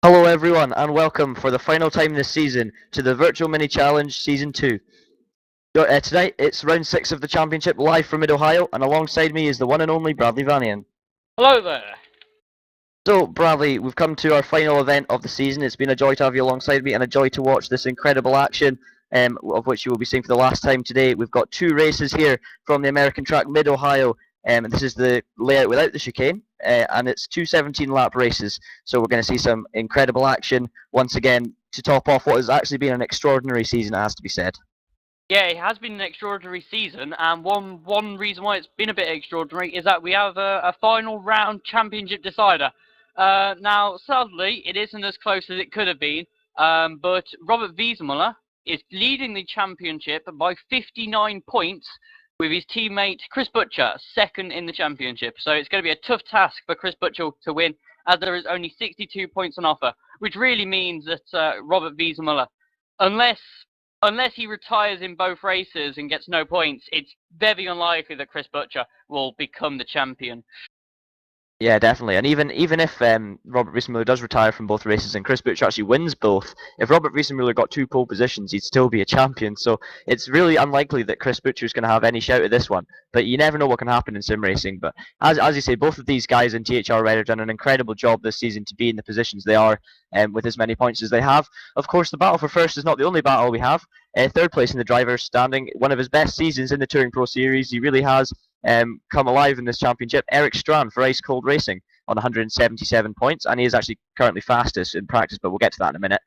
Hello everyone and welcome for the final time this season to the Virtual Mini Challenge Season 2. Tonight it's round 6 of the championship live from Mid-Ohio, and alongside me is the one and only Bradley Vanian. Hello there. So Bradley, we've come to our final event of the season. It's been a joy to have you alongside me and a joy to watch this incredible action, of which you will be seeing for the last time today. We've got two races here from the American track Mid-Ohio. This is the layout without the chicane, and it's two 17-lap races. So we're going to see some incredible action once again to top off what has actually been an extraordinary season, it has to be said. Yeah, it has been an extraordinary season, and one reason why it's been a bit extraordinary is that we have a final round championship decider. Now, sadly, it isn't as close as it could have been, but Robert Wiesemuller is leading the championship by 59 points, with his teammate Chris Butcher second in the championship. So it's going to be a tough task for Chris Butcher to win, as there is only 62 points on offer, which really means that Robert Wiesemuller, unless he retires in both races and gets no points, it's very unlikely that Chris Butcher will become the champion. Yeah, definitely. And even if Robert Wiesemuller does retire from both races and Chris Butcher actually wins both, if Robert Wiesemuller got two pole positions, he'd still be a champion. So it's really unlikely that Chris Butcher's going to have any shout at this one. But you never know what can happen in sim racing. But as you say, both of these guys in THR Red have done an incredible job this season to be in the positions they are, with as many points as they have. Of course, the battle for first is not the only battle we have. Third place in the driver's standing, one of his best seasons in the Touring Pro Series. He really has come alive in this championship. Eric Strand for Ice Cold Racing on 177 points, and he is actually currently fastest in practice, but we'll get to that in a minute.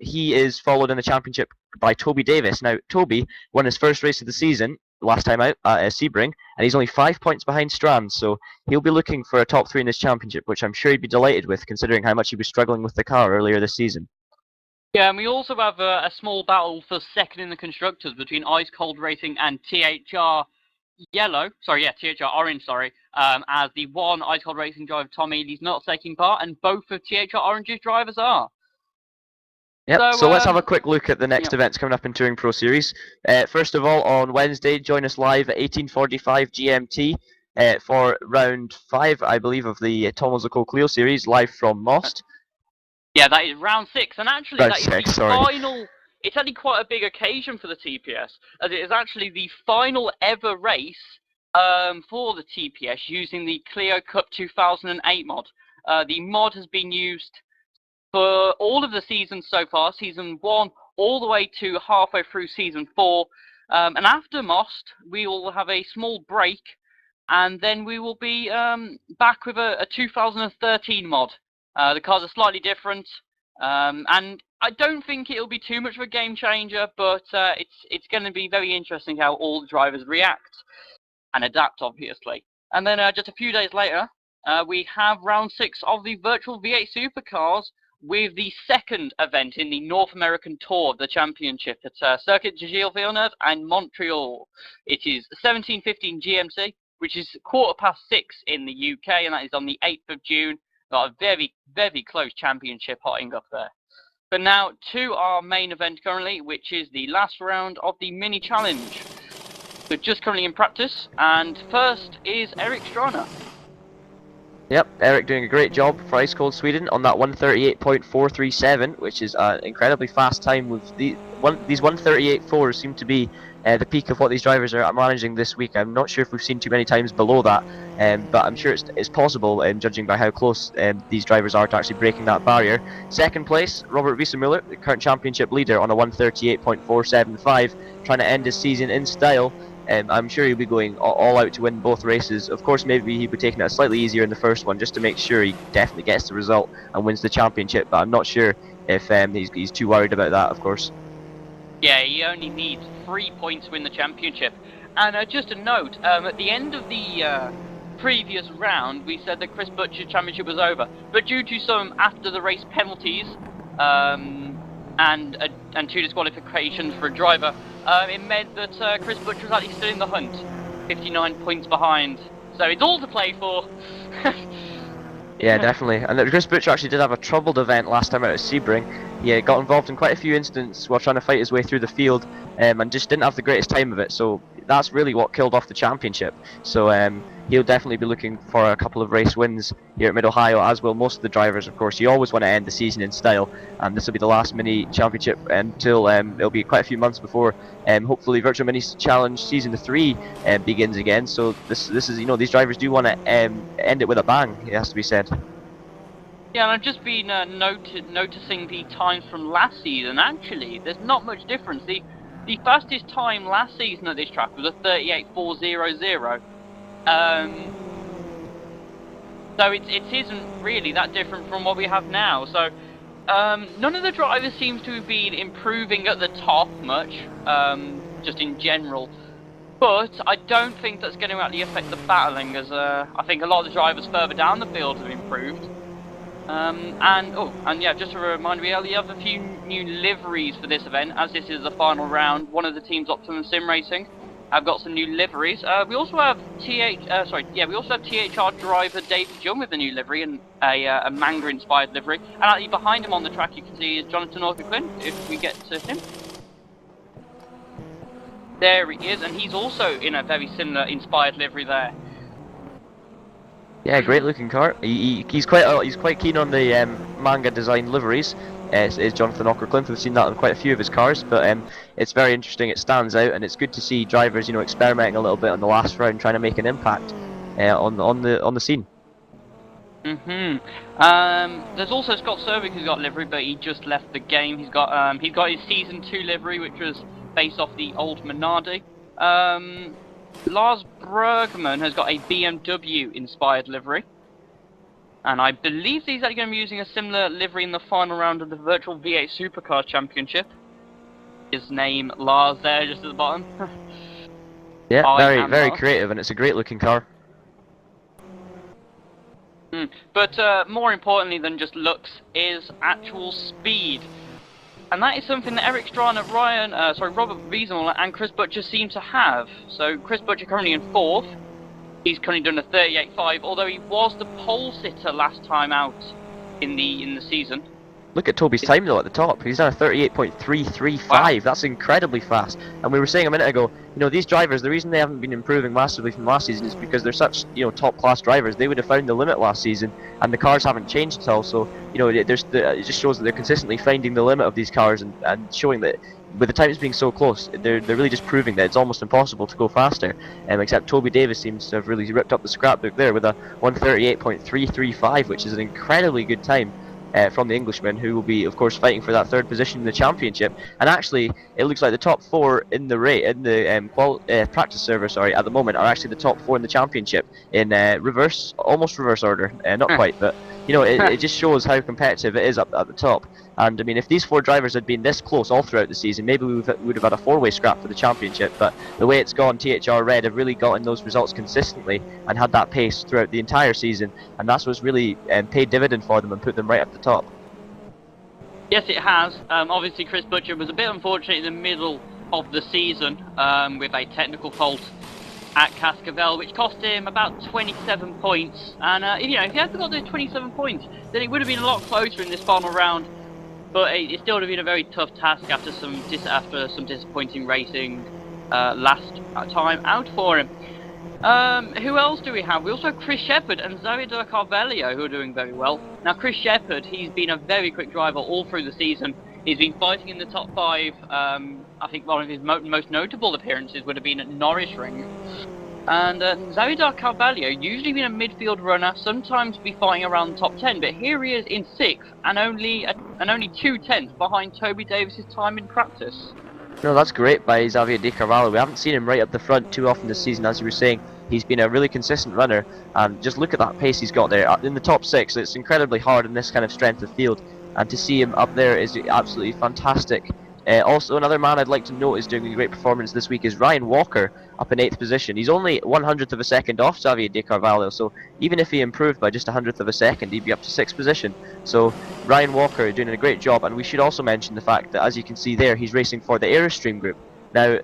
He is followed in the championship by Toby Davis. Now, Toby won his first race of the season last time out at Sebring, and he's only 5 points behind Strand, so he'll be looking for a top 3 in this championship, which I'm sure he'd be delighted with, considering how much he was struggling with the car earlier this season. Yeah, and we also have a small battle for second in the constructors between Ice Cold Racing and THR Orange, as the one Ice Cold Racing driver, Tom Ealy's not taking part, and both of THR Orange's drivers are. Yep, so let's have a quick look at the next events coming up in Touring Pro Series. First of all, on Wednesday, join us live at 18:45 GMT for round 5, I believe, of the Thomas Lecole Clio Series, live from Most. Yeah, that is round 6, and actually round that is six, the final. It's actually quite a big occasion for the TPS, as it is actually the final ever race for the TPS using the Clio Cup 2008 mod. The mod has been used for all of the seasons so far, season 1 all the way to halfway through season 4. And after Most, we will have a small break, and then we will be back with a 2013 mod. The cars are slightly different, and I don't think it'll be too much of a game changer, but it's going to be very interesting how all the drivers react and adapt, obviously. And then just a few days later, we have round 6 of the virtual V8 Supercars with the second event in the North American Tour of the Championship at Circuit de Gilles Villeneuve and Montreal. It is 17:15 GMT, which is 6:15 in the UK, and that is on the 8th of June. Got a very, very close championship hotting up there. But now to our main event currently, which is the last round of the mini challenge. So just currently in practice, and first is Eric Strana. Yep, Eric doing a great job for Ice Cold Sweden on that 138.437, which is an incredibly fast time. With these 138.4s seem to be the peak of what these drivers are managing this week. I'm not sure if we've seen too many times below that, but I'm sure it's possible, judging by how close these drivers are to actually breaking that barrier. Second place, Robert Wiesemuller, the current championship leader, on a 138.475, trying to end his season in style. I'm sure he'll be going all out to win both races. Of course, maybe he'll be taking it slightly easier in the first one just to make sure he definitely gets the result and wins the championship, but I'm not sure if he's too worried about that, of course. Yeah, he only needs 3 points to win the championship. And just a note, at the end of the previous round, we said that Chris Butcher's championship was over, but due to some after-the-race penalties and 2 disqualifications for a driver, it meant that Chris Butcher was actually still in the hunt, 59 points behind. So it's all to play for. Yeah, definitely. And Chris Butcher actually did have a troubled event last time out at Sebring. he got involved in quite a few incidents while trying to fight his way through the field, and just didn't have the greatest time of it. So that's really what killed off the championship. So he'll definitely be looking for a couple of race wins here at Mid-Ohio, as will most of the drivers, of course. You always want to end the season in style, and this will be the last mini championship until it'll be quite a few months before hopefully Virtual Mini Challenge Season 3 begins again. So this is, you know, these drivers do want to end it with a bang, it has to be said. Yeah, and I've just been noticing the times from last season. Actually, there's not much difference. The fastest time last season at this track was a 38.400. So it isn't really that different from what we have now. So none of the drivers seems to have been improving at the top much, just in general. But I don't think that's going to actually affect the battling, as I think a lot of the drivers further down the field have improved. And yeah, just a reminder, we only have a few new liveries for this event, as this is the final round. One of the teams, Optimum Sim Racing, have got some new liveries. We also have THR driver David Young with a new livery and a manga-inspired livery. And actually behind him on the track, you can see is Jonathan Orca-Quinn, if we get to him. There he is, and he's also in a very similar inspired livery there. Yeah, great looking car. He's quite keen on the manga design liveries. Is Jonathan Ockercliffe. We've seen that on quite a few of his cars, but it's very interesting. It stands out, and it's good to see drivers, you know, experimenting a little bit on the last round, trying to make an impact on the scene. There's also Scott Serving who's got livery, but he just left the game. He's got his Season 2 livery, which was based off the old Minardi. Lars Bergman has got a BMW-inspired livery. And I believe he's actually going to be using a similar livery in the final round of the Virtual V8 Supercar Championship. His name, Lars, there, just at the bottom. Yeah, very creative, and it's a great-looking car. But more importantly than just looks is actual speed. And that is something that Eric Strana, Robert Wiesenmuller and Chris Butcher seem to have. So Chris Butcher currently in 4th. He's currently done a 38.5, although he was the pole sitter last time out in the season. Look at Toby's time though at the top. He's done a 38.335. Wow. That's incredibly fast. And we were saying a minute ago, you know, these drivers, the reason they haven't been improving massively from last season is because they're such, you know, top class drivers. They would have found the limit last season, and the cars haven't changed at all. So, you know, it just shows that they're consistently finding the limit of these cars and showing that with the times being so close, they're really just proving that it's almost impossible to go faster. Except Toby Davis seems to have really ripped up the scrapbook there with a 138.335, which is an incredibly good time. From the Englishman, who will be, of course, fighting for that 3rd position in the championship. And actually, it looks like the top 4 in the practice server, at the moment, are actually the top 4 in the championship in almost reverse order. Not quite, but you know, it just shows how competitive it is up at the top. And I mean, if these 4 drivers had been this close all throughout the season, maybe we would have had a 4-way scrap for the championship. But the way it's gone, THR Red have really gotten those results consistently and had that pace throughout the entire season, and that's what's really paid dividend for them and put them right up the top. Yes, it has. Obviously, Chris Butcher was a bit unfortunate in the middle of the season with a technical fault at Cascavel, which cost him about 27 points. And you know, if he hadn't got those 27 points, then it would have been a lot closer in this final round. But it still would have been a very tough task after some disappointing racing last time out for him. Who else do we have? We also have Chris Shepherd and Xavier Carvalho, who are doing very well. Now, Chris Shepherd, he's been a very quick driver all through the season. He's been fighting in the top 5. I think one of his most notable appearances would have been at Norris Ring. And Xavier Carvalho, usually been a midfield runner, sometimes be fighting around the top 10, but here he is in 6th and only 2/10 behind Toby Davis's time in practice. No, that's great by Xavier De Carvalho. We haven't seen him right up the front too often this season, as you were saying. He's been a really consistent runner, and just look at that pace he's got there. In the top 6, it's incredibly hard in this kind of strength of field, and to see him up there is absolutely fantastic. Also, another man I'd like to note is doing a great performance this week is Ryan Walker, up in 8th position. He's only 1/100th of a second off Xavier De Carvalho, so even if he improved by just 1/100th of a second, he'd be up to 6th position. So Ryan Walker doing a great job, and we should also mention the fact that, as you can see there, he's racing for the Airstream group. Now,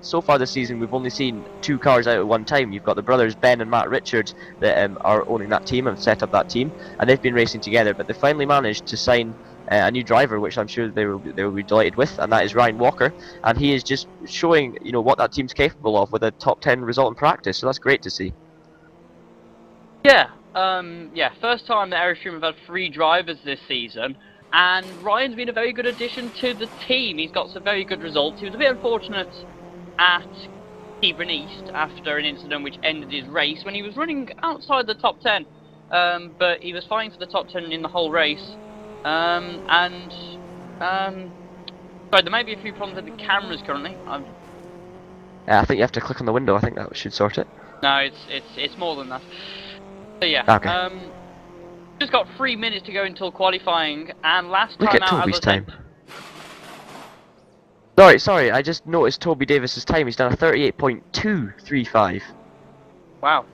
so far this season, we've only seen 2 cars out at one time. You've got the brothers Ben and Matt Richards that are owning that team and set up that team, and they've been racing together, but they finally managed to sign a new driver, which I'm sure they will be delighted with, and that is Ryan Walker, and he is just showing what that team's capable of with a top 10 result in practice. So that's great to see. Yeah, first time that Airstream have had 3 drivers this season, and Ryan's been a very good addition to the team. He's got some very good results. He was a bit unfortunate at Hebron East after an incident which ended his race when he was running outside the top 10, but he was fighting for the top 10 in the whole race. Sorry, there may be a few problems with the cameras currently. I think you have to click on the window. I think that should sort it. No, it's more than that. So yeah, okay. Just got 3 minutes to go until qualifying, and last time Look at out, Toby's time. Sorry, I just noticed Toby Davis's time. He's done a 38.235. Wow.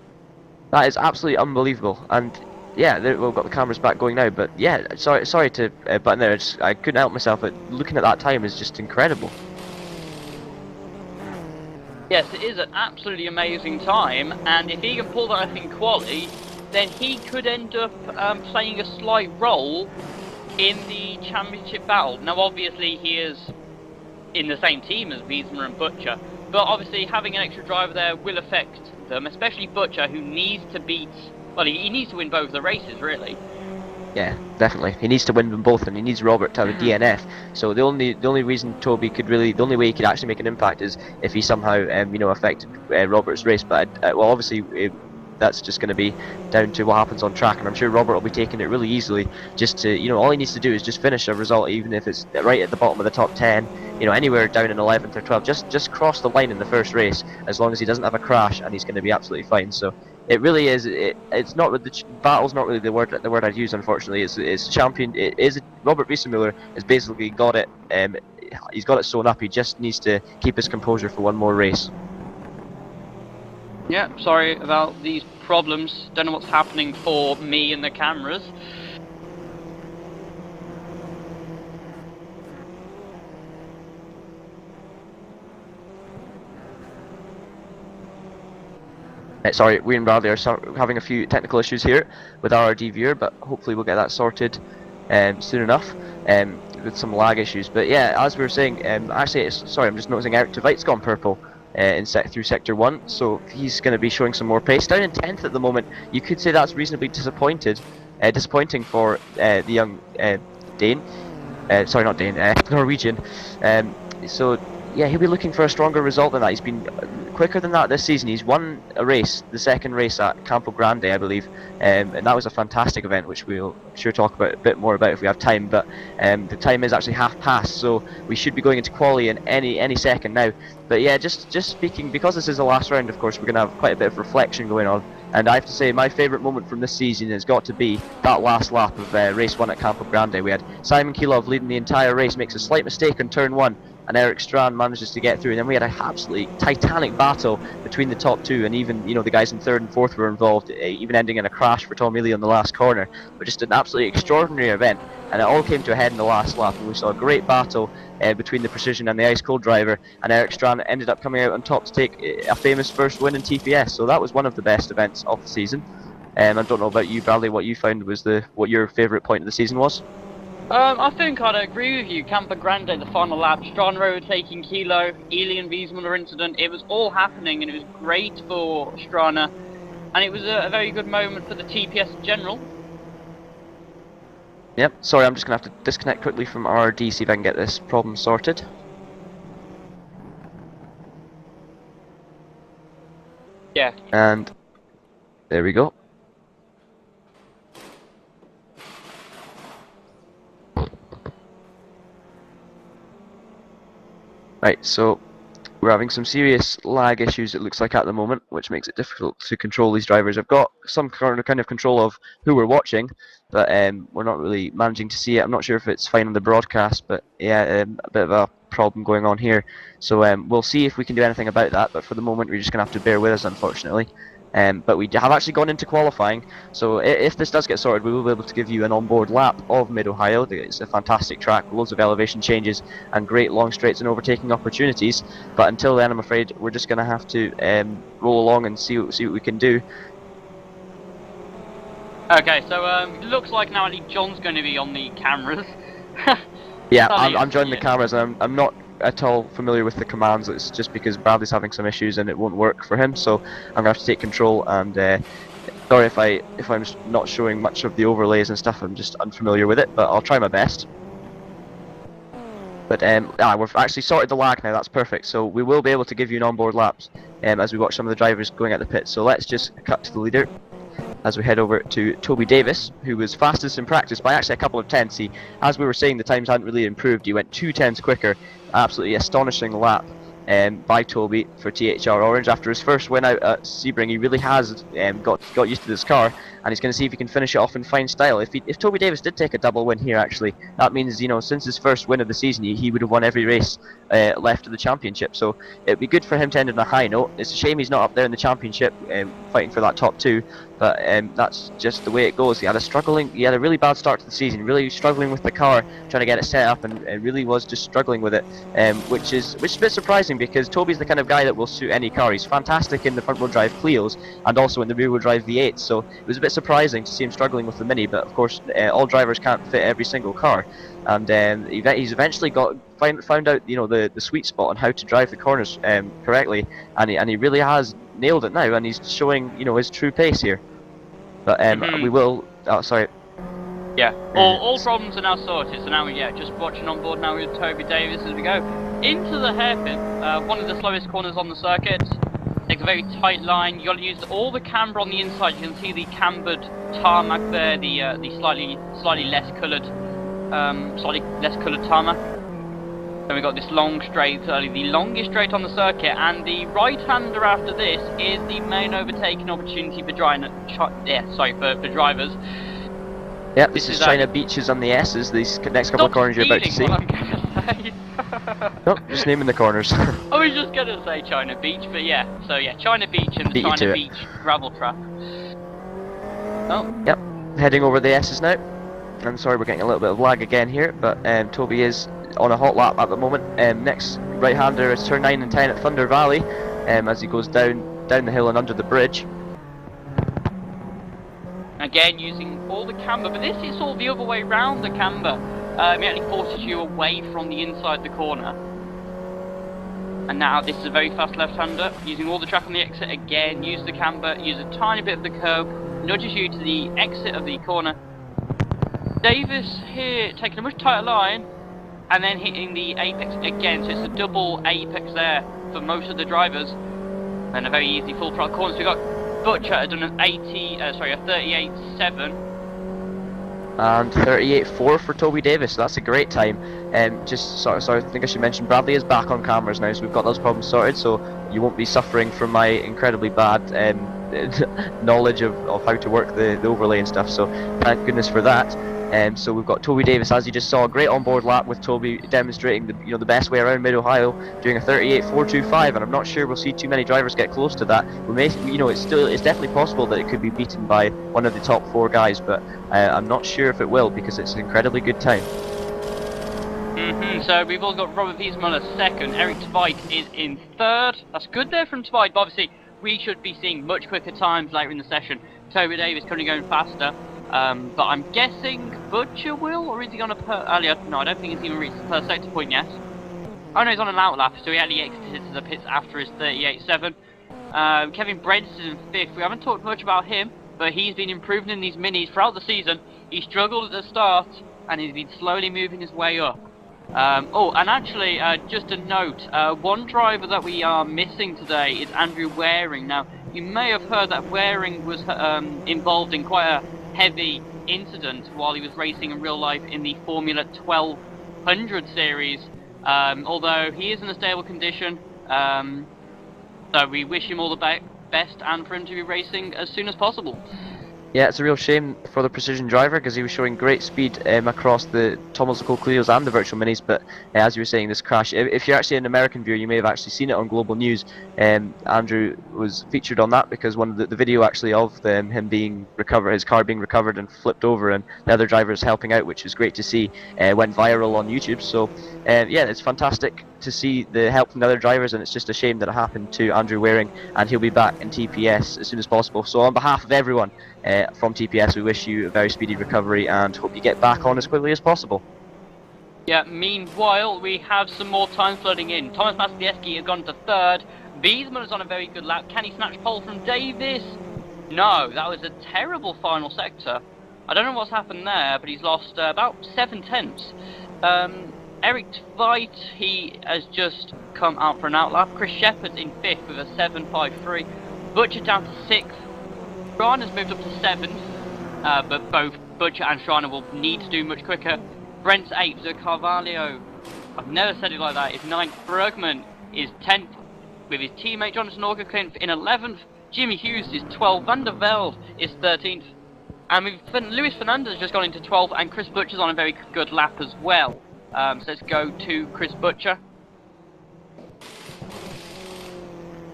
That is absolutely unbelievable. And yeah, we've got the cameras back going now. But yeah, sorry to butt in there. I couldn't help myself. But looking at that time is just incredible. Yes, it is an absolutely amazing time, and if he can pull that off in quali, then he could end up playing a slight role in the championship battle. Now, obviously, he is in the same team as Wiesmer and Butcher, but obviously having an extra driver there will affect them, especially Butcher, who needs to beat... Well, he needs to win both the races, really. Yeah, definitely. He needs to win them both, and he needs Robert to have a DNF. So the only reason Toby could really, the only way he could actually make an impact is if he somehow, affected Robert's race. But well, obviously, that's just going to be down to what happens on track, and I'm sure Robert will be taking it really easily. Just to, all he needs to do is just finish a result, even if it's right at the bottom of the top 10. Anywhere down in 11th or 12th, just cross the line in the first race, as long as he doesn't have a crash, and he's going to be absolutely fine. So it really is. It's not the battle's not really the word I'd use. Unfortunately, it's champion. It is Robert Wiesenmuller has basically got it. He's got it sewn up. He just needs to keep his composure for one more race. Yeah, sorry about these problems. Don't know what's happening for me and the cameras. Sorry, we and Bradley are having a few technical issues here with our RD viewer, but hopefully we'll get that sorted soon enough with some lag issues. But yeah, as we were saying, actually, sorry, I'm just noticing Eric Tvite's gone purple through Sector 1, so he's going to be showing some more pace. Down in 10th at the moment, you could say that's reasonably disappointing for the young Dane. Sorry, not Dane, Norwegian. So yeah, he'll be looking for a stronger result than that. He's been quicker than that this season. He's won a race, the second race at Campo Grande, I believe, and that was a fantastic event, which we'll sure talk about a bit more about if we have time. But the time is actually half past, so we should be going into quali in any second now. But yeah, just speaking, because this is the last round, of course, we're going to have quite a bit of reflection going on. And I have to say, my favourite moment from this season has got to be that last lap of race 1 at Campo Grande. We had Simon Keelov leading the entire race, makes a slight mistake on turn 1, and Eric Strand manages to get through. And then we had an absolutely titanic battle between the top two, and even the guys in 3rd and 4th were involved, even ending in a crash for Tom Ely on the last corner. But just an absolutely extraordinary event, and it all came to a head in the last lap, and we saw a great battle between the Precision and the Ice Cold driver, and Eric Strand ended up coming out on top to take a famous first win in TPS. So that was one of the best events of the season. I don't know about you, Bradley, what you found was what your favourite point of the season was? I think I'd agree with you. Campo Grande, the final lap, Strand overtaking Kilo, Ely and Wiesmuller incident, it was all happening, and it was great for Strana, and it was a very good moment for the TPS in general. Yep, sorry, I'm just going to have to disconnect quickly from RD, see if I can get this problem sorted. Yeah. And there we go. Right, so we're having some serious lag issues, it looks like, at the moment, which makes it difficult to control these drivers. I've got some kind of control of who we're watching, but we're not really managing to see it. I'm not sure if it's fine on the broadcast, but yeah, a bit of a problem going on here. So we'll see if we can do anything about that, but for the moment we're just going to have to bear with us, unfortunately. But we have actually gone into qualifying, so if this does get sorted, we will be able to give you an onboard lap of Mid-Ohio. It's a fantastic track, loads of elevation changes and great long straights and overtaking opportunities. But until then, I'm afraid we're just going to have to roll along and see what we can do. Okay, so it looks like now I think John's going to be on the cameras. Yeah, Sunny, I'm joining yeah. the cameras, and I'm not at all familiar with the commands. It's just because Bradley's having some issues and it won't work for him, so I'm gonna have to take control. And sorry if I'm not showing much of the overlays and stuff. I'm just unfamiliar with it, but I'll try my best. But we've actually sorted the lag now. That's perfect. So we will be able to give you an onboard laps as we watch some of the drivers going at the pit. So let's just cut to the leader as we head over to Toby Davis, who was fastest in practice by actually a couple of tenths. He, as we were saying, the times hadn't really improved. He went 2 tenths quicker. Absolutely astonishing lap by Toby for THR Orange. After his first win out at Sebring, he really has got used to this car, and he's going to see if he can finish it off in fine style. If Toby Davis did take a double win here, actually, that means, you know, since his first win of the season, he would have won every race left of the championship. So it'd be good for him to end on a high note. It's a shame he's not up there in the championship fighting for that top 2. But that's just the way it goes. He had a really bad start to the season, really struggling with the car, trying to get it set up, and really was just struggling with it, which is a bit surprising because Toby's the kind of guy that will suit any car. He's fantastic in the front wheel drive Clios and also in the rear wheel drive V8s, so it was a bit surprising to see him struggling with the Mini. But of course, all drivers can't fit every single car, and he's eventually found out, you know, the sweet spot on how to drive the corners correctly, and he really has nailed it now, and he's showing, you know, his true pace here. But we will. Oh, sorry. Yeah, all problems are now sorted. So now we just watching on board now with Toby Davis as we go into the hairpin. One of the slowest corners on the circuit. Takes a very tight line. You got to use all the camber on the inside. You can see the cambered tarmac there. The slightly less coloured tarmac. Then we got this long straight, the longest straight on the circuit, and the right-hander after this is the main overtaking opportunity for drivers. Yep, this is China Beaches on the S's. These next couple of corners you're about to see. What I'm gonna say. Nope, just naming the corners. I was just gonna say China Beach, but yeah. So yeah, China Beach and the China Beach gravel trap. Oh. Yep, heading over the S's now. I'm sorry we're getting a little bit of lag again here, but Toby is on a hot lap at the moment. Next right-hander is turn 9 and 10 at Thunder Valley, as he goes down the hill and under the bridge. Again, using all the camber, but this is all the other way round the camber. It actually forces you away from the inside the corner. And now this is a very fast left-hander, using all the track on the exit again, use the camber, use a tiny bit of the curb, nudges you to the exit of the corner. Davis here taking a much tighter line, and then hitting the apex again, so it's a double apex there for most of the drivers. And a very easy full throttle corner. So we got Butcher had done an 38.7. And 38.4 for Toby Davis, so that's a great time. Sorry, I think I should mention Bradley is back on cameras now, so we've got those problems sorted, so you won't be suffering from my incredibly bad knowledge of how to work the overlay and stuff, so thank goodness for that. So we've got Toby Davis, as you just saw, a great onboard lap with Toby demonstrating the best way around Mid-Ohio, doing a 38.425, and I'm not sure we'll see too many drivers get close to that. We may, it's definitely possible that it could be beaten by one of the top 4 guys, but I'm not sure if it will, because it's an incredibly good time. So we've all got Robert Wiesmuller second, Eric Tveit is in third. That's good there from Tveit, but obviously we should be seeing much quicker times later in the session. Toby Davis currently going faster. But I'm guessing Butcher will, or is he on a earlier? No, I don't think he's even reached the per sector point yet. Oh no, he's on an outlap, so he actually exited to the pits after his 38.7. Kevin Brents is in 5th. We haven't talked much about him, but he's been improving in these minis throughout the season. He struggled at the start, and he's been slowly moving his way up. And actually, just a note, one driver that we are missing today is Andrew Waring. Now, you may have heard that Waring was involved in quite a heavy incident while he was racing in real life in the Formula 1200 series, although he is in a stable condition, so we wish him all the best and for him to be racing as soon as possible. Yeah, it's a real shame for the Precision driver because he was showing great speed across the Thomas Leclerc Clios and the Virtual Minis, but as you were saying, this crash, if you're actually an American viewer, you may have actually seen it on Global News. Andrew was featured on that because one of the video actually of him being recovered, his car being recovered and flipped over, and the other drivers helping out, which was great to see, went viral on YouTube. So yeah, it's fantastic to see the help from the other drivers, and it's just a shame that it happened to Andrew Waring, and he'll be back in TPS as soon as possible. So on behalf of everyone from TPS, we wish you a very speedy recovery and hope you get back on as quickly as possible. Yeah, meanwhile, we have some more time flooding in. Thomas Maciejewski has gone to third. Wiesman is on a very good lap. Can he snatch pole from Davis? No, that was a terrible final sector. I don't know what's happened there, but he's lost about 7 tenths. Eric Tveit, he has just come out for an outlap. Chris Shepherd's in 5th with a 7.53. Butcher down to 6th. Schreiner has moved up to 7th, but both Butcher and Schreiner will need to do much quicker. Brent's 8th, Zé Carvalho, I've never said it like that, is 9th. Bergman is 10th, with his teammate Jonathan Augerclinf in 11th. Jimmy Hughes is 12th. Van der Velde is 13th. And Luis Fernandez just gone into 12th, and Chris Butcher's on a very good lap as well. So let's go to Chris Butcher.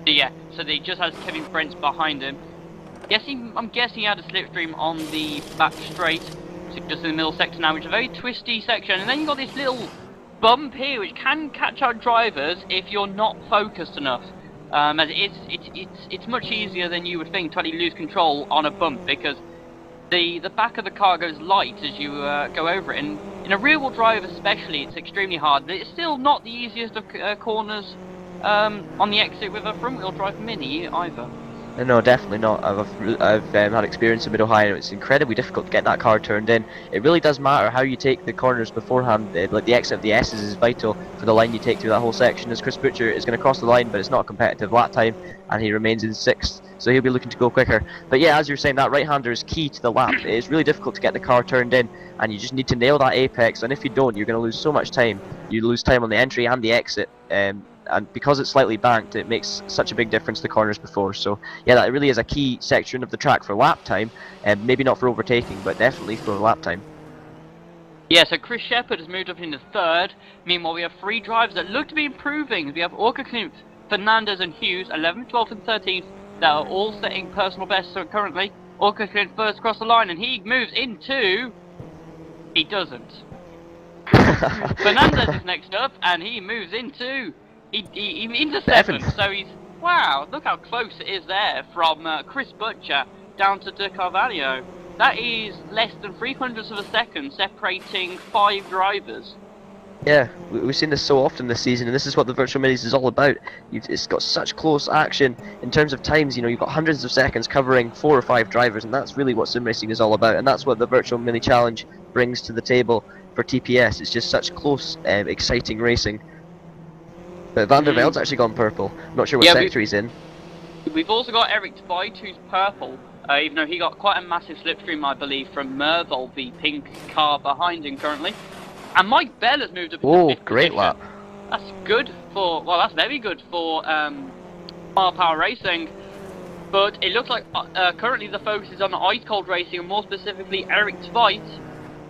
So yeah, so he just has Kevin Brents behind him. I'm guessing he had a slipstream on the back straight, so just in the middle sector now, which is a very twisty section. And then you've got this little bump here, which can catch out drivers if you're not focused enough. As it's much easier than you would think to actually lose control on a bump, because the back of the car goes light as you go over it, and in a rear-wheel drive especially, it's extremely hard. But it's still not the easiest of corners on the exit with a front-wheel drive Mini either. No, definitely not. I've had experience in Mid-Ohio, and it's incredibly difficult to get that car turned in. It really does matter how you take the corners beforehand. Like the exit of the S's is vital for the line you take through that whole section, as Chris Butcher is going to cross the line, but it's not a competitive lap time, and he remains in 6th, so he'll be looking to go quicker. But yeah, as you're saying, that right-hander is key to the lap. It's really difficult to get the car turned in, and you just need to nail that apex, and if you don't, you're going to lose so much time. You lose time on the entry and the exit, and because it's slightly banked, it makes such a big difference to the corners before. So yeah, that really is a key section of the track for lap time, and maybe not for overtaking, but definitely for lap time. Yeah, so Chris Shepherd has moved up into 3rd. Meanwhile, we have 3 drivers that look to be improving. We have Augerclinf, Fernandez and Hughes, 11th, 12th and 13th, that are all setting personal bests currently. Augerclinf first across the line, and he moves into... He doesn't. Fernandez is next up, and he moves into... He into 7th, so he's... Wow, look how close it is there from Chris Butcher down to De Carvalho. That is less than 3/100ths of a second separating 5 drivers. Yeah, we've seen this so often this season, and this is what the Virtual Minis is all about. It's got such close action in terms of times. You know, you've got hundreds of seconds covering 4 or 5 drivers, and that's really what sim racing is all about, and that's what the Virtual Mini Challenge brings to the table for TPS. It's just such close, exciting racing. But Van der Velde's actually gone purple. I'm not sure what sector he's in. We've also got Eric Tveit, who's purple, even though he got quite a massive slipstream, I believe, from Merville, the pink car behind him currently. And Mike Bell has moved up into 5th great position. lap. That's good for, well, that's very good for Mile Power Racing. But it looks like currently the focus is on ice cold racing, and more specifically Eric Tveit.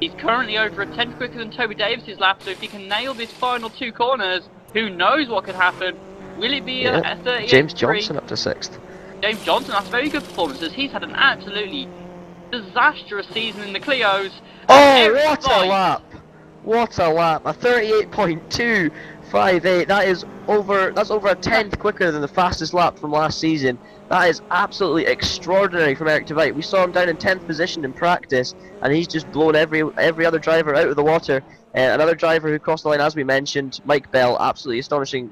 He's currently over a 10th quicker than Toby Davis's lap, so if he can nail this final 2 corners, who knows what could happen? Will it be a 38? James Johnson up to 6th. James Johnson, that's very good performances. He's had an absolutely disastrous season in the Clios. Oh, what a lap! What a lap! A 38.258. That's over a 10th quicker than the fastest lap from last season. That is absolutely extraordinary from Eric Tveit. We saw him down in 10th position in practice, and he's just blown every other driver out of the water. Another driver who crossed the line, as we mentioned, Mike Bell, absolutely astonishing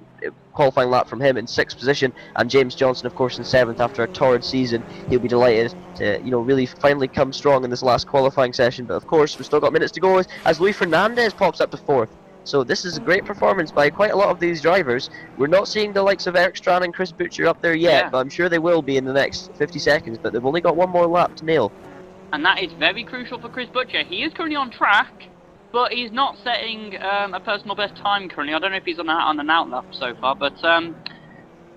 qualifying lap from him in 6th position, and James Johnson, of course, in 7th after a torrid season. He'll be delighted to, really finally come strong in this last qualifying session. But of course, we've still got minutes to go as Luis Fernandez pops up to 4th. So this is a great performance by quite a lot of these drivers. We're not seeing the likes of Eric Strand and Chris Butcher up there yet, but I'm sure they will be in the next 50 seconds. But they've only got one more lap to nail. And that is very crucial for Chris Butcher. He is currently on track, but he's not setting a personal best time currently. I don't know if he's on an outlap so far, but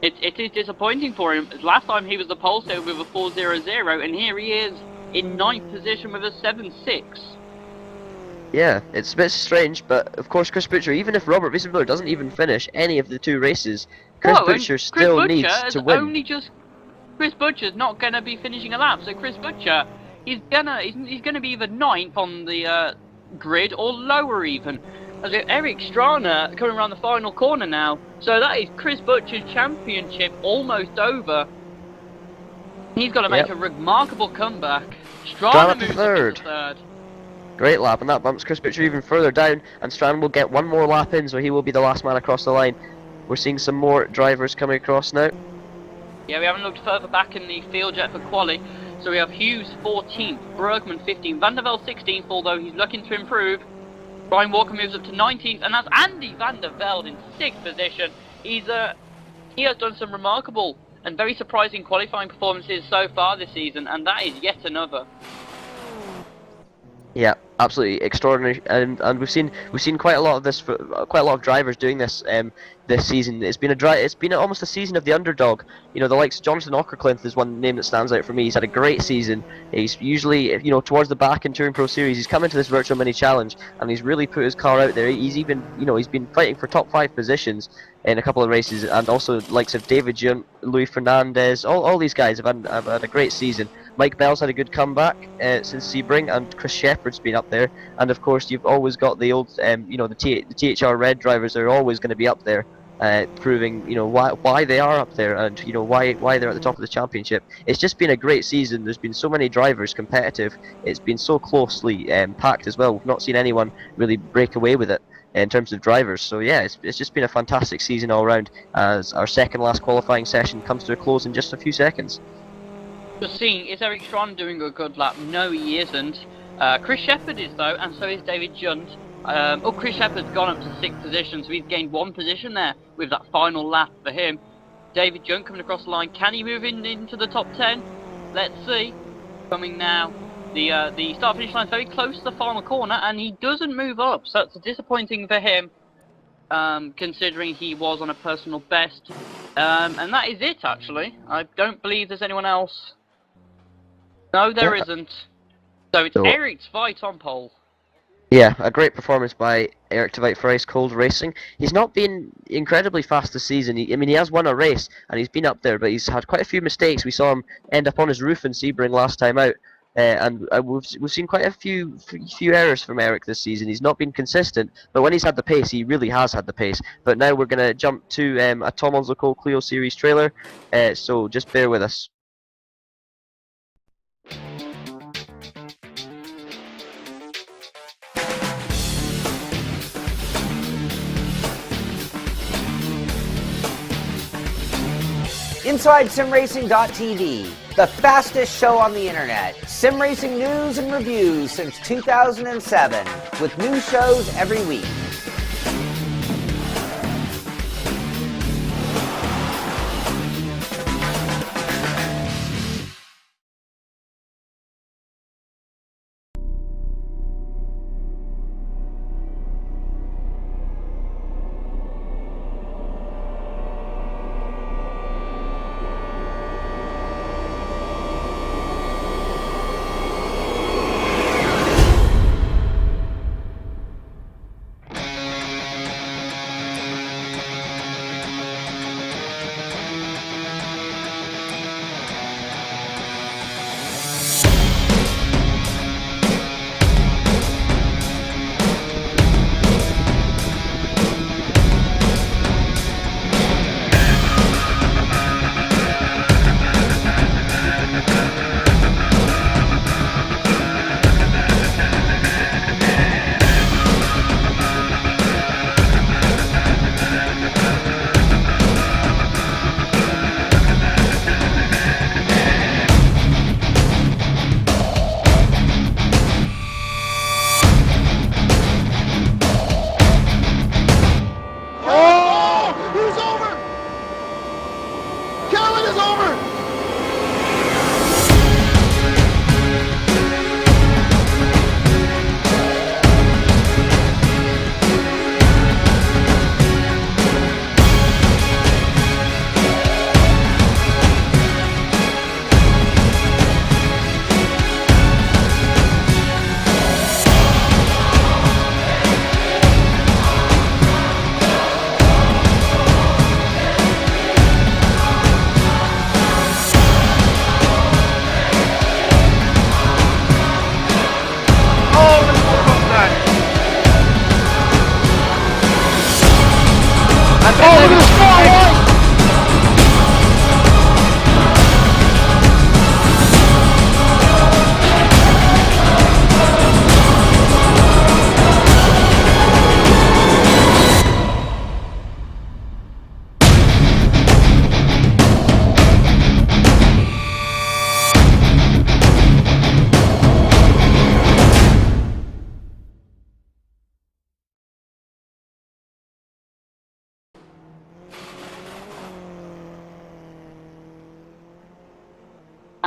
it is disappointing for him. Last time he was the pole sitter with a 4.00, and here he is in 9th position with a 7.6. Yeah, it's a bit strange, but of course Chris Butcher, even if Robert Wiesenmüller doesn't even finish any of the 2 races, Chris Butcher still needs to win. Chris Butcher's not going to be finishing a lap, so Chris Butcher, he's gonna be either 9th on the grid or lower even. As Eric Strana coming around the final corner now, so that is Chris Butcher's championship almost over. He's got to make a remarkable comeback. Strana moves up to 3rd. Great lap, and that bumps Chris Butcher even further down, and Strand will get one more lap in, so he will be the last man across the line. We're seeing some more drivers coming across now. Yeah, we haven't looked further back in the field yet for quali. So we have Hughes 14th, Bergman 15th, Van der Velde 16th, although he's looking to improve. Brian Walker moves up to 19th, and that's Andy Van der Velde in 6th position. He has done some remarkable and very surprising qualifying performances so far this season, and that is yet another. Yeah, absolutely extraordinary, and we've seen quite a lot of this, quite a lot of drivers doing this this season. It's been almost a season of the underdog. You know, the likes of Jonathan Ockerclinth is one name that stands out for me. He's had a great season. He's usually, you know, towards the back in Touring Pro Series. He's come into this virtual mini challenge and he's really put his car out there. He's even, you know, he's been fighting for top 5 positions in a couple of races, and also the likes of David Junt, Louis Fernandez, all these guys have had a great season. Mike Bell's had a good comeback since Sebring, and Chris Shepherd's been up there. And of course, you've always got the old, you know, the THR Red drivers are always going to be up there, proving, you know, why they are up there, and you know why they're at the top of the championship. It's just been a great season. There's been so many drivers competitive. It's been so closely packed as well. We've not seen anyone really break away with it in terms of drivers. So yeah, it's just been a fantastic season all around, as our second last qualifying session comes to a close in just a few seconds. Just seeing, is Eric Strand doing a good lap? No, he isn't. Chris Shepherd is though, and so is David Junt. Chris Shepherd's gone up to 6th position, so he's gained 1 position there with that final lap for him. David Junt coming across the line. Can he move into the top 10? Let's see. Coming now. The start finish line is very close to the final corner, and he doesn't move up, so it's disappointing for him, considering he was on a personal best. And that is it, actually. I don't believe there's anyone else. No, there isn't. So it's Eric Tveit on pole. Yeah, a great performance by Eric Tveit for Ice Cold Racing. He's not been incredibly fast this season. I mean, he has won a race and he's been up there, but he's had quite a few mistakes. We saw him end up on his roof in Sebring last time out, and we've seen quite a few errors from Eric this season. He's not been consistent, but when he's had the pace, he really has had the pace. But now we're going to jump to a Thomas Lecole Clio Series trailer, so just bear with us. Inside SimRacing.tv, the fastest show on the internet. Sim racing news and reviews since 2007, with new shows every week.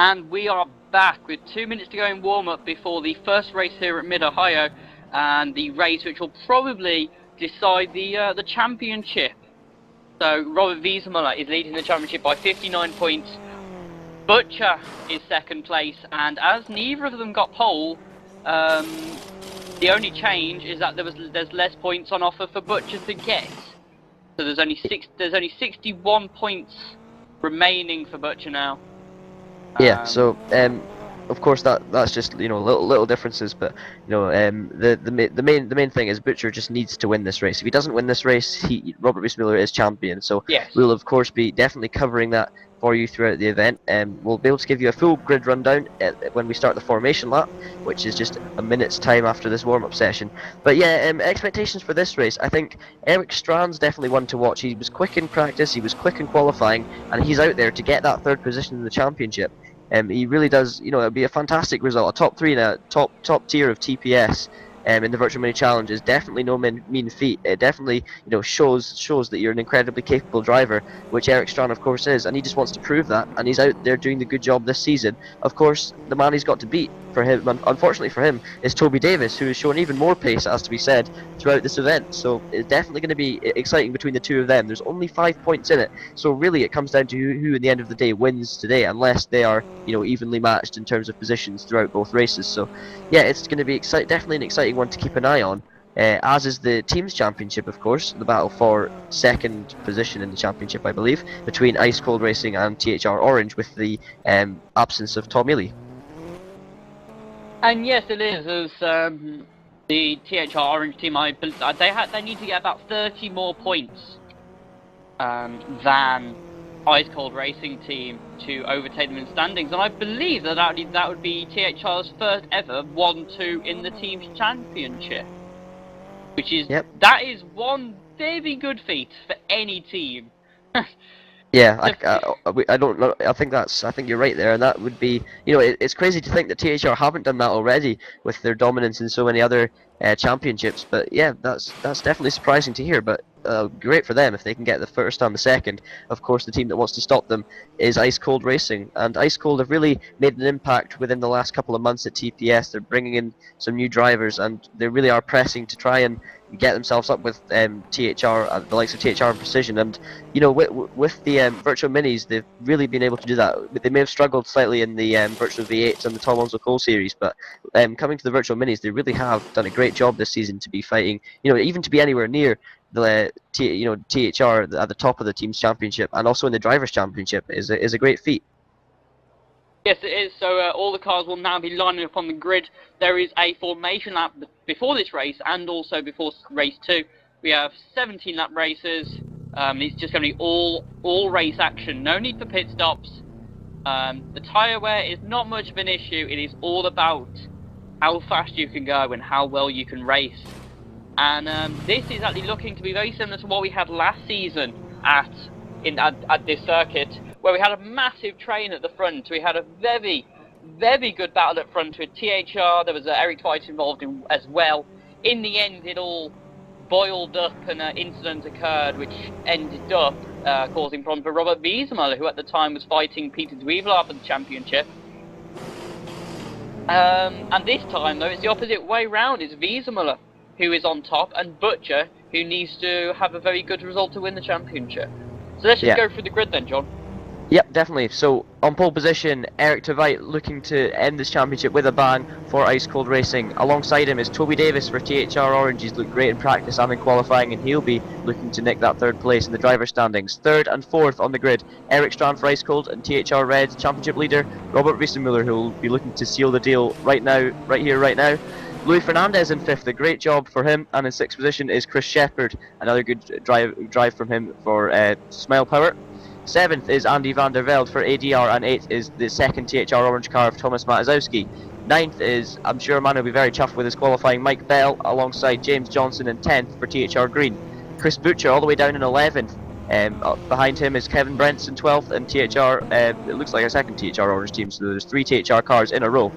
And we are back with 2 minutes to go in warm-up before the first race here at Mid-Ohio, and the race which will probably decide the championship. So Robert Wiesemuller is leading the championship by 59 points. Butcher is second place, and as neither of them got pole, the only change is that there's less points on offer for Butcher to get. So there's only 61 points remaining for Butcher now. Yeah. So of course that's just little differences, but the main thing is Butcher just needs to win this race. If he doesn't win this race, Robert Wiesemuller is champion. So yes, we'll of course be definitely covering that for you throughout the event. We'll be able to give you a full grid rundown when we start the formation lap, which is just a minute's time after this warm-up session. But yeah, expectations for this race, I think Eric Strand's definitely one to watch. He was quick in practice, he was quick in qualifying, and he's out there to get that third position in the championship. He really does, it'll be a fantastic result. A top 3 in a top tier of TPS in the Virtual Mini Challenge is definitely no mean feat. It definitely, shows that you're an incredibly capable driver, which Eric Strand, of course, is, and he just wants to prove that. And he's out there doing the good job this season. Of course, the man he's got to beat for him, unfortunately for him, is Toby Davis, who has shown even more pace, as to be said, throughout this event. So it's definitely going to be exciting between the two of them. There's only 5 points in it, so really it comes down to who in the end of the day wins today, unless they are, evenly matched in terms of positions throughout both races. So yeah, it's going to be definitely an exciting one to keep an eye on. As is the teams championship, of course, the battle for second position in the championship, I believe, between Ice Cold Racing and THR Orange, with the absence of Tom Ely. And yes, it is. As the THR Orange team, they need to get about 30 more points than Ice Cold Racing team to overtake them in standings, and I believe that would be THR's first ever 1-2 in the team's championship, which is that is one very good feat for any team. Yeah, I don't know. I think you're right there, and that would be, it's crazy to think that THR haven't done that already with their dominance in so many other championships. But yeah, that's definitely surprising to hear. But great for them if they can get the first and the second. Of course, the team that wants to stop them is Ice Cold Racing, and Ice Cold have really made an impact within the last couple of months at TPS. They're bringing in some new drivers, and they really are pressing to try and get themselves up with THR, the likes of THR and Precision. And with the Virtual Minis, they've really been able to do that. They may have struggled slightly in the Virtual V8s and the Tom Alonso Cole series, but coming to the Virtual Minis, they really have done a great job this season to be fighting, even to be anywhere near the THR at the top of the team's championship, and also in the drivers' championship is a great feat. Yes, it is. So all the cars will now be lining up on the grid. There is a formation lap before this race and also before race 2. We have 17 lap races. It's just going to be all race action. No need for pit stops. The tyre wear is not much of an issue. It is all about how fast you can go and how well you can race. And this is actually looking to be very similar to what we had last season at this circuit, where we had a massive train at the front. We had a very, very good battle up front with THR. There was Eric Twice involved as well. In the end, it all boiled up and an incident occurred which ended up causing problems for Robert Wiesemuller, who at the time was fighting Peter Dweevelaar for the championship. And this time, though, it's the opposite way round. It's Wiesemuller who is on top, and Butcher, who needs to have a very good result to win the championship. So let's just go through the grid then, John. Yep, definitely. So on pole position, Eric Tveit looking to end this championship with a bang for Ice Cold Racing. Alongside him is Toby Davis for THR Orange. He's looked great in practice and in qualifying, and he'll be looking to nick that third place in the driver standings. Third and fourth on the grid, Eric Strand for Ice Cold, and THR Red championship leader Robert Wiesemuller, who will be looking to seal the deal right now, right here, right now. Louis Fernandez in fifth, a great job for him, and in sixth position is Chris Shepherd, another good drive from him for Smile Power. Seventh is Andy van der Velde for ADR, and eighth is the second THR Orange car of Thomas Matizowski. Ninth is, I'm sure a man will be very chuffed with his qualifying, Mike Bell, alongside James Johnson in 10th for THR Green. Chris Butcher all the way down in 11th. Behind him is Kevin Brents in 12th, and THR, it looks like a second THR Orange team, so there's 3 THR cars in a row.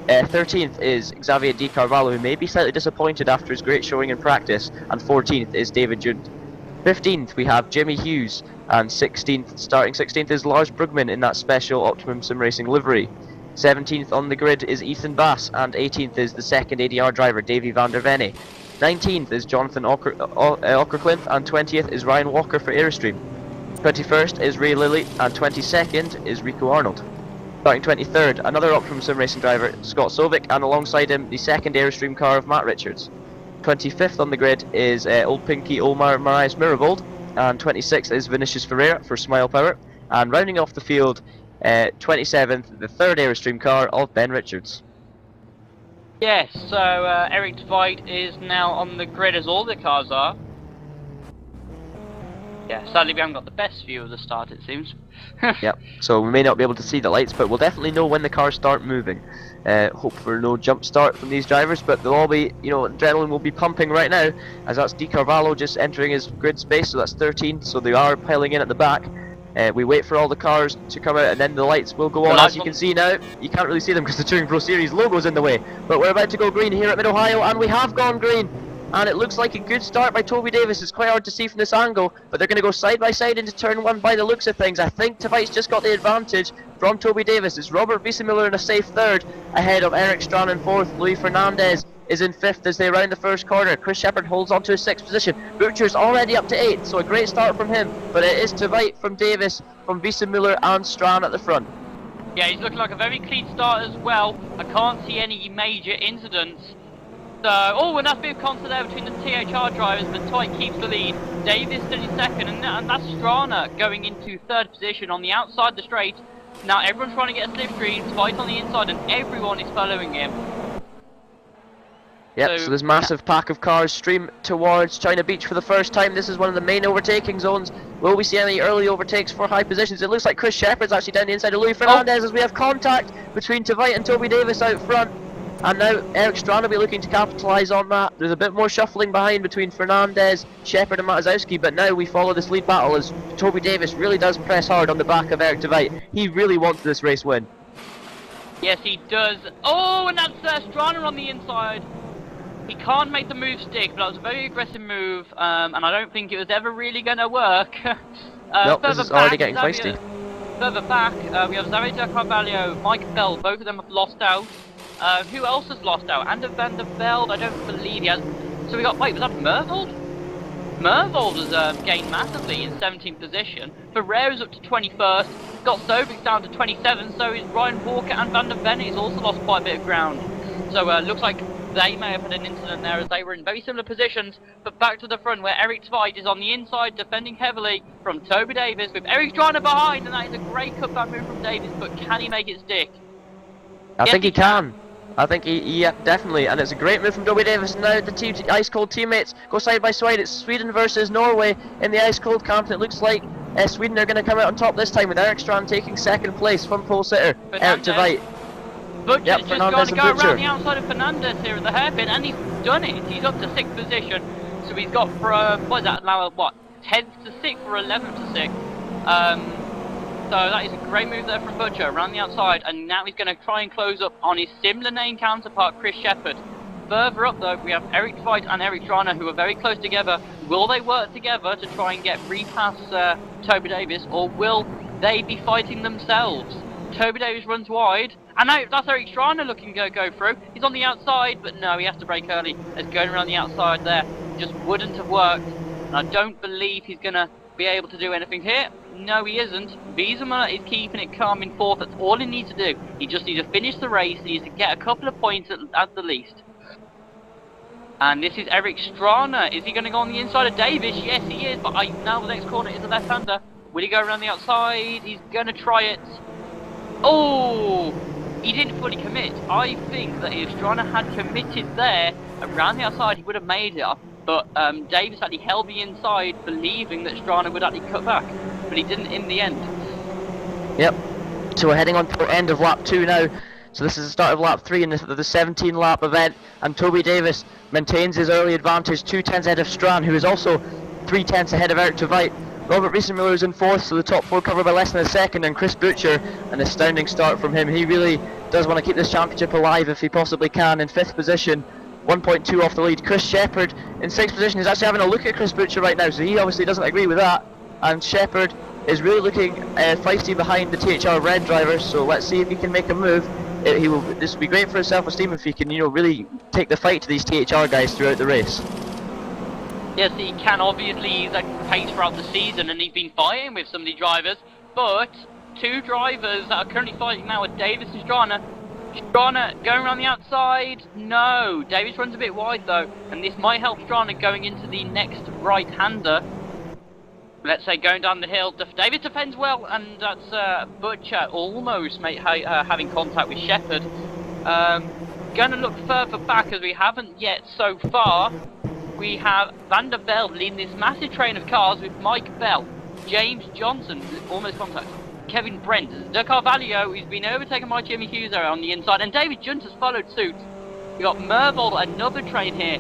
13th is Xavier Di Carvalho, who may be slightly disappointed after his great showing in practice, and 14th is David Junt. 15th we have Jimmy Hughes And 16th, starting 16th, is Lars Brugman in that special Optimum Sim Racing livery. 17th on the grid is Ethan Bass, and 18th is the second ADR driver, Davy van der Venne. 19th is Jonathan Ockercliff, and 20th is Ryan Walker for Airstream. 21st is Ray Lilly, and 22nd is Rico Arnold. Starting 23rd, another Optimum Sim Racing driver, Scott Sovic, and alongside him, the second Airstream car of Matt Richards. 25th on the grid is Old Pinky Omar Marias Mirabold, and 26th is Vinicius Ferreira for Smile Power, and rounding off the field, 27th, the third Airstream car of Ben Richards. Yes, so Eric Tveit is now on the grid as all the cars are. Yeah, sadly we haven't got the best view of the start, it seems. Yep, so we may not be able to see the lights, but we'll definitely know when the cars start moving. Hope for no jump start from these drivers, but they'll all be, adrenaline will be pumping right now, as that's Di Carvalho just entering his grid space, so that's 13, so they are piling in at the back. We wait for all the cars to come out, and then the lights will go on. As you can see now, you can't really see them because the Touring Pro Series logo's in the way, but we're about to go green here at Mid-Ohio, and we have gone green. And it looks like a good start by Toby Davis. It's quite hard to see from this angle, but they're going to go side by side into turn 1 by the looks of things. I think Tveit's just got the advantage from Toby Davis. It's Robert Wiesemüller in a safe third, ahead of Eric Strachan in fourth. Luis Fernandez is in fifth as they round the first corner. Chris Shepherd holds on to his sixth position. Butcher's already up to 8th, so a great start from him. But it is Tveit from Davis, from Wiesemüller and Strachan at the front. Yeah, he's looking like a very clean start as well. I can't see any major incidents. And that's a bit of concert there between the THR drivers, but Tveit keeps the lead. Davis still in second, and that's Strachan going into third position on the outside of the straight. Now everyone's trying to get a slipstream, Tveit on the inside, and everyone is following him. Yep, so this massive pack of cars stream towards China Beach for the first time. This is one of the main overtaking zones. Will we see any early overtakes for high positions? It looks like Chris Shepherd's actually down the inside of Luis Fernandez as we have contact between Tveit and Toby Davis out front. And now Eric Strachan will be looking to capitalise on that. There's a bit more shuffling behind between Fernandez, Shepherd and Matazowski, but now we follow this lead battle as Toby Davis really does press hard on the back of Eric Tveit. He really wants this race win. Yes, he does. Oh, and that's Strachan on the inside. He can't make the move stick, but that was a very aggressive move, and I don't think it was ever really going to work. Nope, this is already getting feisty. Further back, we have Xavier de Carvalho, Mike Bell, both of them have lost out. Who else has lost out? Ander van der Velde, I don't believe he has. So we got, wait, was that Mervold? Mervold has gained massively in 17th position. Ferreira's up to 21st, got Sovic down to 27th, so is Ryan Walker and Van der Venne has also lost quite a bit of ground. So looks like they may have had an incident there as they were in very similar positions, but back to the front where Eric Tveit is on the inside defending heavily from Toby Davis with Eric Strachan behind, and that is a great cutback move from Davis, but can he make it stick? I think he can. I think yeah, definitely, and it's a great move from Toby Davis. Now the ice cold teammates go side by side. It's Sweden versus Norway in the ice cold camp, and it looks like Sweden are going to come out on top this time with Eric Strachan taking second place from pole sitter Eric Tveit. Butcher's just going to go around the outside of Fernandez here at the hairpin, and he's done it. He's up to 6th position, so he's got from, what is that now, 10th to 6th or 11th to 6th. So that is a great move there from Butcher around the outside, and now he's going to try and close up on his similar name counterpart, Chris Shepherd. Further up though, we have Eric Tveit and Eric Strachan, who are very close together. Will they work together to try and get past Toby Davis, or will they be fighting themselves? Toby Davis runs wide, and now that's Eric Strachan looking to go through. He's on the outside, but no, he has to brake early, as going around the outside there just wouldn't have worked. And I don't believe he's going to be able to do anything here. No, he isn't. Wiesemüller is keeping it calm in fourth. That's all he needs to do. He just needs to finish the race. He needs to get a couple of points at the least. And this is Eric Strachan. Is he going to go on the inside of Davis? Yes, he is. But now the next corner is a left-hander. Will he go around the outside? He's going to try it. Oh! He didn't fully commit. I think that if Strachan had committed there, around the outside, he would have made it up. But Davis actually held the inside, believing that Strachan would actually cut back. But he didn't in the end. Yep. So we're heading on to the end of lap 2 now. So this is the start of lap 3 in the 17-lap event. And Toby Davis maintains his early advantage, 2 tenths ahead of Strachan, who is also 3 tenths ahead of Eric Tveit. Robert Wiesemüller is in 4th, so the top 4 covered by less than a second. And Chris Butcher, an astounding start from him. He really does want to keep this championship alive if he possibly can. In 5th position, 1.2 off the lead. Chris Shepherd in 6th position is actually having a look at Chris Butcher right now, so he obviously doesn't agree with that. and Shepherd is really looking feisty behind the THR Red driver. So let's see if he can make a move. This will be great for his self-esteem if he can, really take the fight to these THR guys throughout the race. Yes, he can. Obviously, he's at pace throughout the season, and he's been fighting with some of the drivers. But two drivers that are currently fighting now are Davis and Strana. Strana going around the outside. No, Davis runs a bit wide though, and this might help Strana going into the next right-hander. Let's say going down the hill. Davis defends well, and that's Butcher almost having contact with Shepherd. Going to look further back as we haven't yet so far. We have Van der Velde leading this massive train of cars with Mike Bell, James Johnson, almost contact, Kevin Brent, De Carvalho, who's been overtaken by Jimmy Hughes on the inside, and David Junt has followed suit. We've got Mervold, another train here.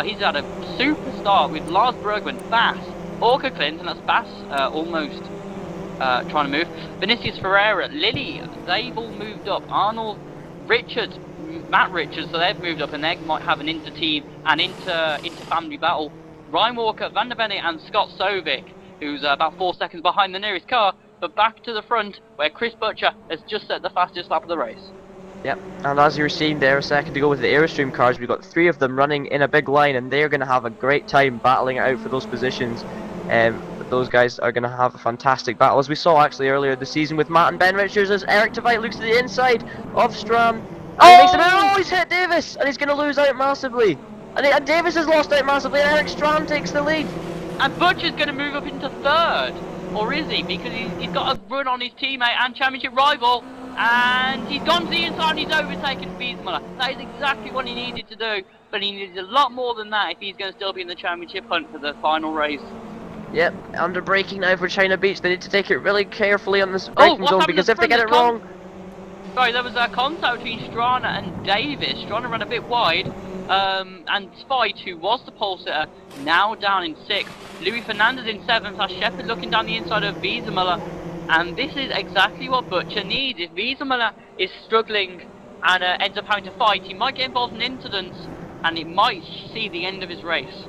He's had a super start with Lars Bergman, Bass, Orca Clint, and that's Bass almost trying to move. Vinicius Ferreira, Lilly, they've all moved up. Arnold, Richards, Matt Richards, so they've moved up, and they might have an inter-team and inter-family battle. Ryan Walker, Van der Benne, and Scott Sovic, who's about 4 seconds behind the nearest car, but back to the front, where Chris Butcher has just set the fastest lap of the race. Yep, and as you were seeing there a second ago with the Airstream cars, we've got 3 of them running in a big line, and they're going to have a great time battling it out for those positions. Those guys are going to have a fantastic battle, as we saw actually earlier this season with Matt and Ben Richards, as Eric Tveit looks to the inside of Stram. And he makes it out. Oh, he's hit Davis, and he's going to lose out massively. And Davis has lost out massively, and Eric Stram takes the lead. And Butcher's going to move up into third. Or is he? Because he's got a run on his teammate and championship rival. And he's gone to the inside and he's overtaken Wiesmuller. That is exactly what he needed to do. But he needs a lot more than that if he's going to still be in the championship hunt for the final race. Yep, under braking now for China Beach. They need to take it really carefully on this braking zone, because if they get it wrong... Sorry, there was a contact between Strana and Davis. Strana ran a bit wide. And Spite, who was the pole sitter, now down in 6th. Louis Fernandez in 7th. As Shepherd looking down the inside of Wiesmuller. And this is exactly what Butcher needs. If Wiesmuller is struggling and ends up having to fight, he might get involved in incidents, and it might see the end of his race.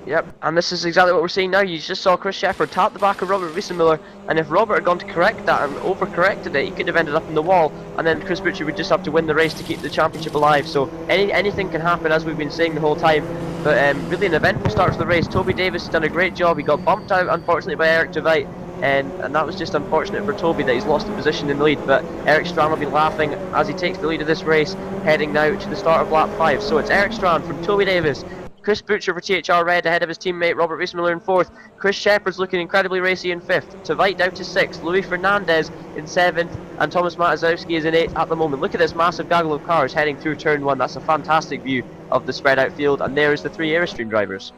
Yep, and this is exactly what we're seeing now. You just saw Chris Shepherd tap the back of Robert Wiesmuller, and if Robert had gone to correct that and overcorrected it, he could have ended up in the wall, and then Chris Butcher would just have to win the race to keep the championship alive. So anything can happen, as we've been saying the whole time. But really an eventful start to the race. Toby Davis has done a great job. He got bumped out, unfortunately, by Eric Tveit, and that was just unfortunate for Toby that he's lost the position in the lead. But Eric Strand will be laughing as he takes the lead of this race, heading now to the start of lap 5. So it's Eric Strand from Toby Davis, Chris Butcher for THR Red ahead of his teammate Robert Wiesmuller in 4th. Chris Shepherd's looking incredibly racy in 5th. Tveit down to 6th. Louis Fernandez in 7th. And Thomas Matazowski is in 8th at the moment. Look at this massive gaggle of cars heading through turn 1. That's a fantastic view of the spread out field. And there is the 3 Airstream drivers.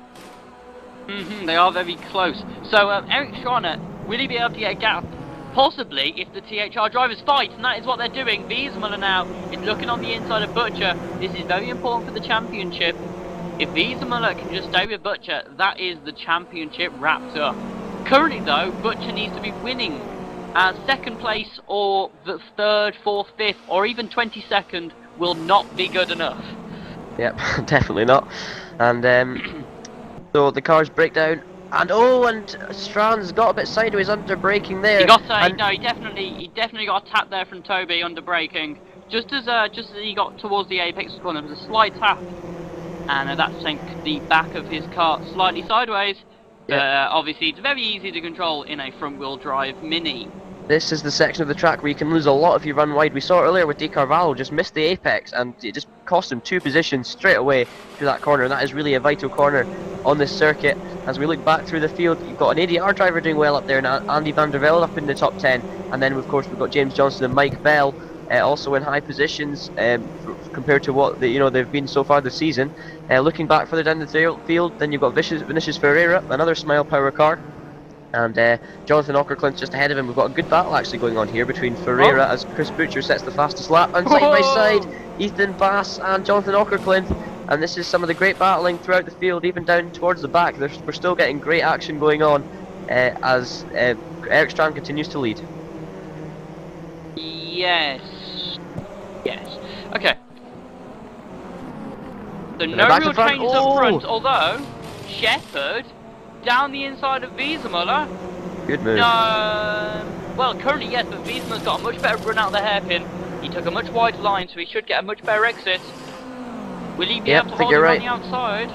They are very close. So Eric Strana, will he be able to get a gap? Possibly, if the THR drivers fight, and that is what they're doing. Wiesmuller now is looking on the inside of Butcher. This is very important for the championship. If Wiesmuller can just stay with Butcher, that is the championship wrapped up. Currently though, Butcher needs to be winning. 2nd place or the 3rd, 4th, 5th, or even 22nd will not be good enough. Yep, definitely not. And so the cars break down, and Strand's got a bit sideways under braking there. He got he definitely got a tap there from Toby under braking. Just as he got towards the apex corner, there was a slight tap. And that sent the back of his car slightly sideways. Yep. Obviously, it's very easy to control in a front-wheel drive Mini. This is the section of the track where you can lose a lot if you run wide. We saw it earlier with De Carvalho, just missed the apex, and it just cost him 2 positions straight away through that corner. And that is really a vital corner on this circuit. As we look back through the field, you've got an ADR driver doing well up there, and Andy van der Velde up in the top 10. And then, of course, we've got James Johnson and Mike Bell also in high positions compared to what they've been so far this season. Looking back further down the field, then you've got Vinicius Ferreira, another Smile Power car, and Jonathan Ockerclint just ahead of him. We've got a good battle actually going on here between Ferreira as Chris Butcher sets the fastest lap, and side by side Ethan Bass and Jonathan Ockerclint. And this is some of the great battling throughout the field, even down towards the back. We're still getting great action going on as Eric Strand continues to lead. Yes. Okay. So no real changes up front, although Shepherd down the inside of Wiesmuller. Good move. Well, currently yes, but Wiesman's got a much better run out of the hairpin. He took a much wider line, so he should get a much better exit. Will he be able to hold him on the outside?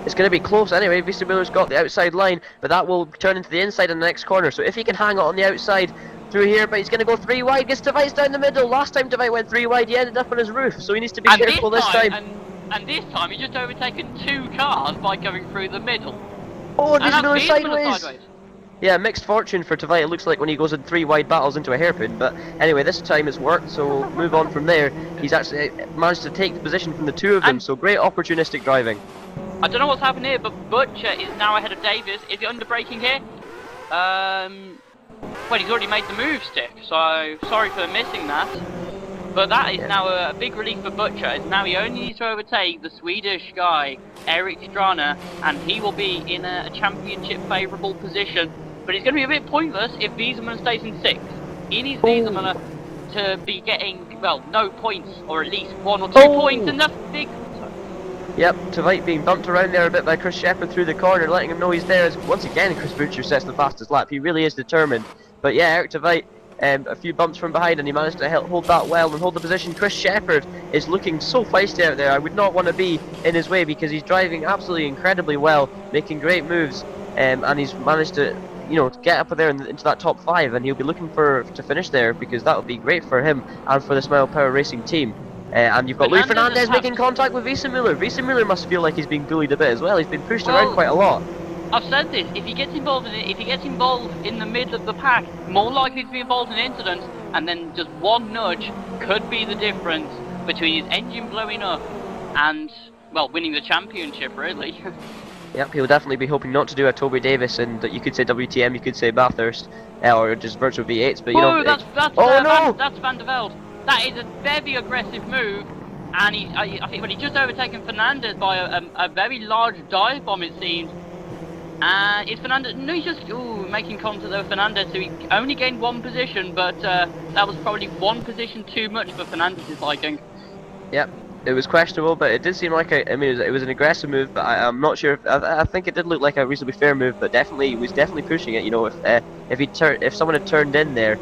It's going to be close anyway. Wiesenmüller's got the outside line, but that will turn into the inside in the next corner. So if he can hang it on the outside through here, but he's going to go 3 wide, gets Tvite's down the middle. Last time Tvite went 3 wide, he ended up on his roof, so he needs to be careful this time. And this time he just overtaken 2 cars by going through the middle. Oh, Wiesenmüller sideways. Yeah, mixed fortune for Tvite. It looks like when he goes in 3 wide battles into a hairpin, but anyway, this time it's worked, so we'll move on from there. He's actually managed to take the position from the 2 of them, so great opportunistic driving. I don't know what's happened here, but Butcher is now ahead of Davis. Is he under braking here? Well, he's already made the move stick, so sorry for missing that. But that is now a big relief for Butcher, as now he only needs to overtake the Swedish guy, Erik Strana, and he will be in a championship favourable position. But it's going to be a bit pointless if Wiesenmüller stays in 6th. He needs Wiesenmüller to be getting, well, no points, or at least 1 or 2 points, and that's big. Yep, Tvite being bumped around there a bit by Chris Shepherd through the corner, letting him know he's there. As once again, Chris Butcher sets the fastest lap. He really is determined. But yeah, Erik Tvite, a few bumps from behind, and he managed to hold that well and hold the position. Chris Shepherd is looking so feisty out there. I would not want to be in his way because he's driving absolutely incredibly well, making great moves, and he's managed to, you know, get up there into that top 5, and he'll be looking to finish there because that would be great for him and for the Smile Power Racing team. And you've got Louis Fernandez making contact with Wiesenmüller. Wiesenmüller must feel like he's being bullied a bit as well. He's been pushed around quite a lot. I've said this, if he gets involved in it, if he gets involved in the middle of the pack, more likely to be involved in incidents, and then just one nudge could be the difference between his engine blowing up and, well, winning the championship, really. Yep, he'll definitely be hoping not to do a Toby Davis, and you could say WTM, you could say Bathurst, or just virtual V8s, but you know... that's Van der Velde. That is a very aggressive move, and I think when he just overtaken Fernandez by a very large dive bomb, it seems. Is Fernandez? No, he's just making contact with Fernandez, so he only gained 1 position, but that was probably 1 position too much for Fernandez's liking. Yep, it was questionable, but it did seem like it was an aggressive move, but I'm not sure. I think it did look like a reasonably fair move, but he was definitely pushing it. You know, if someone had turned in there,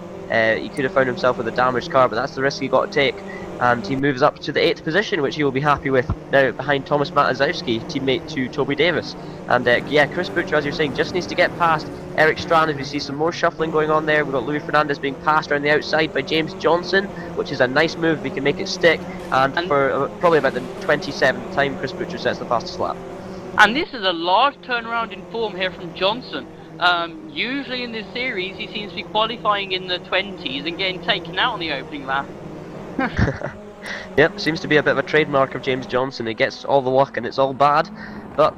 he could have found himself with a damaged car, but that's the risk he got to take. And he moves up to the 8th position, which he will be happy with, now behind Thomas Matazowski, teammate to Toby Davis. And yeah, Chris Butcher, as you're saying, just needs to get past Erik Strana, as we see some more shuffling going on there. We've got Louis Fernandez being passed around the outside by James Johnson, which is a nice move if he can make it stick. And for probably about the 27th time, Chris Butcher sets the fastest lap. And this is a large turnaround in form here from Johnson. Usually in this series, he seems to be qualifying in the 20s and getting taken out on the opening lap. Yep, seems to be a bit of a trademark of James Johnson. He gets all the luck and it's all bad, but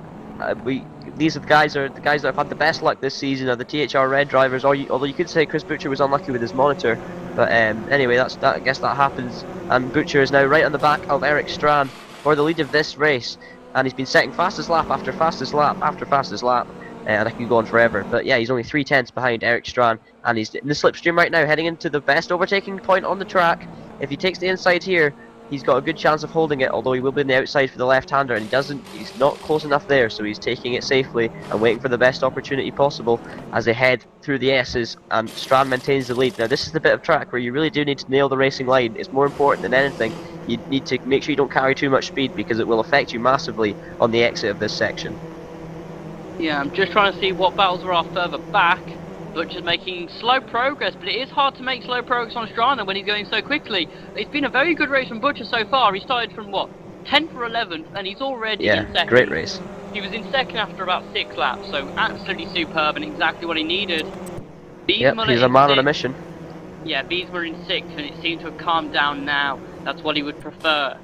these are the guys that have had the best luck this season, are the THR Red drivers. Although you could say Chris Butcher was unlucky with his monitor, but anyway, I guess that happens. And Butcher is now right on the back of Erik Strana for the lead of this race, and he's been setting fastest lap after fastest lap after fastest lap. And I can go on forever, but yeah, he's only 3/10 behind Erik Strana, and he's in the slipstream right now, heading into the best overtaking point on the track. If he takes the inside here, he's got a good chance of holding it, although he will be on the outside for the left-hander, and he's not close enough there, so he's taking it safely and waiting for the best opportunity possible as they head through the S's, and Strana maintains the lead. Now this is the bit of track where you really do need to nail the racing line. It's more important than anything. You need to make sure you don't carry too much speed, because it will affect you massively on the exit of this section. Yeah, I'm just trying to see what battles are further back. Butcher's making slow progress, but it is hard to make slow progress on Strana when he's going so quickly. It's been a very good race from Butcher so far. He started from, what, 10th or 11th, and he's already in second. Great race. He was in second after about 6 laps, so absolutely superb and exactly what he needed. Yep, he's a man on a mission. Yeah, Wiesmann in 6th, and it seems to have calmed down now. That's what he would prefer.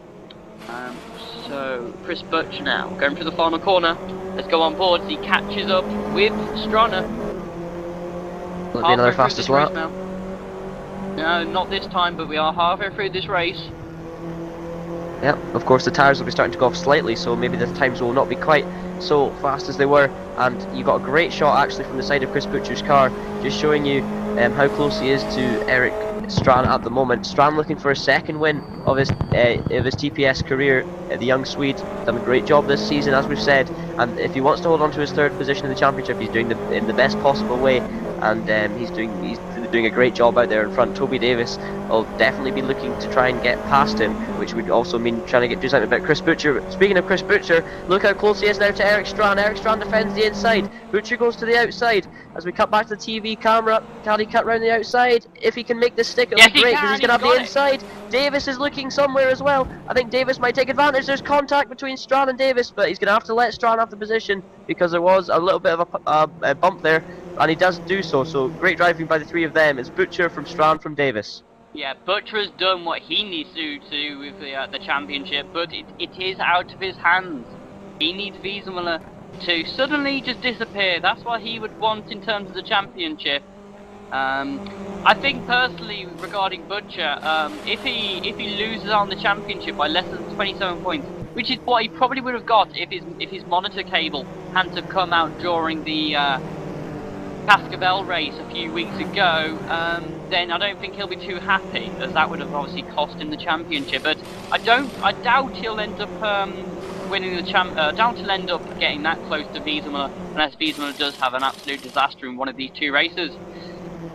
So, Chris Butcher now, going through the final corner. Let's go on board as he catches up with Strana. Will it be another fastest lap? No, not this time, but we are halfway through this race. Yep, of course the tyres will be starting to go off slightly, so maybe the times will not be quite so fast as they were. And you got a great shot actually from the side of Chris Butcher's car, just showing you how close he is to Erik Strana at the moment. Strana looking for a second win of his TPS career. The young Swede done a great job this season, as we've said, and if he wants to hold on to his 3rd position in the championship, he's doing it in the best possible way. and he's doing a great job out there in front. Toby Davis will definitely be looking to try and get past him, which would also mean trying to do something about Chris Butcher. Speaking of Chris Butcher, look how close he is now to Eric Strand. Eric Strand defends the inside. Butcher goes to the outside. As we cut back to the TV camera, can he cut round the outside? If he can make this stick, it'll be great, because he's going to have the inside. Davis is looking somewhere as well. I think Davis might take advantage. There's contact between Strand and Davis, but he's going to have to let Strand have the position, because there was a little bit of a bump there, and he doesn't do so. So great driving by the three of them. It's Butcher from Strand from Davis. Yeah, Butcher has done what he needs to do with the championship, but it is out of his hands. He needs Wiesenmüller to suddenly just disappear. That's what he would want in terms of the championship. I think personally, regarding Butcher, if he loses on the championship by less than 27 points, which is what he probably would have got if his monitor cable hadn't have come out during the Cascavel race a few weeks ago, then I don't think he'll be too happy, as that would have obviously cost him the championship. But I doubt he'll end up winning the doubt he'll end up getting that close to Wiesenmüller, unless Wiesenmüller does have an absolute disaster in one of these two races.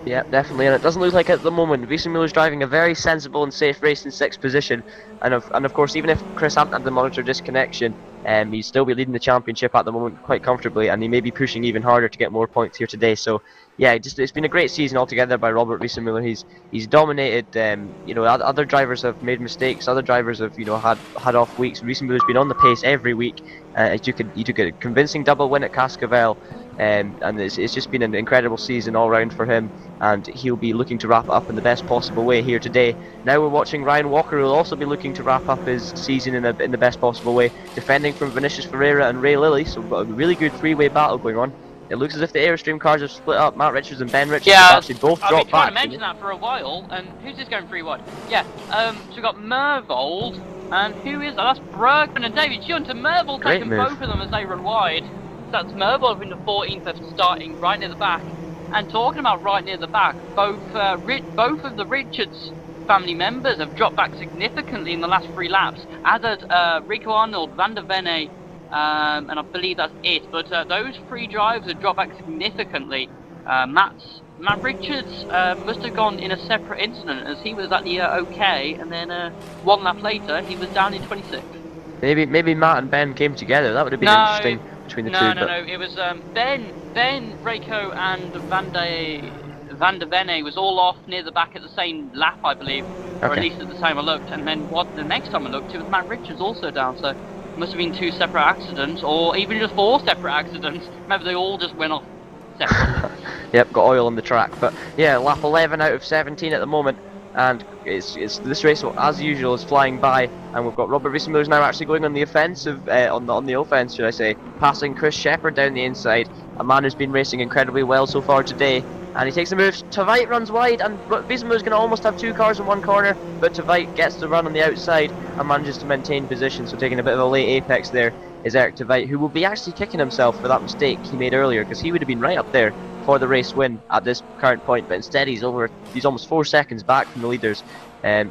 Yeah, definitely, and it doesn't look like at the moment. Wiesenmüller's driving a very sensible and safe race in 6th position, and of course, even if Chris hadn't had the monitor disconnection, he'd still be leading the championship at the moment quite comfortably, and he may be pushing even harder to get more points here today. So yeah, it's been a great season altogether by Robert Wiesenmüller. He's dominated. Other drivers have made mistakes. Other drivers have had off weeks. Wiesenmüller's been on the pace every week. He took a convincing double win at Cascavel. And it's just been an incredible season all round for him, and he'll be looking to wrap it up in the best possible way here today. Now we're watching Ryan Walker, who will also be looking to wrap up his season in the best possible way, defending from Vinicius Ferreira and Ray Lilly. So we've got a really good three-way battle going on. It looks as if the Airstream cars have split up. Matt Richards and Ben Richards have actually both dropped back. I've been trying to mention that for a while, and who's this going 3-wide? Yeah, so we've got Mervold, and who is that? That's Bergman and David Junt, and Mervold taking both of them as they run wide. That's Mervold in the 14th, starting right near the back. And talking about right near the back, both of the Richards family members have dropped back significantly in the last 3 laps, as had Rico Arnold, Van der Venne, and I believe that's it. But those 3 drivers have dropped back significantly. Matt Richards must have gone in a separate incident, as he was at the OK, and then 1 lap later he was down in 26th. Maybe Matt and Ben came together. That would have been interesting between the two. No. It was Ben, Reiko, and Van der Venne was all off near the back at the same lap, I believe, or at least at the time I looked. And then the next time I looked, it was Matt Richards also down. So it must have been 2 separate accidents, or even just 4 separate accidents. Maybe they all just went off separately. Yep, got oil on the track. But yeah, lap 11 out of 17 at the moment. And this race, as usual, is flying by, and we've got Robert Wiesenmüller's now actually going on the offensive, on the offense, should I say, passing Chris Shepherd down the inside, a man who's been racing incredibly well so far today. And he takes the move. Tveit runs wide, and Wiesenmüller's going to almost have 2 cars in one corner, but Tveit gets the run on the outside and manages to maintain position. So taking a bit of a late apex there is Eric Tveit, who will be actually kicking himself for that mistake he made earlier, because he would have been right up there for the race win at this current point, but instead he's almost 4 seconds back from the leaders,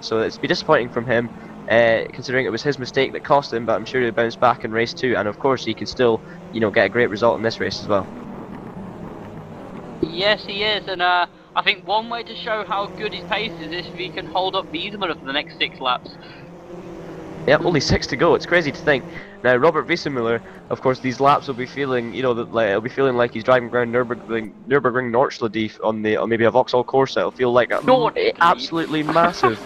so it's be disappointing from him, considering it was his mistake that cost him. But I'm sure he'll bounce back in race 2, and of course he can still get a great result in this race as well. Yes, he is, and I think one way to show how good his pace is if he can hold up Wiesenmüller for the next 6 laps. Yep, only 6 to go. It's crazy to think. Now, Robert Wiesenmüller, of course, these laps will be feeling, he'll be feeling like he's driving around Nürburgring Nordschleife on maybe a Vauxhall Corsa. It'll feel like absolutely massive.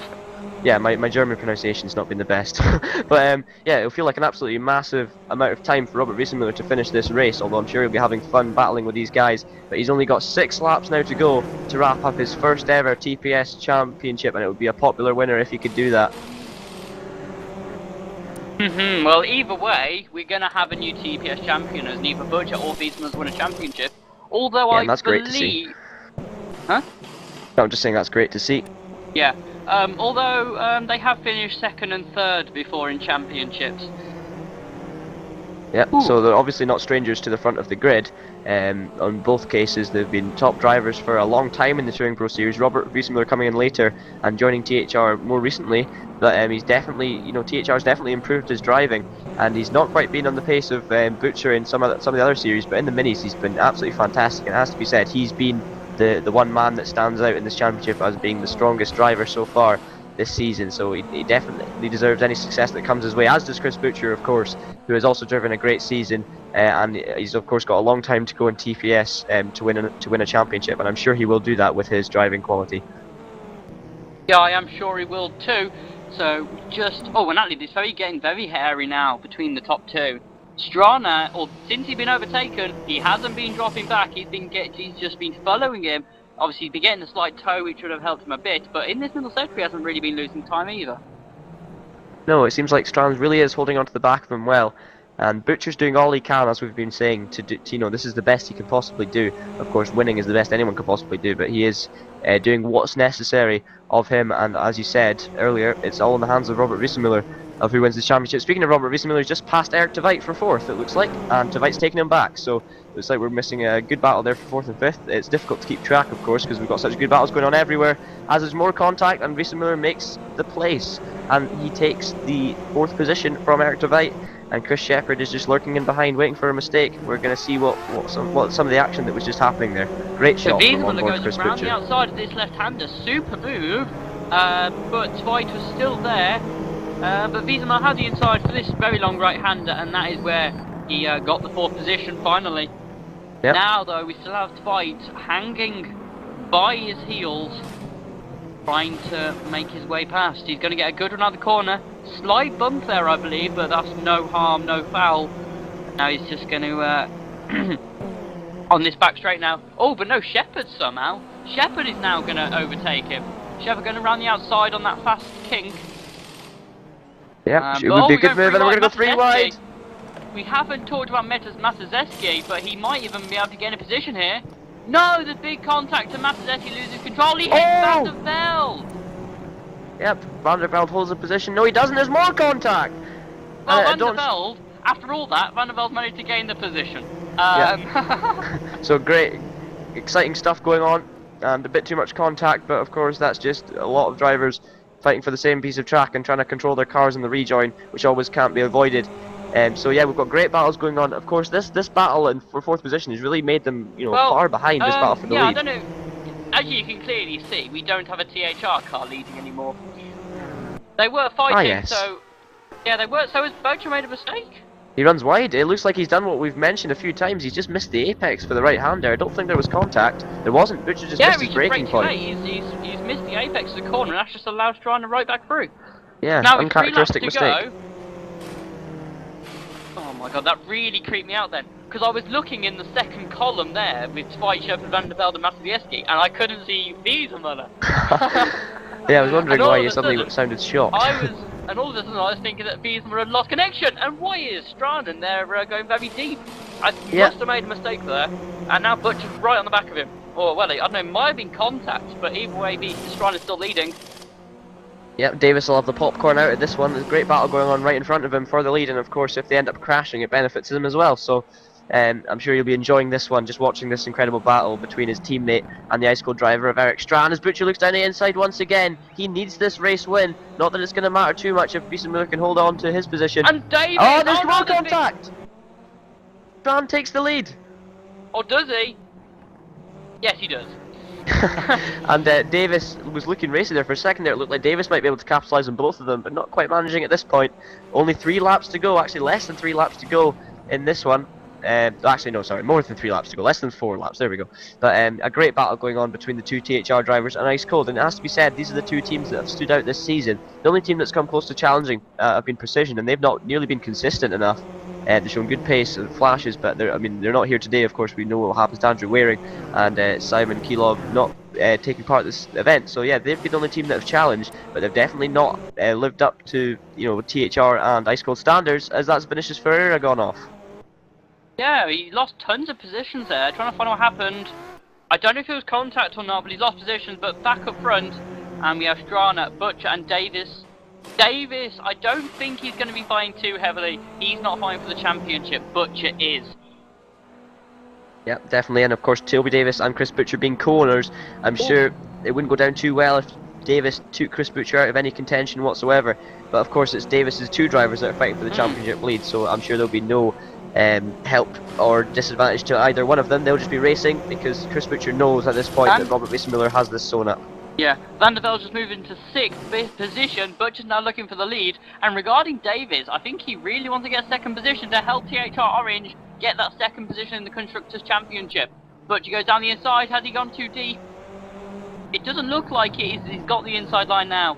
Yeah, my German pronunciation's not been the best, but yeah, it'll feel like an absolutely massive amount of time for Robert Wiesenmüller to finish this race. Although I'm sure he'll be having fun battling with these guys. But he's only got 6 laps now to go to wrap up his first ever TPS championship, and it would be a popular winner if he could do that. Well, either way, we're going to have a new TPS champion, as neither Butcher or Wiesenmüller's won a championship. Although I that's believe... great to see. Huh? No, I'm just saying that's great to see. Yeah. Although they have finished 2nd and 3rd before in championships. Yep, so they're obviously not strangers to the front of the grid. On both cases, they've been top drivers for a long time in the Touring Pro Series. Robert Wiesenmüller coming in later and joining THR more recently, but he's definitely, THR's definitely improved his driving, and he's not quite been on the pace of Butcher in some of the other series, but in the minis he's been absolutely fantastic. And it has to be said, he's been the one man that stands out in this championship as being the strongest driver so far this season. So he definitely deserves any success that comes his way, as does Chris Butcher, of course, who has also driven a great season, and he's of course got a long time to go in TPS to win a championship, and I'm sure he will do that with his driving quality. Yeah, I am sure he will too. So and actually it's getting very hairy now between the top two. Strana, since he's been overtaken, he hasn't been dropping back. He's just been following him. Obviously, he's been getting a slight tow, which would have helped him a bit. But in this middle sector, he hasn't really been losing time either. No, it seems like Strands really is holding onto the back of him well. And Butcher's doing all he can, as we've been saying, to this is the best he can possibly do. Of course, winning is the best anyone can possibly do, but he is doing what's necessary of him. And as you said earlier, it's all in the hands of Robert Riesenmüller of who wins the championship. Speaking of Robert Riesenmüller, he's just passed Eric de Veit for 4th, it looks like, and de Veit's taking him back. So it looks like we're missing a good battle there for 4th and 5th. It's difficult to keep track, of course, because we've got such good battles going on everywhere. As there's more contact, and Riesenmüller makes the place, and he takes the 4th position from Eric de Veit. And Chris Shepherd is just lurking in behind, waiting for a mistake. We're going to see what some of the action that was just happening there. Great shot from onboard Chris Butcher. The outside of this left-hander, super move, but Zweit was still there. But Wiesemuller had the inside for this very long right-hander, and that is where he got the 4th position finally. Yep. Now though, we still have Zweit hanging by his heels, trying to make his way past. He's going to get a good run out of the corner. Slight bump there, I believe, but that's no harm, no foul. Now he's just going to on this back straight now. Oh, but no, Shepherd somehow. Shepherd is now going to overtake him. Shepherd going to run the outside on that fast kink. Yeah, it would be a good move, and we're going to go 3 wide. We haven't talked about Matazeski, but he might even be able to get in a position here. No, there's big contact, and Matazeski loses control. He hits Van der Velde. Yep, Van der Velde holds a position. No, he doesn't. There's more contact. Well, Van der Velde, after all that, Van der Velde managed to gain the position. So great, exciting stuff going on, and a bit too much contact, but of course that's just a lot of drivers fighting for the same piece of track and trying to control their cars in the rejoin, which always can't be avoided. So yeah, we've got great battles going on. Of course, this battle for 4th position has really made them, far behind this battle for the lead. I don't know. As you can clearly see, we don't have a THR car leading anymore. They were fighting, so yeah, they were. So has Butcher made a mistake? He runs wide. It looks like he's done what we've mentioned a few times. He's just missed the apex for the right-hander. I don't think there was contact. There wasn't. Butcher just missed his braking point. He's missed the apex of the corner, and that's just allowed Strana right back through. Yeah, now uncharacteristic mistake. Go. Oh my god, that really creeped me out then. Because I was looking in the second column there with Zweit, Shepherd, Van der Velde, and Matazeski, and I couldn't see Wiesemuller. Yeah, I was wondering why you suddenly sounded shocked. And all of a sudden I was thinking that Wiesemuller had lost connection, and why is Strana and they're going very deep? I must have made a mistake there, and now Butcher's right on the back of him. Or, well, I don't know, it might have been contact, but either way, Strana's still leading. Yep, Davis will have the popcorn out at this one. There's a great battle going on right in front of him for the lead, and of course if they end up crashing it benefits him as well. So I'm sure you'll be enjoying this one, just watching this incredible battle between his teammate and the ice cold driver of Eric Strand. As Butcher looks down the inside once again, he needs this race win. Not that it's going to matter too much if Wiesemuller can hold on to his position. And Davis! Oh, there's more contact! Strand takes the lead. Or does he? Yes, he does. And Davis was looking racy there for a second there. It looked like Davis might be able to capitalise on both of them, but not quite managing at this point. Only 3 laps to go, actually less than 3 laps to go in this one. Actually no, sorry, more than 3 laps to go, less than 4 laps, there we go. But a great battle going on between the 2 THR drivers and Ice Cold, and it has to be said, these are the 2 teams that have stood out this season. The only team that's come close to challenging have been Precision, and they've not nearly been consistent enough. They've shown good pace and flashes, but they're not here today. Of course, we know what happens to Andrew Waring and Simon Keelog not taking part in this event. So yeah, they've been the only team that have challenged, but they've definitely not lived up to THR and Ice Cold standards, as that's Vinicius Ferreira gone off. Yeah, he lost tons of positions there, trying to find what happened. I don't know if it was contact or not, but he's lost positions. But back up front, and we have Strana, Butcher, and Davis. Davis, I don't think he's going to be fighting too heavily. He's not fighting for the championship. Butcher is. Yeah, definitely, and of course Toby Davis and Chris Butcher being co-owners, I'm sure it wouldn't go down too well if Davis took Chris Butcher out of any contention whatsoever. But of course it's Davis's 2 drivers that are fighting for the championship lead, so I'm sure there'll be no help or disadvantage to either one of them. They'll just be racing because Chris Butcher knows at this point that Robert Wiesenmuller has this sewn up. Yeah, Van der Velde's just moved into 6th position, Butcher's now looking for the lead. And regarding Davis, I think he really wants to get 2nd position to help THR Orange get that 2nd position in the Constructors' Championship. Butcher goes down the inside, has he gone too deep? It doesn't look like it, he's got the inside line now.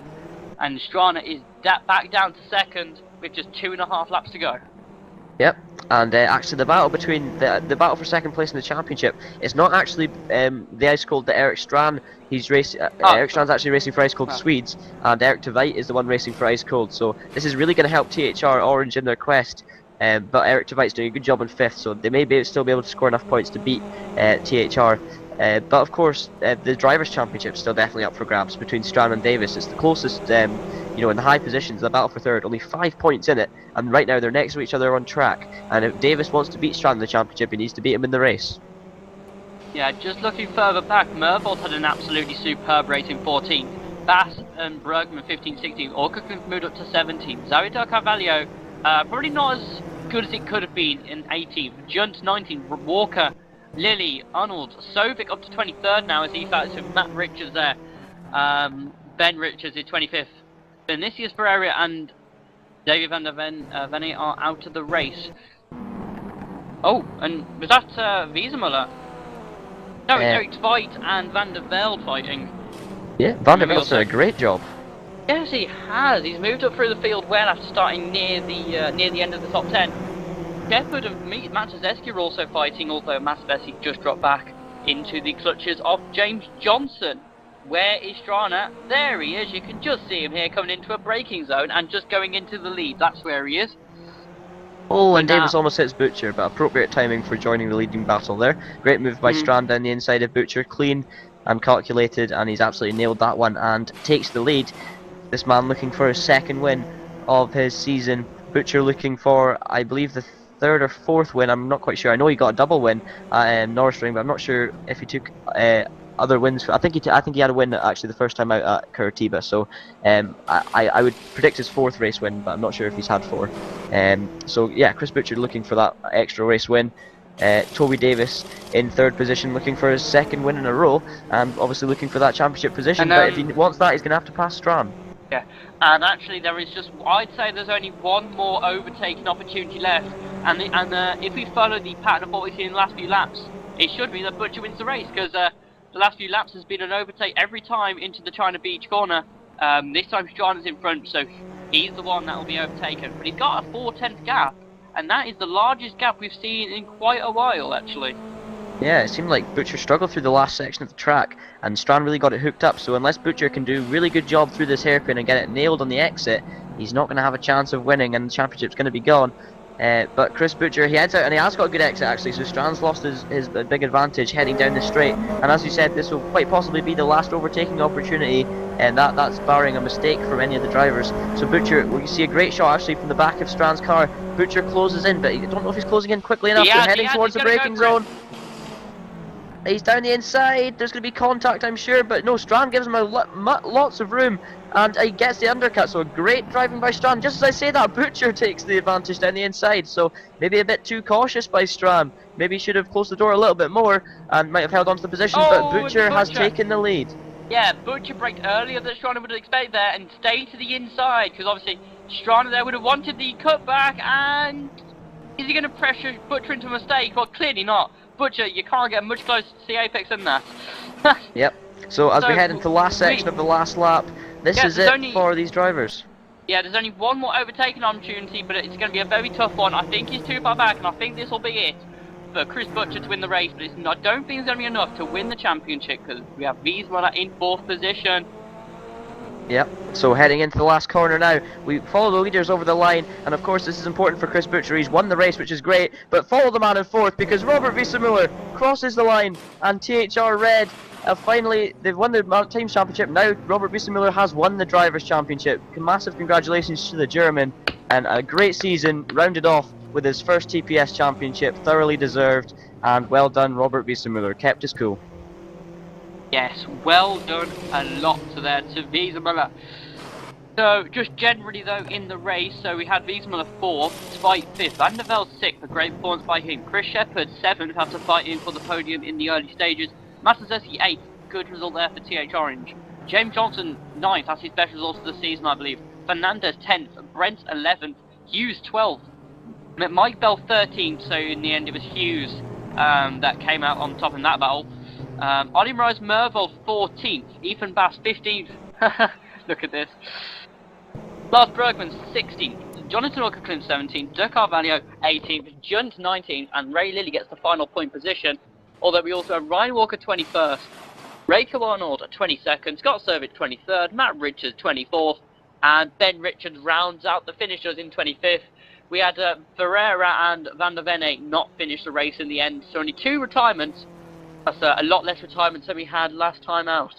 And Strana is back down to 2nd with just 2.5 laps to go. Yep, and actually the battle between the battle for 2nd place in the championship, it's not actually the Ice Cold that Eric Strand. He's racing. Eric Strand's actually racing for Ice Cold Swedes, and Eric Tveit is the one racing for Ice Cold. So this is really going to help THR Orange in their quest. But Eric Tveit's doing a good job in 5th, so they may still be able to score enough points to beat THR. But of course, the Drivers' Championship is still definitely up for grabs between Strand and Davis. It's the closest, you know, in the high positions, the battle for 3rd. Only 5 points in it, and right now they're next to each other on track. And if Davis wants to beat Strand in the championship, he needs to beat him in the race. Yeah, just looking further back, Mervold had an absolutely superb race in 14th. Bass and Bergman 15, 16. Orca moved up to 17. Zavido Carvalho, probably not as good as it could have been in 18th. Junt 19. Walker, Lilly, Arnold, Sovic up to 23rd now as he fights with Matt Richards there. Ben Richards is 25th. Vinicius Ferreira and David van der Venne are out of the race. Oh, and was that Wiesenmuller? No, it's Eric Tveit and Van der Velde fighting. Yeah, Van der Velde's done a great job. Yes, he has. He's moved up through the field well after starting near the end of the top 10. Shepherd and Matazescu are also fighting, although Matazescu just dropped back into the clutches of James Johnson. Where is Strana? There he is. You can just see him here coming into a braking zone and just going into the lead. That's where he is. Oh, and Davis almost hits Butcher, but appropriate timing for joining the leading battle there. Great move by Strand down the inside of Butcher, clean and calculated, and he's absolutely nailed that one and takes the lead. This man looking for his 2nd win of his season. Butcher looking for, I believe, the 3rd or 4th win. I'm not quite sure. I know he got a double win at Norris Ring, but I'm not sure if he took other wins. I think he had a win actually the first time out at Curitiba. So I would predict his 4th race win, but I'm not sure if he's had 4. So yeah, Chris Butcher looking for that extra race win. Toby Davis in 3rd position, looking for his 2nd win in a row, and obviously looking for that championship position. But if he wants that, he's going to have to pass Strand. Yeah, and actually there is just, I'd say there's only one more overtaking opportunity left, and if we follow the pattern of what we've seen in the last few laps, it should be that Butcher wins the race, because the last few laps has been an overtake every time into the China Beach corner. This time Strana's in front, so he's the one that will be overtaken, but he's got a 4/10 gap, and that is the largest gap we've seen in quite a while actually. Yeah, it seemed like Butcher struggled through the last section of the track, and Strand really got it hooked up, so unless Butcher can do a really good job through this hairpin and get it nailed on the exit, he's not going to have a chance of winning, and the championship's going to be gone. But Chris Butcher, he heads out, and he has got a good exit actually, so Strand's lost his big advantage heading down the straight, and as you said, this will quite possibly be the last overtaking opportunity, and that's barring a mistake from any of the drivers. So Butcher, well, you see a great shot actually from the back of Strand's car. Butcher closes in, but I don't know if he's closing in quickly enough. They're heading towards the braking zone. He's down the inside, there's going to be contact I'm sure, but no, Strand gives him lots of room, and he gets the undercut, so great driving by Strand. Just as I say that, Butcher takes the advantage down the inside, so maybe a bit too cautious by Strand. Maybe he should have closed the door a little bit more, and might have held on to the position, but Butcher has taken the lead. Yeah, Butcher braked earlier than Strand would have expected there, and stayed to the inside, because obviously Strand there would have wanted the cutback, and is he going to pressure Butcher into a mistake? Well, clearly not. Butcher, you can't get much closer to the apex than that. Yep. So as we head into the last section of the last lap, this is it for these drivers. Yeah, there's only one more overtaking opportunity, but it's going to be a very tough one. I think he's too far back, and I think this will be it for Chris Butcher to win the race. But I don't think it's going to be enough to win the championship, because we have Wiesenmuller in 4th position. Yep, so heading into the last corner now, we follow the leaders over the line, and of course this is important for Chris Butcher. He's won the race, which is great, but follow the man in 4th, because Robert Wiesenmuller crosses the line, and THR Red finally, they've won the Times Championship. Now Robert Wiesenmuller has won the Drivers' Championship. Massive congratulations to the German, and a great season rounded off with his first TPS Championship, thoroughly deserved, and well done Robert Wiesenmuller, kept his cool. Yes, well done a lot there to Wiesenmuller. So, just generally though, in the race, so we had Wiesmuller 4th, Spite 5th, Van der Velde 6th, a great performance by him. Chris Shepherd 7th after fighting for the podium in the early stages. Matasesi 8th, good result there for TH Orange. James Johnson 9th, that's his best result of the season, I believe. Fernandez 10th, Brent 11th, Hughes 12th, Mike Bell 13th, so in the end it was Hughes that came out on top in that battle. Ollie Morris Mervold 14th, Ethan Bass 15th. Look at this. Lars Bergman 16th, Jonathan Orkaclin 17th, Dirk Carvalho 18th, Junt 19th, and Ray Lilly gets the final point position. Although we also have Ryan Walker 21st, Rachel Arnold 22nd, Scott Servitt 23rd, Matt Richards 24th, and Ben Richards rounds out the finishers in 25th. We had Ferreira and Van der Venne not finish the race in the end, so only 2 retirements. That's a lot less retirements than we had last time out.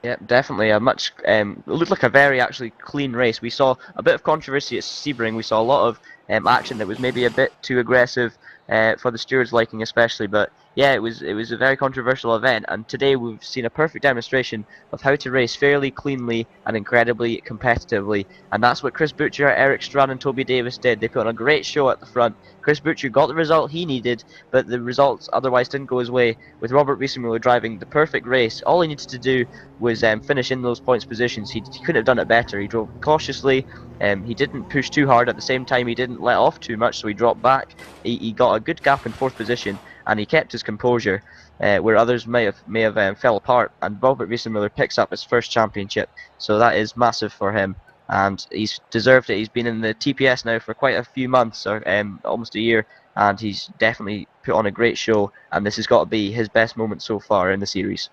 Yeah, definitely a much it looked like a very actually clean race. We saw a bit of controversy at Sebring. We saw a lot of action that was maybe a bit too aggressive for the stewards' liking, especially. But yeah, it was a very controversial event, and today we've seen a perfect demonstration of how to race fairly cleanly and incredibly competitively, and that's what Chris Butcher, Eric Strand, and Toby Davis did. They put on a great show at the front. Chris Butcher got the result he needed, but the results otherwise didn't go his way, with Robert Wiesenmuller driving the perfect race. All he needed to do was finish in those points positions. He couldn't have done it better. He drove cautiously. He didn't push too hard. At the same time, he didn't let off too much, so he dropped back. He got a good gap in 4th position, and he kept his composure, where others may have fell apart. And Robert Wiesenmuller picks up his first championship, so that is massive for him, and he's deserved it. He's been in the TPS now for quite a few months, or almost a year, and he's definitely put on a great show. And this has got to be his best moment so far in the series.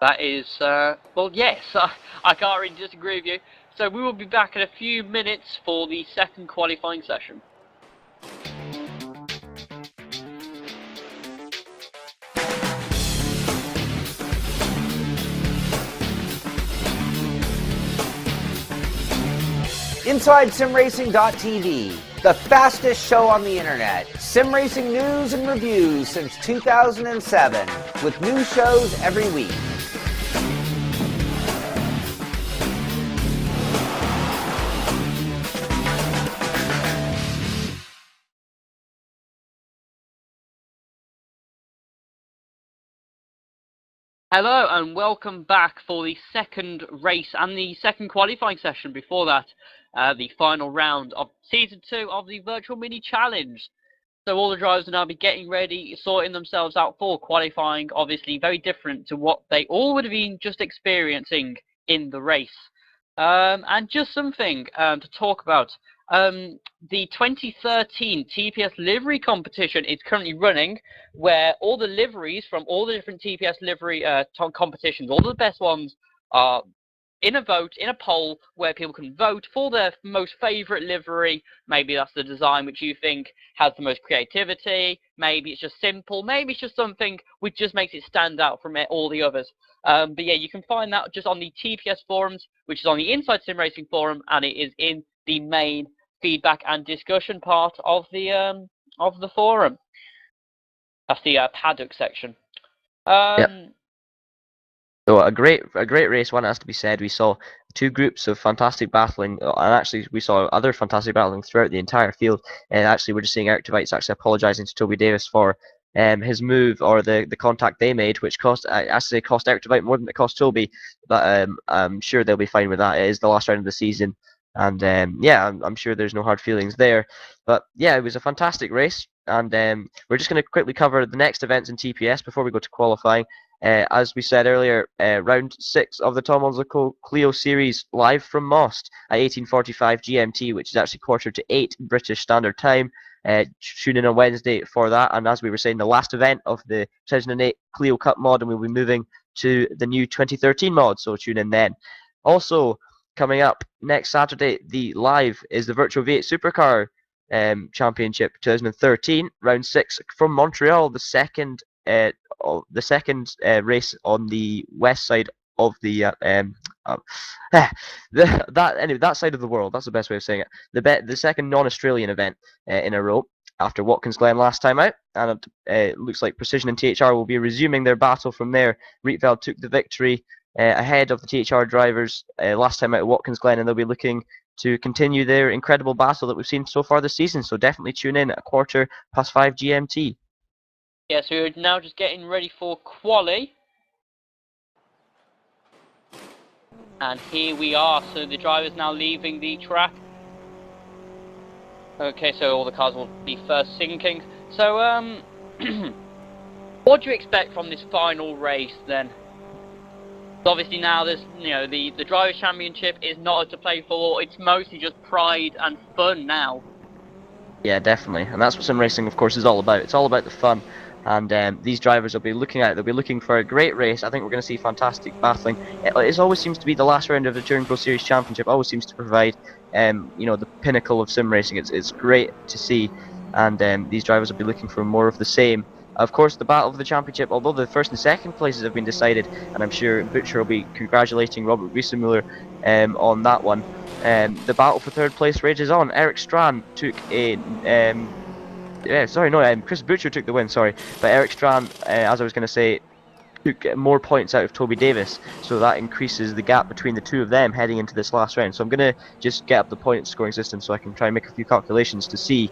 That is, well, yes, I can't really disagree with you. So we will be back in a few minutes for the second qualifying session. Inside SimRacing.tv, the fastest show on the internet. Sim racing news and reviews since 2007, with new shows every week. Hello and welcome back for the second race and the second qualifying session. Before that, the final round of Season 2 of the Virtual Mini Challenge. So all the drivers will now be getting ready, sorting themselves out for qualifying, obviously very different to what they all would have been just experiencing in the race. And just something to talk about. The 2013 TPS livery competition is currently running, where all the liveries from all the different TPS livery competitions, all the best ones, are in a vote, in a poll, where people can vote for their most favourite livery. Maybe that's the design which you think has the most creativity, maybe it's just simple, maybe it's just something which just makes it stand out from all the others. But yeah, you can find that just on the TPS forums, which is on the Inside Sim Racing forum, and it is in the main feedback and discussion part of the forum. That's the paddock section. Yep. So a great race, one has to be said. We saw 2 groups of fantastic battling, and actually we saw other fantastic battling throughout the entire field. And actually we're just seeing Eric Devites actually apologising to Toby Davis for his move, or the contact they made, which cost Eric Devite more than it cost Toby. But I'm sure they'll be fine with that. It is the last round of the season, and yeah, I'm sure there's no hard feelings there. But yeah, it was a fantastic race, and we're just going to quickly cover the next events in TPS before we go to qualifying. As we said earlier, round 6 of the Tom Onslow Clio Series live from Most at 18:45 GMT, which is actually 7:45 British Standard Time. Tune in on Wednesday for that. And as we were saying, the last event of the 2008 Clio Cup mod, and we'll be moving to the new 2013 mod, so tune in then. Also, coming up next Saturday, the live is the Virtual V8 Supercar Championship 2013, round 6 from Montreal, the second race on the west side of the that side of the world. That's the best way of saying it. The second non-Australian event in a row after Watkins Glen last time out, and it looks like Precision and THR will be resuming their battle from there. Rietveld took the victory ahead of the THR drivers last time out at Watkins Glen, and they'll be looking to continue their incredible battle that we've seen so far this season. So definitely tune in at 5:15 GMT. Yeah, so we're now just getting ready for quali. And here we are, so the driver's now leaving the track. Okay, so all the cars will be first sinking. So, what do you expect from this final race then? Obviously now there's, the Drivers' Championship is not to play for, it's mostly just pride and fun now. Yeah, definitely, and that's what sim racing, of course, is all about. It's all about the fun. And these drivers will be looking at it. They'll be looking for a great race. I think we're going to see fantastic battling. It always seems to be the last round of the TouringProSeries Championship. Always seems to provide, the pinnacle of sim racing. It's great to see, and these drivers will be looking for more of the same. Of course, the battle for the championship, although the first and second places have been decided, and I'm sure Butcher will be congratulating Robert Wiesenmuller on that one. The battle for third place rages on. Eric Strand took a Chris Butcher took the win, sorry. But Eric Strand, as I was going to say, took more points out of Toby Davis, so that increases the gap between the two of them heading into this last round. So I'm going to just get up the point scoring system so I can try and make a few calculations to see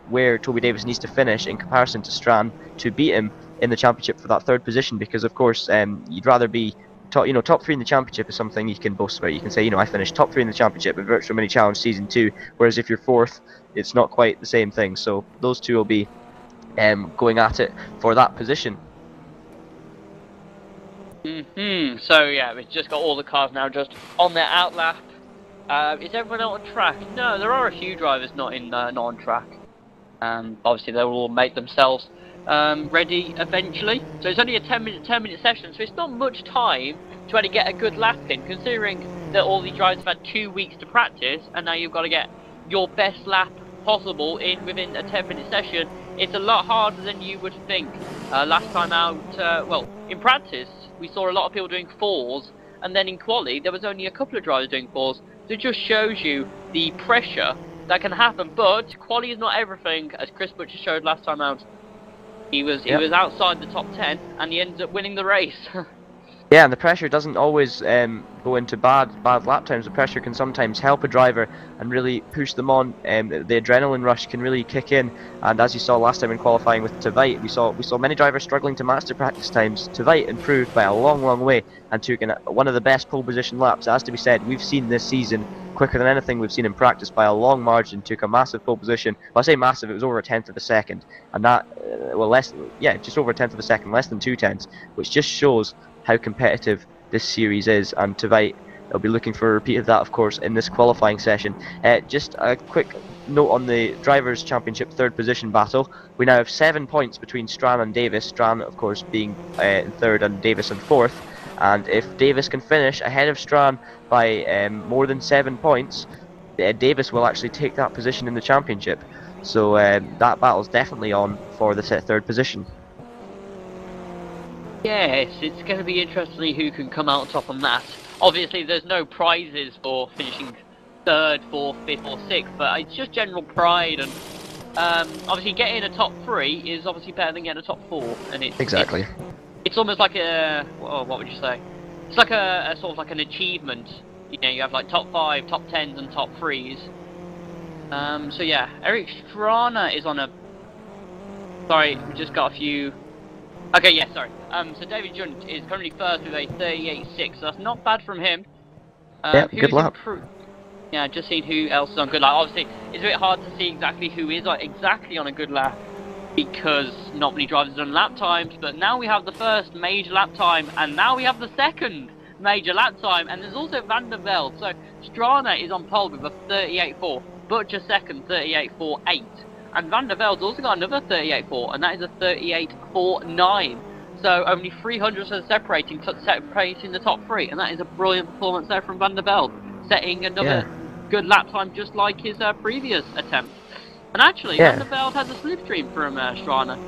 where Toby Davis needs to finish in comparison to Strand to beat him in the championship for that third position, because of course you'd rather be top 3 in the championship is something you can boast about. You can say, I finished top 3 in the championship in Virtual Mini Challenge Season 2, whereas if you're 4th, it's not quite the same thing. So those two will be going at it for that position. So yeah, we've just got all the cars now just on their outlap. Is everyone out on track? No, there are a few drivers not on track. Obviously they will all make themselves ready eventually. So it's only a 10-minute session, so it's not much time to actually get a good lap in, considering that all these drivers have had 2 weeks to practice, and now you've got to get your best lap possible within a 10-minute session. It's a lot harder than you would think. Last time out, in practice, we saw a lot of people doing 4s, and then in quali, there was only a couple of drivers doing 4s. So it just shows you the pressure that can happen. But quali is not everything, as Chris Butcher showed last time out. He was outside the top 10, and he ended up winning the race. Yeah, and the pressure doesn't always go into bad lap times. The pressure can sometimes help a driver and really push them on. The adrenaline rush can really kick in, and as you saw last time in qualifying with Tveit, we saw many drivers struggling to match their practice times. Tveit improved by a long way and took one of the best pole position laps. It has to be said, we've seen this season quicker than anything we've seen in practice by a long margin. Took a massive pole position. Well, I say massive, it was over a tenth of a second, and that just over a tenth of a second, less than 2/10, which just shows how competitive this series is. And Tveit will be looking for a repeat of that, of course, in this qualifying session. Just a quick note on the Drivers' Championship third position battle. We now have 7 points between Strand and Davis. Strand, of course, being in third and Davis in fourth. And if Davis can finish ahead of Strand by more than 7 points, Davis will actually take that position in the championship. So that battle's definitely on for the third position. Yes, it's going to be interesting who can come out on top on that. Obviously, there's no prizes for finishing third, fourth, fifth, or sixth, but it's just general pride. And obviously, getting a top 3 is obviously better than getting a top 4. And it's almost like what would you say? It's like a sort of like an achievement. You have like top 5, top 10s, and top 3s. So yeah, Eric Strana is on a. Sorry, we just got a few. Okay, yeah, sorry. So David Junt is currently first with a 38.6, so that's not bad from him. Yeah, good luck. Yeah, just seeing who else is on good lap. Obviously, it's a bit hard to see exactly who is exactly on a good lap, because not many drivers have done lap times, but now we have the first major lap time, and now we have the second major lap time, and there's also Van der Velde. So Strana is on pole with a 38.4, Butcher second, 38.48. And Van der Velde's also got another 38.4, and that is a 38.49. So only 300 separating the top 3, and that is a brilliant performance there from Van der Velde, setting another good lap time just like his previous attempt. And actually, Van der Velde has a slipstream from Strana.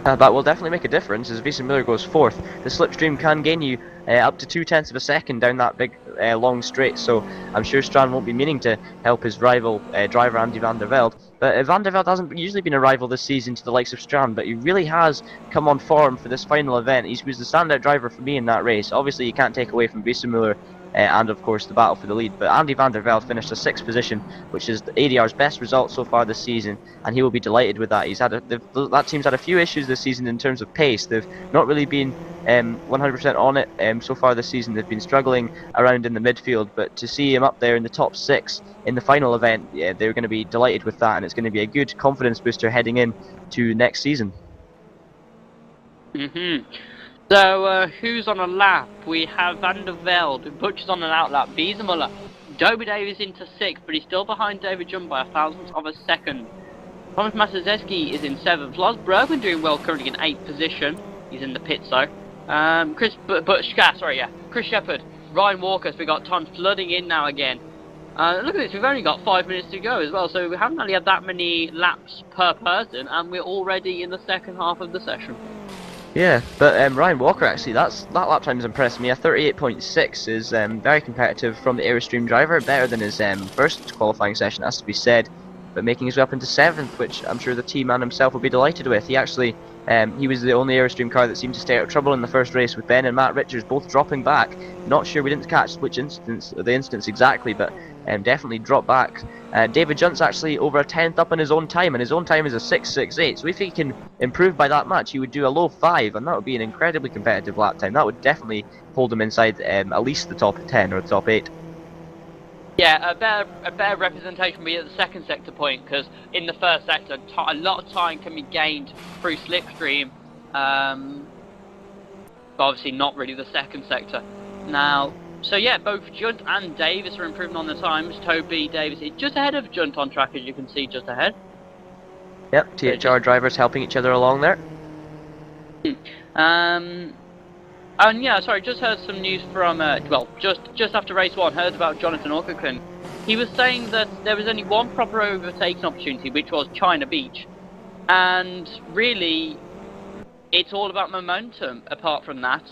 That will definitely make a difference as Wiesenmuller goes fourth. The slipstream can gain you up to 0.2 of a second down that big long straight, so I'm sure Strand won't be meaning to help his rival driver Andy Van der Velde. But Van der Velde hasn't usually been a rival this season to the likes of Strand, but he really has come on form for this final event. He was the standout driver for me in that race. Obviously, you can't take away from Wiesemuller and of course the battle for the lead, but Andy van der Velde finished a 6th position, which is ADR's best result so far this season, and he will be delighted with that. That team's had a few issues this season in terms of pace. They've not really been 100% on it so far this season. They've been struggling around in the midfield, but to see him up there in the top 6 in the final event, yeah, they're going to be delighted with that, and it's going to be a good confidence booster heading in to next season. So, who's on a lap? We have Van der Velde, Butcher's on an outlap, Wiesemuller, Dobie Davies into 6th, but he's still behind David Jung by 1/1000th of a second. Thomas Masazeski is in 7th. Lars Bergman doing well, currently in 8th position. He's in the pits though. Chris Shepherd, Ryan Walker, so we got time flooding in now again. Look at this, we've only got 5 minutes to go as well, so we haven't really had that many laps per person, and we're already in the second half of the session. Yeah, but Ryan Walker actually, that lap time's impressed me. A 38.6 is very competitive from the Airstream driver, better than his first qualifying session, has to be said. But making his way up into 7th, which I'm sure the team man himself will be delighted with. He actually, he was the only Airstream car that seemed to stay out of trouble in the first race, with Ben and Matt Richards both dropping back. Not sure, we didn't catch the instance exactly, but definitely dropped back. David Junt's actually over a 10th up in his own time, and his own time is a 6.68. So if he can improve by that much, he would do a low 5, and that would be an incredibly competitive lap time. That would definitely hold him inside at least the top 10 or the top 8. Yeah, a better representation would be at the second sector point, because in the first sector, a lot of time can be gained through slipstream, but obviously not really the second sector. Now, so yeah, both Junt and Davis are improving on the times. Toby Davis is just ahead of Junt on track, as you can see, just ahead. Yep, THR drivers helping each other along there. And yeah, sorry, just heard some news from, well, just after race 1, heard about Jonathan Orkokun. He was saying that there was only one proper overtaking opportunity, which was China Beach. And really, it's all about momentum, apart from that.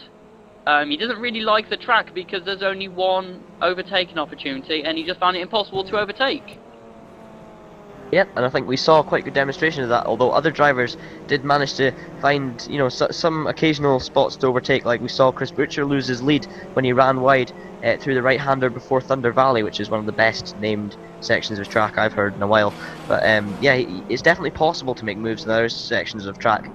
He doesn't really like the track because there's only one overtaking opportunity, and he just found it impossible to overtake. Yep, and I think we saw quite good demonstration of that, although other drivers did manage to find, you know, some occasional spots to overtake, like we saw Chris Butcher lose his lead when he ran wide through the right-hander before Thunder Valley, which is one of the best named sections of track I've heard in a while. But yeah, it's definitely possible to make moves in other sections of track.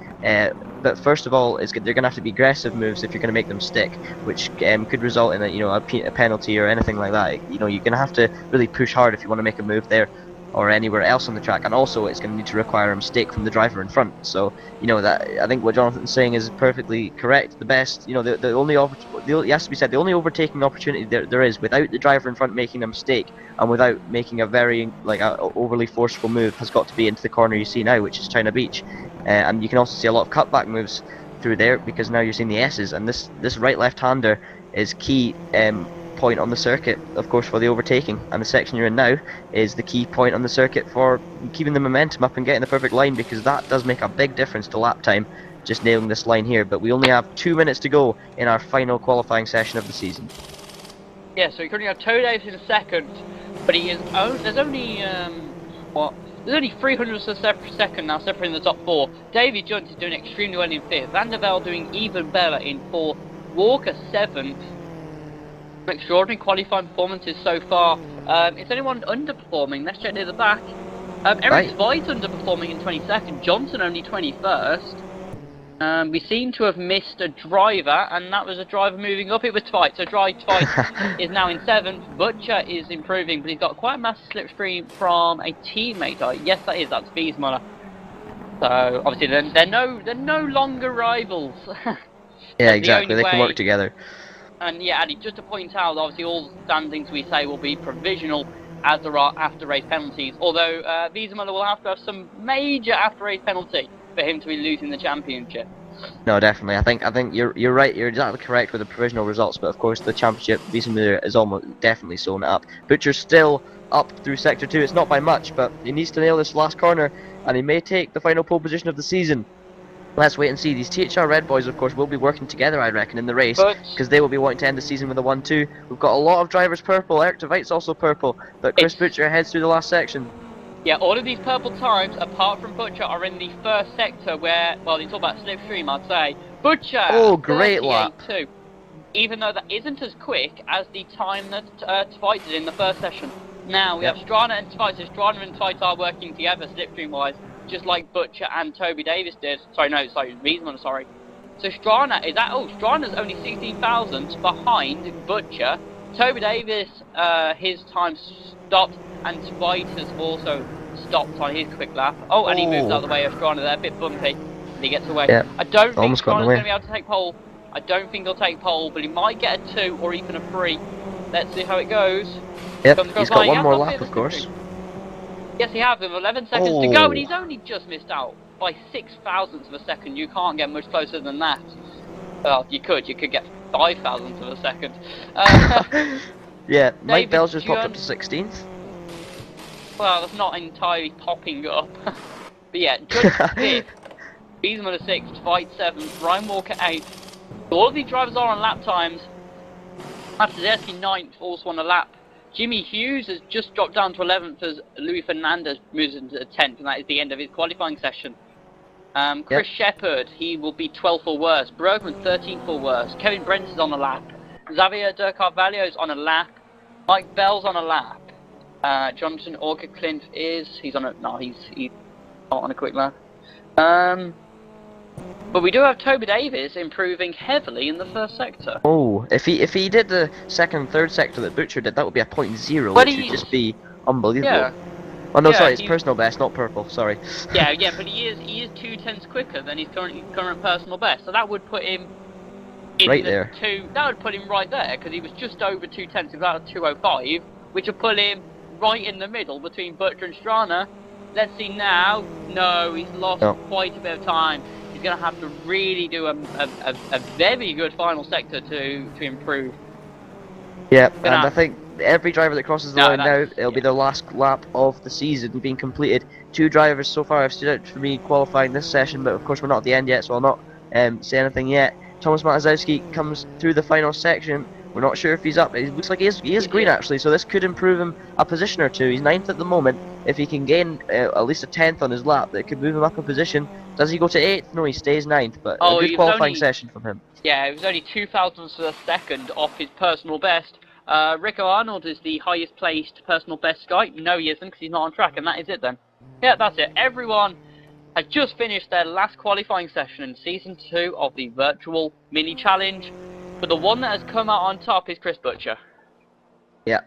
But first of all, they're going to have to be aggressive moves if you're going to make them stick, which could result in a penalty or anything like that. You know, you're going to have to really push hard if you want to make a move there or anywhere else on the track, and also it's going to need to require a mistake from the driver in front. So, you know, that I think what Jonathan's saying is perfectly correct. The best, you know, the only it has to be said, the only overtaking opportunity there is without the driver in front making a mistake and without making a very overly forceful move has got to be into the corner you see now, which is China Beach, and you can also see a lot of cutback moves through there because now you're seeing the S's, and this right left hander is key. Point on the circuit, of course, for the overtaking, and the section you're in now is the key point on the circuit for keeping the momentum up and getting the perfect line, because that does make a big difference to lap time, just nailing this line here. But we only have 2 minutes to go in our final qualifying session of the season. Yeah, so we currently have Toe Davis in second, but he is there's only there's only 300ths of a second now separating the top 4. David Jones is doing extremely well in 5th, Van der Velde doing even better in 4th, Walker 7th. Extraordinary qualifying performances so far. Is anyone underperforming? Let's check near the back. Eric Zweig's underperforming in 22nd, Johnson only 21st. We seem to have missed a driver, and that was a driver moving up. It was Tveit, so Tveit is now in 7th. Butcher is improving, but he's got quite a massive slipstream from a teammate. Yes, that's Wiesemuller. So obviously they're no longer rivals. Yeah, exactly. They can work together. And yeah, Addy, just to point out, obviously all standings we say will be provisional as there are after-race penalties, although Wiesemuller will have to have some major after-race penalty for him to be losing the championship. No, definitely. I think you're right. You're exactly correct with the provisional results, but of course the championship, Wiesemuller is almost definitely sewn it up. Butcher's still up through sector 2. It's not by much, but he needs to nail this last corner, and he may take the final pole position of the season. Let's wait and see. These THR Red Boys, of course, will be working together, I reckon, in the race, because they will be wanting to end the season with a 1-2. We've got a lot of drivers purple. Eric de Weit's also purple, but Chris Butcher heads through the last section. Yeah, all of these purple times, apart from Butcher, are in the first sector where, well, you talk about slipstream, I'd say. Butcher! Oh, great lap. 38.2. Even though that isn't as quick as the time that Tveit did in the first session. Now, we have Strana and Tveit, so Strana and Tveit are working together, slipstream-wise, just like Butcher and Toby Davis did. Wiesmann, sorry. So Strana is Strana's only 16 thousandths behind Butcher. Toby Davis, his time stopped, and Tveit has also stopped on his quick lap. Oh, and he moves out of the way of Strana there, a bit bumpy, and he gets away. Yeah. I don't think Almost got Strana's away. going to be able to take pole. I don't think he'll take pole, but he might get a 2 or even a 3. Let's see how it goes. Yep, he's got one more lap, of course. Yes, he has, with 11 seconds to go, and he's only just missed out by 6 thousandths of a second. You can't get much closer than that. Well, you could get 5 thousandths of a second. Yeah, Mike David Bell's just popped John- up to 16th. Well, that's not entirely popping up. But yeah, Judge 5th, Wiesmann 6th, Tveit 7th, Ryan Walker 8th. All of these drivers are on lap times. Matazerski 9th, also on a lap. Jimmy Hughes has just dropped down to 11th as Louis Fernandez moves into 10th, and that is the end of his qualifying session. Chris Shepard, he will be 12th or worse. Bergman 13th or worse. Kevin Brent is on a lap. Xavier de Carvalho's on a lap. Mike Bell's on a lap. Jonathan Orca Clint he's not on a quick lap. But we do have Toby Davis improving heavily in the first sector. Oh, if he did the second and third sector that Butcher did, that would be a 0.0, But which would just be unbelievable. Yeah. Oh no, Yeah, sorry, it's personal best, not purple. Sorry. Yeah, but he is 2/10 quicker than his current personal best, so that would put him in Right there. That would put him right there, because he was just over 2/10, he was out of 2:05, which would put him right in the middle between Butcher and Strana. Let's see now. No, he's lost quite a bit of time. He's going to have to really do a very good final sector to improve. Yeah, and I think every driver that crosses the line now, it'll be their last lap of the season being completed. 2 drivers so far have stood out for me qualifying this session, but of course we're not at the end yet, so I'll not say anything yet. Thomas Matazowski comes through the final section. We're not sure if he's up. It looks like he is green actually, so this could improve him a position or two. He's 9th at the moment. If he can gain at least a 10th on his lap, that could move him up a position. Does he go to 8th? No, he stays 9th, but a good qualifying session from him. Yeah, it was only 2 thousandths of a second off his personal best. Rico Arnold is the highest placed personal best guy. No, he isn't, because he's not on track, and that is it then. Yeah, that's it. Everyone has just finished their last qualifying session in Season 2 of the Virtual Mini Challenge. But the one that has come out on top is Chris Butcher. Yeah.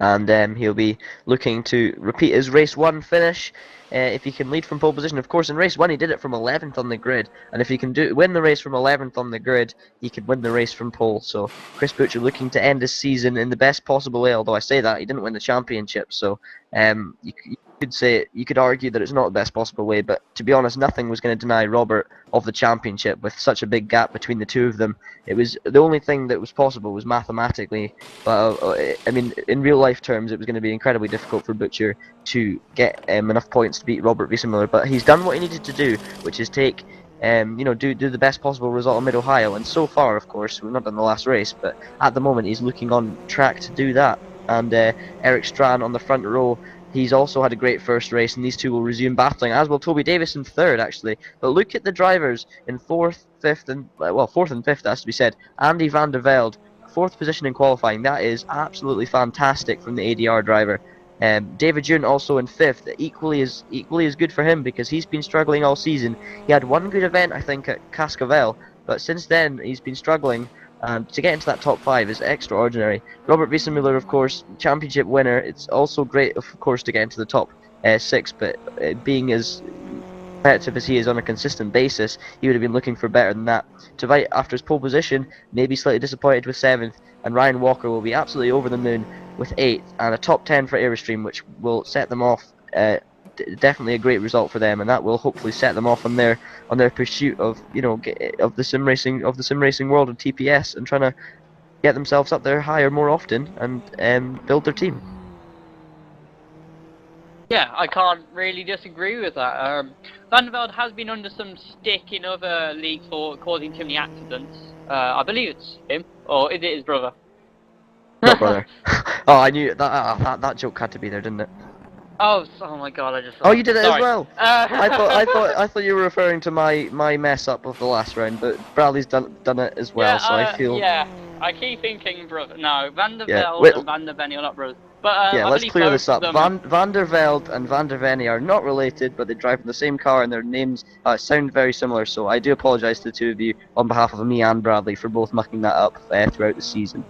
And he'll be looking to repeat his race 1 finish. If he can lead from pole position, of course, in race 1 he did it from 11th on the grid, and if he can win the race from 11th on the grid, he could win the race from pole. So Chris Butcher looking to end his season in the best possible way. Although I say that he didn't win the championship, so you could argue that it's not the best possible way. But to be honest, nothing was going to deny Robert of the championship with such a big gap between the two of them. It was the only thing that was possible was mathematically, but I mean, in real life terms, it was going to be incredibly difficult for Butcher to get enough points to beat Robert Wiesenmüller. But he's done what he needed to do, which is take, do the best possible result in Mid-Ohio. And so far, of course, we've not done the last race, but at the moment he's looking on track to do that. And Eric Strachan on the front row, he's also had a great first race, and these two will resume battling, as will Toby Davis in 3rd, actually. But look at the drivers in 4th, 5th, and 4th and 5th, that has to be said. Andy van der Velde, 4th position in qualifying. That is absolutely fantastic from the ADR driver. David June also in 5th, equally as good for him, because he's been struggling all season. He had one good event, I think, at Cascavel, but since then he's been struggling. And to get into that top 5 is extraordinary. Robert Wiesenmüller, of course, championship winner. It's also great, of course, to get into the top 6, but being as competitive as he is on a consistent basis, he would have been looking for better than that. Tveit, after his pole position, maybe slightly disappointed with 7th, and Ryan Walker will be absolutely over the moon with 8th, and a top 10 for Airstream, which will set them off. Definitely a great result for them, and that will hopefully set them off on their pursuit of of the sim racing world of TPS, and trying to get themselves up there higher more often and build their team. Yeah, I can't really disagree with that. Van der Velde has been under some stick in other leagues for causing too many accidents. I believe it's him, or is it his brother? Not brother. Oh, I knew that joke had to be there, didn't it? Oh my god, I just saw Oh, that. you did it Sorry. as well. I thought you were referring to my mess up of the last round, but Bradley's done it as well. So I feel Yeah, I keep thinking, brother. No, Van der yeah. Velde Wait, and Van der Venne are not brothers. But yeah. I Let's believe clear both this of up. them. Van der Velde and Van der Venne are not related, but they drive in the same car, and their names sound very similar. So I do apologise to the two of you on behalf of me and Bradley for both mucking that up throughout the season.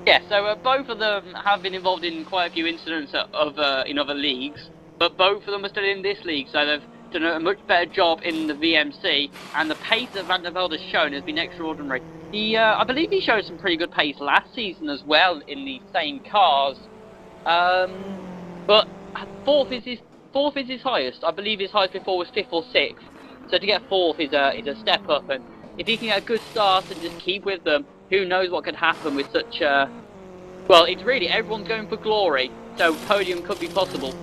Yeah, so both of them have been involved in quite a few incidents in other leagues, but both of them are still in this league, so they've done a much better job in the VMC, and the pace that Van der Velde has shown has been extraordinary. I believe he showed some pretty good pace last season as well in the same cars, but fourth is his highest. I believe his highest before was fifth or sixth, so to get fourth is a step up, and if he can get a good start and just keep with them, who knows what could happen with such well, it's really everyone's going for glory, so podium could be possible.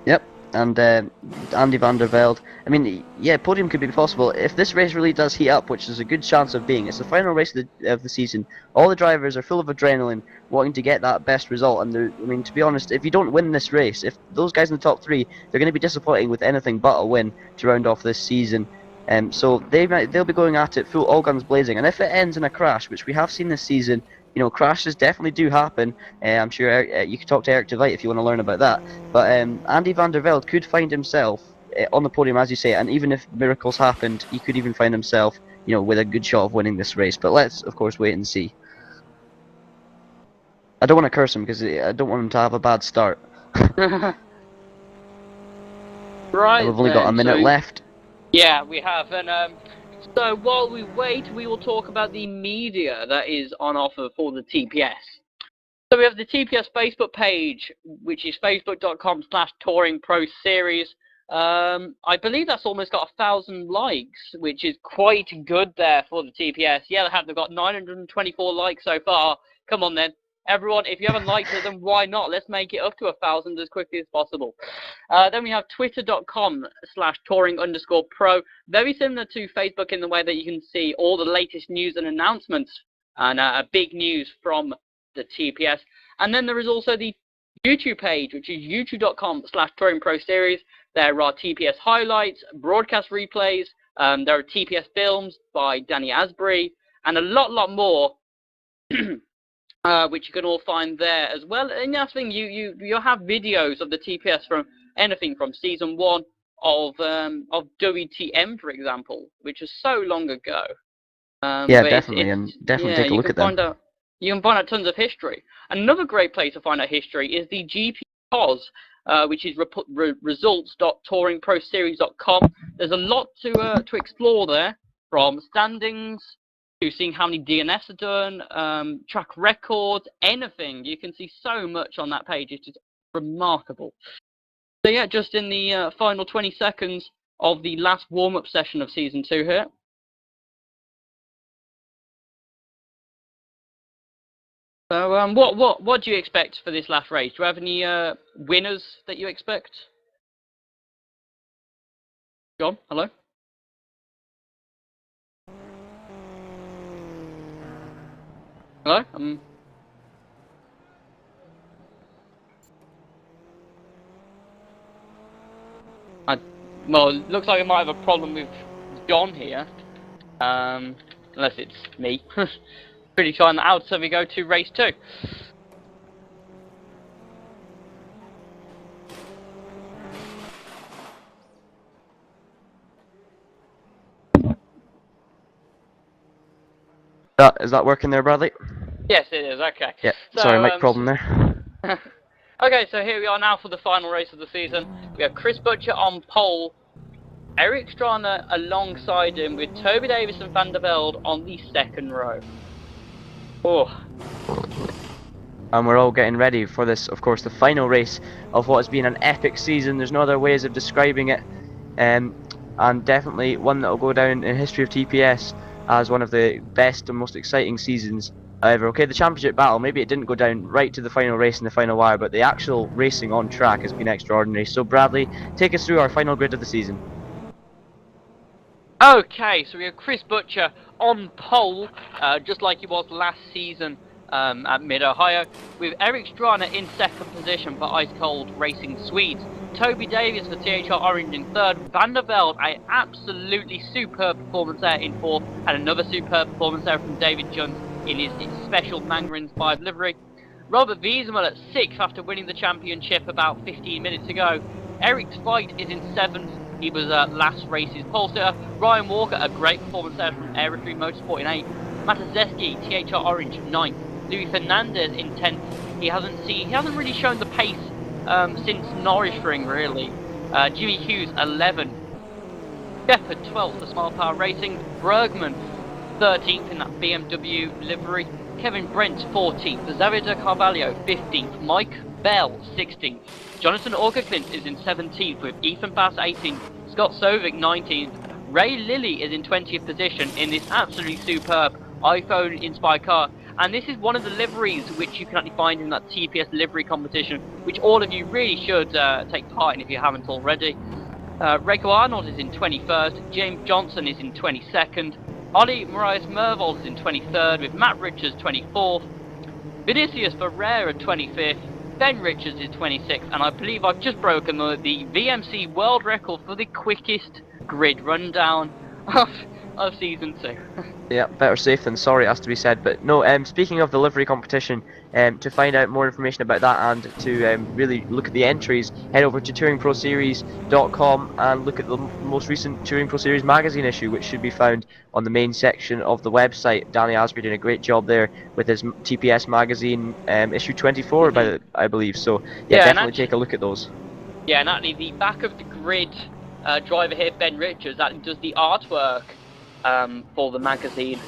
Yep, and Andy van der Velde. I mean, yeah, podium could be possible if this race really does heat up, which there's a good chance of being. It's the final race of the season. All the drivers are full of adrenaline, wanting to get that best result. And I mean, to be honest, if you don't win this race, if those guys in the top three, they're going to be disappointing with anything but a win to round off this season. So they'll be going at it full, all guns blazing. And if it ends in a crash, which we have seen this season, you know, crashes definitely do happen. I'm sure you could talk to Eric DeVite if you want to learn about that. But Andy van der Velde could find himself on the podium, as you say, and even if miracles happened, he could even find himself, you know, with a good shot of winning this race. But let's, of course, wait and see. I don't want to curse him because I don't want him to have a bad start. Right. We've only got a minute left. Yeah, we have, and so while we wait, we will talk about the media that is on offer for the TPS. So we have the TPS Facebook page, which is facebook.com/TouringProSeries. I believe that's almost got 1,000 likes, which is quite good there for the TPS. Yeah, they've got 924 likes so far. Come on then. Everyone, if you haven't liked it, then why not? Let's make it up to 1,000 as quickly as possible. Then we have twitter.com/touring_pro. Very similar to Facebook in the way that you can see all the latest news and announcements and big news from the TPS. And then there is also the YouTube page, which is youtube.com/TouringProSeries. There are TPS highlights, broadcast replays, there are TPS films by Danny Asbury, and a lot more. Which you can all find there as well. And that's the thing, you have videos of the TPS from anything from season 1 of WTM, for example, which was so long ago. Yeah, definitely, and definitely take a look at them. You can find out tons of history. Another great place to find out history is the GP POS, which is results.touringproseries.com. There's a lot to explore there, from standings to seeing how many DNS are done, track records, anything. You can see so much on that page. It's just remarkable. So yeah, just in the final 20 seconds of the last warm-up session of Season 2 here. So what do you expect for this last race? Do you have any winners that you expect? John, hello? Hello? Well, it looks like I might have a problem with John here. Unless it's me. Pretty sure I'm out, so we go to race 2. Is that working there, Bradley? Yes, it is. Okay. Yeah. So, sorry, mic problem there. Okay, so here we are now for the final race of the season. We have Chris Butcher on pole, Eric Strana alongside him, with Toby Davis and Van der Velde on the second row. Oh. And we're all getting ready for this, of course, the final race of what has been an epic season. There's no other ways of describing it. And definitely one that will go down in history of TPS as one of the best and most exciting seasons ever. Okay, the championship battle, maybe it didn't go down right to the final race in the final wire, but the actual racing on track has been extraordinary. So Bradley, take us through our final grid of the season. Okay, so we have Chris Butcher on pole, just like he was last season, at Mid-Ohio, with Eric Strana in second position for Ice Cold Racing Swedes. Toby Davis for THR Orange in third. Van der Velde, an absolutely superb performance there in fourth, and another superb performance there from David Jones in his special Manga-inspired livery. Robert Wiesemuller at sixth after winning the championship about 15 minutes ago. Eric Tveit is in seventh. He was last race's pole sitter. Ryan Walker, a great performance there from Aerofree Motorsport in eighth. Matazeski, THR Orange, ninth. Louis Fernandez in 10th. He hasn't really shown the pace since Norrisring, really. Jimmy Hughes 11th. Shepard 12th for Smile Power Racing. Bergman 13th in that BMW livery. Kevin Brent 14th. Xavier de Carvalho 15th. Mike Bell 16th. Jonathan Aukerklint is in 17th with Ethan Bass 18th. Scott Sovic 19th. Ray Lilly is in 20th position in this absolutely superb iPhone inspired car. And this is one of the liveries which you can actually find in that TPS livery competition, which all of you really should take part in if you haven't already. Reiko Arnold is in 21st, James Johnson is in 22nd, Ollie Marias Mervold is in 23rd, with Matt Richards 24th, Vinicius Ferreira 25th, Ben Richards is 26th, and I believe I've just broken the VMC world record for the quickest grid rundown of Season 2. Yeah, better safe than sorry, it has to be said. But no, speaking of the livery competition, to find out more information about that and to really look at the entries, head over to TouringProSeries.com and look at the most recent Touring Pro Series magazine issue, which should be found on the main section of the website. Danny Asbury doing a great job there with his TPS magazine, issue 24, I believe. So yeah, definitely take a look at those. Yeah, and actually the back of the grid driver here, Ben Richards, actually does the artwork for the magazine.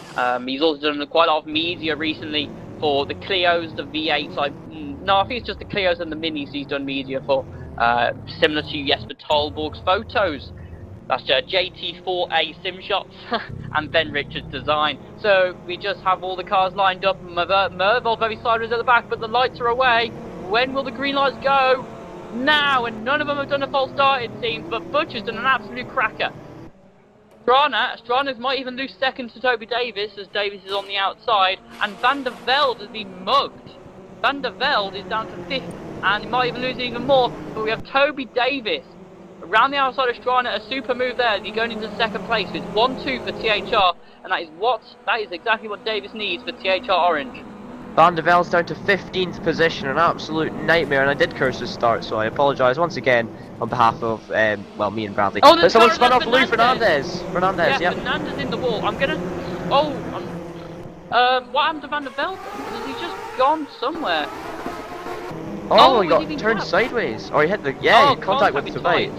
He's also done quite a lot of media recently for the Clios, the V8s. I think it's just the Clios and the Minis he's done media for. Similar to Jesper Tolborg's photos. That's JT4A sim shots and Ben Richards' design. So we just have all the cars lined up. Mervold very sideways at the back, but the lights are away. When will the green lights go? Now, and none of them have done a false start, it seems, but Butcher's done an absolute cracker. Strana's might even lose second to Toby Davis, as Davis is on the outside, and Van der Velde has been mugged. Van der Velde is down to 5th, and he might even lose even more, but we have Toby Davis around the outside of Strana, a super move there, as he's going into second place with 1-2 for THR, and that is exactly what Davis needs for THR Orange. Van der Velde's down to 15th position, an absolute nightmare, and I did curse his start, so I apologise once again on behalf of, me and Bradley. Oh, but someone spun off Lou Fernandez. Yeah, Fernandez in the wall. I'm gonna... what happened to Van der Velde? Has he just gone somewhere? He got turned sideways. Or he hit the... Yeah, he had contact with the Tveit.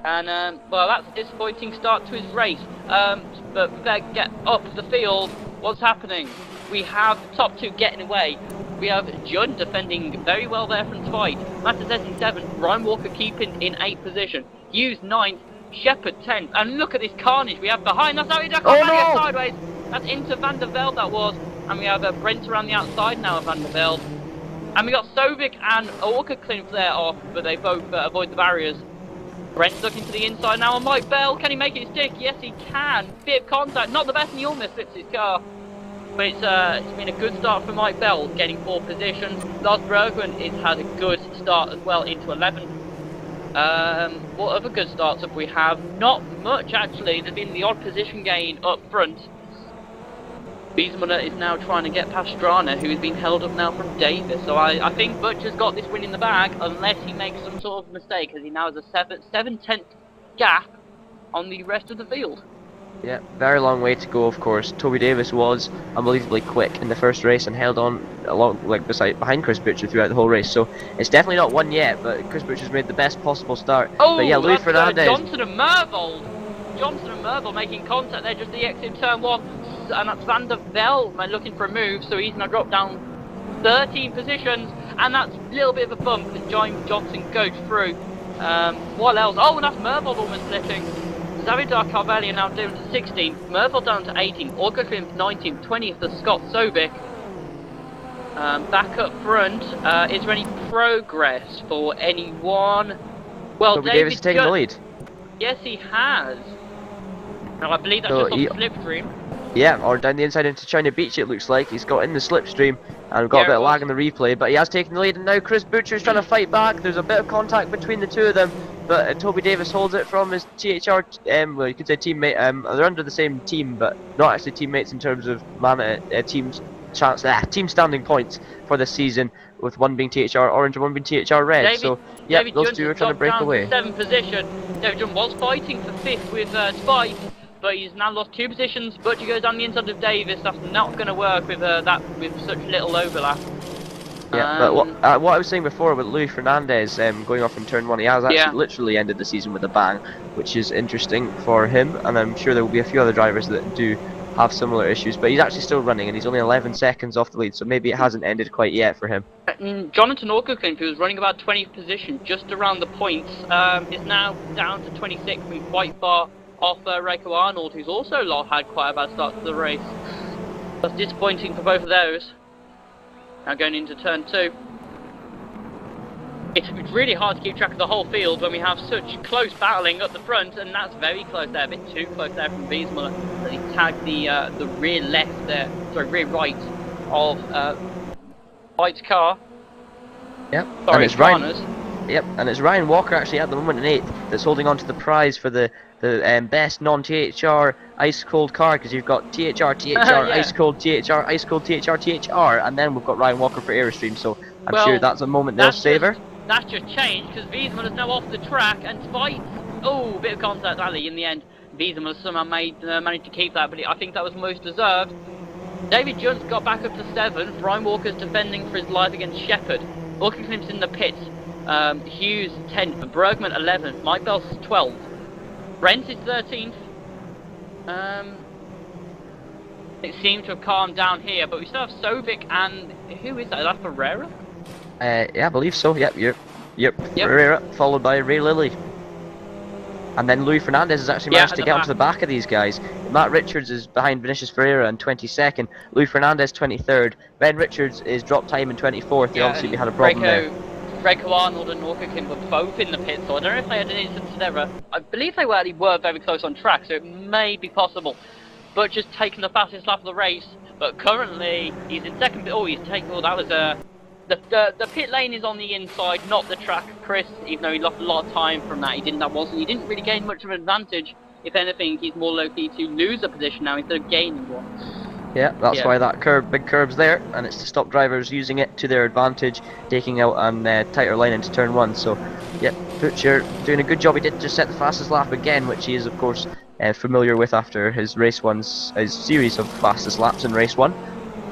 And, well, that's a disappointing start to his race. But we better get up the field. What's happening? We have top two getting away. We have Judd defending very well there from Tveit. Matazetti 7th, Ryan Walker keeping in 8th position. Hughes 9th, Shepard 10th. And look at this carnage we have behind. That's how he ducked sideways. That's into Van der Velde, that was. And we have Brent around the outside now of Van der Velde. And we got Sovic and Aukerklint there off, but they both avoid the barriers. Brent's looking to the inside now on Mike Bell. Can he make it stick? Yes, he can. Bit of contact. Not the best, and he almost flips his car. But it's been a good start for Mike Bell, getting 4 positions. Lars Bergman has had a good start as well, into 11th. What other good starts have we have? Not much, actually. There's been the odd position gain up front. Wiesemuller is now trying to get past Strana, who has been held up now from Davis. So I think Butcher's got this win in the bag, unless he makes some sort of mistake, as he now has a 7/10 gap on the rest of the field. Yeah, very long way to go, of course. Toby Davis was unbelievably quick in the first race and held on along, behind Chris Butcher throughout the whole race. So it's definitely not won yet, but Chris Butcher's made the best possible start. Oh, but yeah, Louis Fernandez. Johnson and Mervold making contact there, just the exit turn 1, and that's Van der Velde looking for a move. So he's now dropped down 13 positions, and that's a little bit of a bump. And James Johnson goes through. What else? Oh, and that's Mervold almost slipping. Xavier Carvalho now down to 16th, Mervold down to 18th, Aukerklint 19th, 20th for Scott Sobick. Back up front, is there any progress for anyone? Well, Toby Davis is taking the lead. Yes, he has. Now I believe that's just on the slipstream. Yeah, or down the inside into China Beach it looks like. He's got in the slipstream and we've got a bit of lag in the replay, but he has taken the lead and now Chris Butcher's trying to fight back. There's a bit of contact between the two of them, but Toby Davis holds it from his THR, well you could say teammate. They're under the same team, but not actually teammates in terms of team standing points for this season, with one being THR Orange and one being THR Red. So yeah, those two are trying to break away. 7th position. David John was fighting for 5th with Spice, but he's now lost 2 positions. Butcher goes down the inside of Davis. That's not going to work with with such little overlap. Yeah, but what I was saying before with Luis Fernandez going off in turn 1, he has actually literally ended the season with a bang, which is interesting for him, and I'm sure there will be a few other drivers that do have similar issues, but he's actually still running and he's only 11 seconds off the lead, so maybe it hasn't ended quite yet for him. Jonathan Orkocliffe, who was running about 20th position, just around the points, is now down to 26th and quite far off Reiko Arnold, who's also had quite a bad start to the race. That's disappointing for both of those. Now going into turn 2. It's really hard to keep track of the whole field when we have such close battling up the front, and that's very close there, a bit too close there from Wiesmuller. He tagged the rear left there, sorry, rear right of White's car. Yep, sorry, and it's Ryan. Yep, and it's Ryan Walker actually at the moment in 8th that's holding on to the prize for the best non-THR ice cold car, because you've got THR, ice cold THR, ice cold THR, THR, and then we've got Ryan Walker for Aerostream. So I'm sure that's a moment they'll savour. That's just changed because Wiesmuller is now off the track and Spice. Oh, bit of contact rally in the end. Wiesmuller somehow managed to keep that, but I think that was most deserved. David Jones got back up to 7th. Ryan Walker's defending for his life against Shepherd. Orkocliffe's in the pits. Hughes 10th. Bergman 11th. Mike Bell's 12th. Brent is 13th. It seemed to have calmed down here, but we still have Sovic and who is that? Is that Ferreira? Yeah, I believe so. Yep. Ferreira, followed by Ray Lilly. And then Luis Fernandez has actually managed to get onto the back of these guys. Matt Richards is behind Vinicius Ferreira in 22nd. Luis Fernandez 23rd. Ben Richards is dropped time in 24th. They obviously had a problem there. Reiko Arnold and Orkocliffe were both in the pit, so I don't know if they had an instance of error. I believe they were very close on track, so it may be possible. But just taking the fastest lap of the race. But currently, he's in second. Oh, he's taking. Oh, that was the pit lane is on the inside, not the track. Chris, even though he lost a lot of time from that, he didn't really gain much of an advantage. If anything, he's more likely to lose a position now instead of gaining one. Yeah, that's why that big curb's there, and it's to stop drivers using it to their advantage, taking out on tighter line into turn 1. So, yeah, Butcher doing a good job. He did just set the fastest lap again, which he is of course familiar with after his his series of fastest laps in race 1.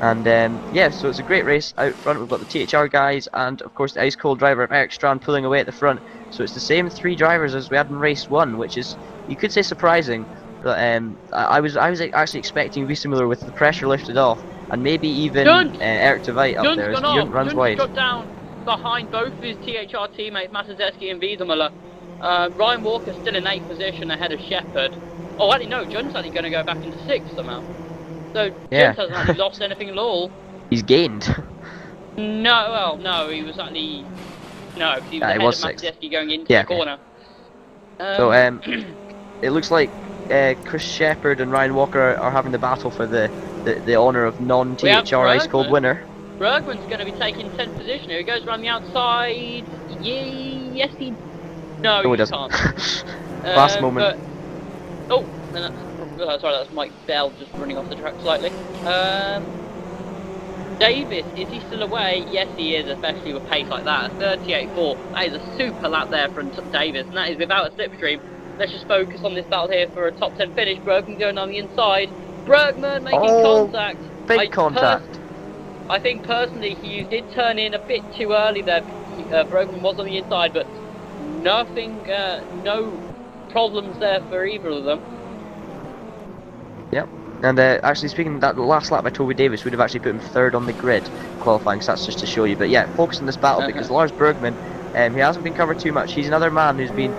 And yeah, so it's a great race out front. We've got the THR guys and of course the ice cold driver of Eric Strand pulling away at the front. So it's the same 3 drivers as we had in race 1, which is, you could say, surprising. But I was actually expecting Wiesemuller with the pressure lifted off, and maybe even Eric de Veit up there as Junt runs wide. Got down behind both of his THR teammates, Matuszewski and Wiesemuller. Ryan Walker still in 8th position ahead of Shepherd. Oh, actually no, Junt's actually going to go back into 6th somehow. So Junt hasn't actually lost anything at all. He's gained. No, he was actually because he was ahead of Matuszewski going into the corner. So it looks like Chris Shepherd and Ryan Walker are having the battle for the honour of non-THR ice cold winner. Bergman's going to be taking 10th position here. He goes around the outside. Yes, he. No, he doesn't. Can't. Last moment. Sorry, that's Mike Bell just running off the track slightly. Davis, is he still away? Yes, he is, especially with pace like that. 38.4. That is a super lap there from Davis, and that is without a slipstream. Let's just focus on this battle here for a top 10 finish. Bergman going on the inside. Bergman making contact. Big contact. I think personally he did turn in a bit too early there. Bergman was on the inside, but nothing, no problems there for either of them. Yep. And actually speaking of that last lap by Toby Davis would have actually put him 3rd on the grid qualifying, so that's just to show you. But yeah, focus on this battle because Lars Bergman, he hasn't been covered too much. He's another man who's been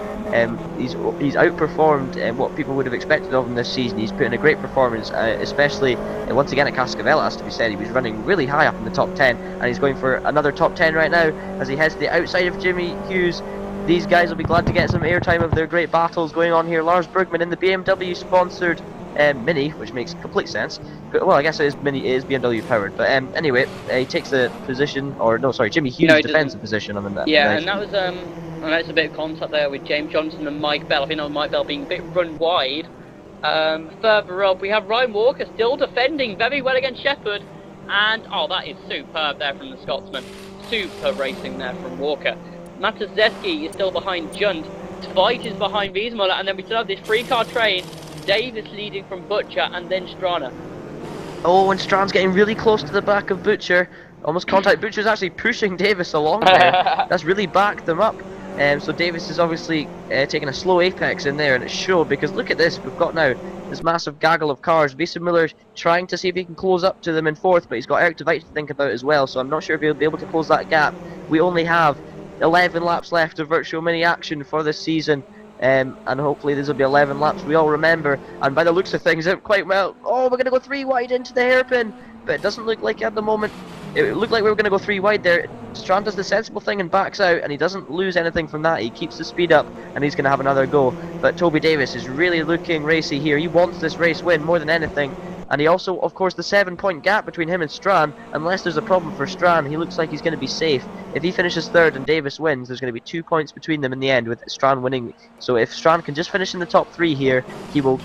he's outperformed what people would have expected of him this season. He's put in a great performance, especially once again at Cascavella, has to be said. He was running really high up in the top 10, and he's going for another top 10 right now as he heads to the outside of Jimmy Hughes. These guys will be glad to get some airtime of their great battles going on here. Lars Bergman in the BMW sponsored Mini, which makes complete sense. But, well, I guess it is Mini, it is BMW powered. But anyway, he takes the position, or no, sorry, Jimmy Hughes defends the position on the Yeah, and that was I noticed a bit of contact there with James Johnson and Mike Bell. I think that was Mike Bell being a bit run wide. Further up, we have Ryan Walker still defending very well against Shepherd. And, oh, that is superb there from the Scotsman. Super racing there from Walker. Matazeski is still behind Junt. Tveit is behind Wiesmuller. And then we still have this three-car train. Davis leading from Butcher and then Strana. Oh, and Stran's getting really close to the back of Butcher. Almost contact. Butcher's actually pushing Davis along there. That's really backed them up. So Davis is obviously taking a slow apex in there, and it showed, because look at this. We've got now this massive gaggle of cars. Miller trying to see if he can close up to them in fourth, but he's got Eric Tveit to think about as well, so I'm not sure if he'll be able to close that gap. We only have 11 laps left of virtual mini action for this season. And hopefully this will be 11 laps we all remember, and by the looks of things it quite well. Oh, we're going to go 3 wide into the hairpin, but it doesn't look like at the moment. It looked like we were going to go 3 wide there. Strand does the sensible thing and backs out, and he doesn't lose anything from that. He keeps the speed up, and he's going to have another go. But Toby Davis is really looking racy here. He wants this race win more than anything. And he also, of course, the 7-point gap between him and Strand, unless there's a problem for Strand, he looks like he's going to be safe. If he finishes third and Davis wins, there's going to be 2 points between them in the end, with Strand winning. So if Strand can just finish in the top 3 here, he will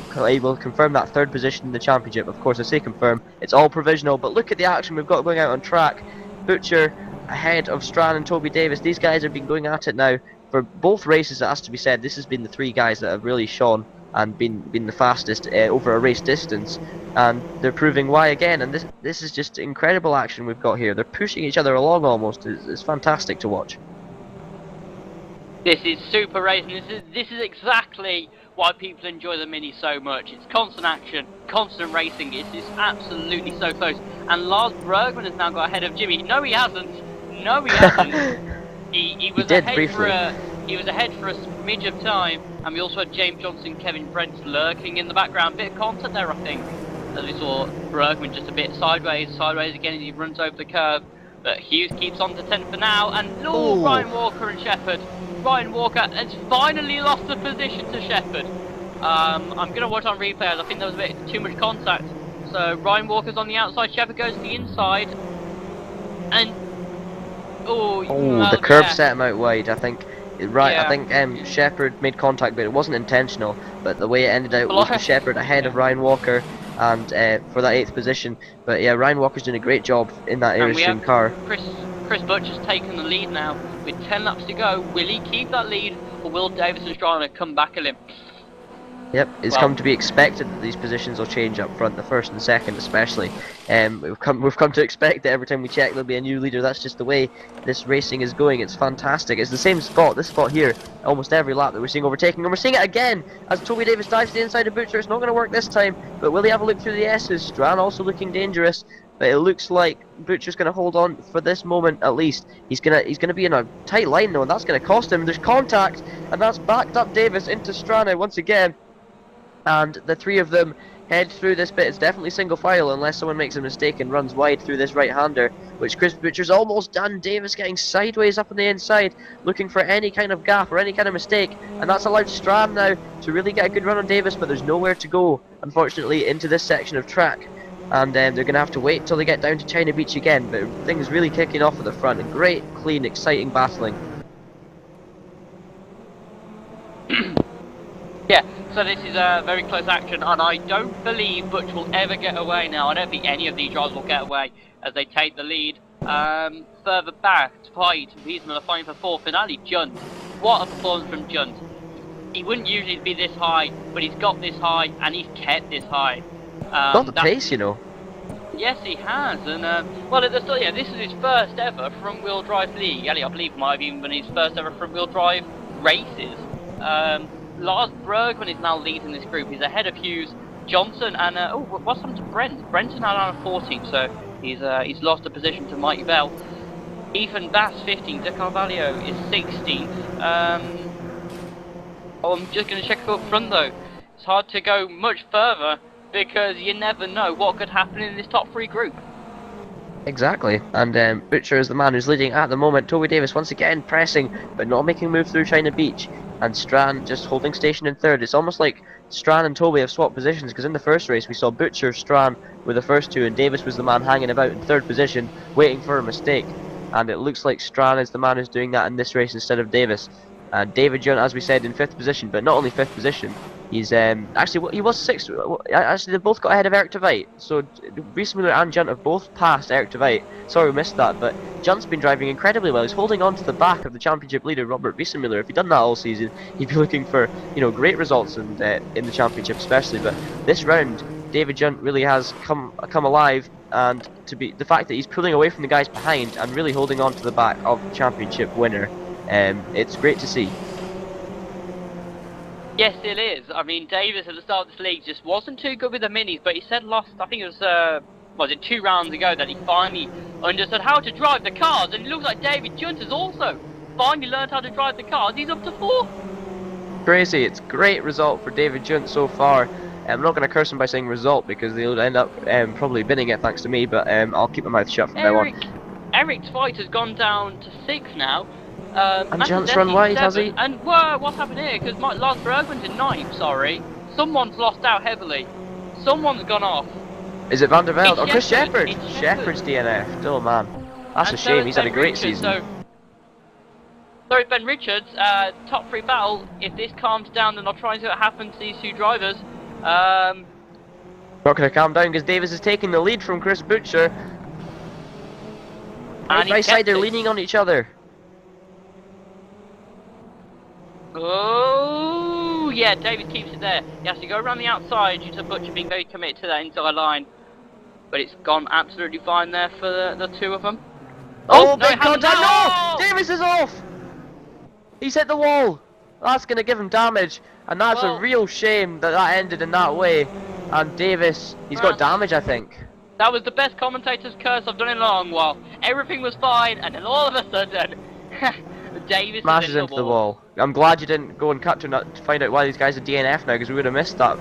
confirm that third position in the championship. Of course, I say confirm, it's all provisional, but look at the action we've got going out on track. Butcher ahead of Strand and Toby Davis. These guys have been going at it now for both races. It has to be said, this has been the 3 guys that have really shone and been the fastest over a race distance, and they're proving why again. And this is just incredible action we've got here. They're pushing each other along almost. It's fantastic to watch. This is super racing. This is exactly why people enjoy the Mini so much. It's constant action, constant racing. It's absolutely so close. And Lars Bergman has now got ahead of Jimmy. No, he hasn't. No, he hasn't. he was ahead for a smidge of time. And we also had James Johnson, Kevin Brent lurking in the background. Bit of contact there, I think. As we saw Bergman just a bit sideways again as he runs over the curve. But Hughes keeps on to 10 for now. And Ryan Walker and Shepherd. Ryan Walker has finally lost the position to Shepherd. I'm going to watch on replay as I think there was a bit too much contact. So Ryan Walker's on the outside, Shepherd goes to the inside. And... the curve set him out wide, I think. I think Shepherd made contact, but it wasn't intentional. But the way it ended out was Shepherd ahead of Ryan Walker, and for that 8th position. But yeah, Ryan Walker's doing a great job in that Airstream car. Chris Butcher's taken the lead now with 10 laps to go. Will he keep that lead, or will Davis and Strana come back at him? Yep, it's come to be expected that these positions will change up front, the first and second especially. We've come to expect that every time we check there'll be a new leader. That's just the way this racing is going. It's fantastic. It's the same spot, this spot here, almost every lap that we're seeing overtaking. And we're seeing it again as Toby Davis dives to the inside of Butcher. It's not going to work this time, but will he have a look through the S's? Strand also looking dangerous, but it looks like Butcher's going to hold on for this moment at least. He's gonna be in a tight line though, and that's going to cost him. There's contact, and that's backed up Davis into Strana once again. And the 3 of them head through this bit. It's definitely single file unless someone makes a mistake and runs wide through this right-hander, which Chris Butcher's almost done. Davis getting sideways up on the inside, looking for any kind of gap or any kind of mistake, and that's allowed Strand now to really get a good run on Davis, but there's nowhere to go, unfortunately, into this section of track. And they're going to have to wait until they get down to China Beach again, but things really kicking off at the front, and great, clean, exciting battling. Yeah, so this is a very close action, and I don't believe Butch will ever get away now. I don't think any of these drivers will get away as they take the lead. Further back, Tveit, Wiesmuller fighting for 4th, and Ali Junt. What a performance from Junt. He wouldn't usually be this high, but he's got this high, and he's kept this high. Got the pace, you know. Yes, he has, and well, this is his first ever front-wheel drive league. I believe might have even been his first ever front-wheel drive races. Lars Bergman is now leading this group. He's ahead of Hughes, Johnson, and what's happened to Brent? Brent's now down at 14, so he's lost a position to Mike Bell. Ethan Bass 15th, De Carvalho is 16th. I'm just going to check up front though. It's hard to go much further because you never know what could happen in this top 3 group. Exactly, and Butcher is the man who's leading at the moment. Toby Davis once again pressing, but not making a move through China Beach. and Strachan just holding station in third. It's almost like Strachan and Toby have swapped positions, because in the first race we saw Butcher, Strachan were the first two, and Davis was the man hanging about in third position, waiting for a mistake. And it looks like Strachan is the man who's doing that in this race instead of Davis. David Junt, as we said, in 5th position, but not only 5th position, he's actually he was 6th. Actually, they both got ahead of Eric Tveit. So Riesemuller and Junt have both passed Eric Tveit. Sorry we missed that, but Junt's been driving incredibly well. He's holding on to the back of the championship leader, Robert Riesemuller. If he'd done that all season, he'd be looking for great results in the championship especially. But this round, David Junt really has come alive, and the fact that he's pulling away from the guys behind and really holding on to the back of the championship winner. It's great to see. Yes, it is. I mean, Davis at the start of this league just wasn't too good with the minis, but he said I think it was 2 rounds ago, that he finally understood how to drive the cars, and it looks like David Junt has also finally learned how to drive the cars. He's up to 4th. Crazy, it's a great result for David Junt so far. I'm not going to curse him by saying result, because they'll end up probably binning it thanks to me, but I'll keep my mouth shut from now on. Eric Tveit has gone down to 6th now. And Junt's run wide, has he? And what's happened here? Because Lars Bergman's in 9th, sorry. Someone's lost out heavily. Someone's gone off. Is it Van der Velde? It's Chris Shepherd! It's Shepherd's DNF. Oh man. That's a shame, he's had a great season. Sorry, Ben Richards, top 3 battle. If this calms down, then I'll try and see what happens to these 2 drivers. Not going to calm down, because Davis is taking the lead from Chris Butcher. Side by side, they're leaning on each other. Oh, yeah, Davis keeps it there. He has to go around the outside due to Butcher being very committed to that inside line. But it's gone absolutely fine there for the 2 of them. Oh, big contact! No! Davis is off! He's hit the wall! That's going to give him damage. And that's a real shame that ended in that way. And Davis, he's got damage, I think. That was the best commentator's curse I've done in a long while. Everything was fine, and then all of a sudden, Davis smashes into the wall. I'm glad you didn't go and cut to find out why these guys are DNF now, because we would have missed that.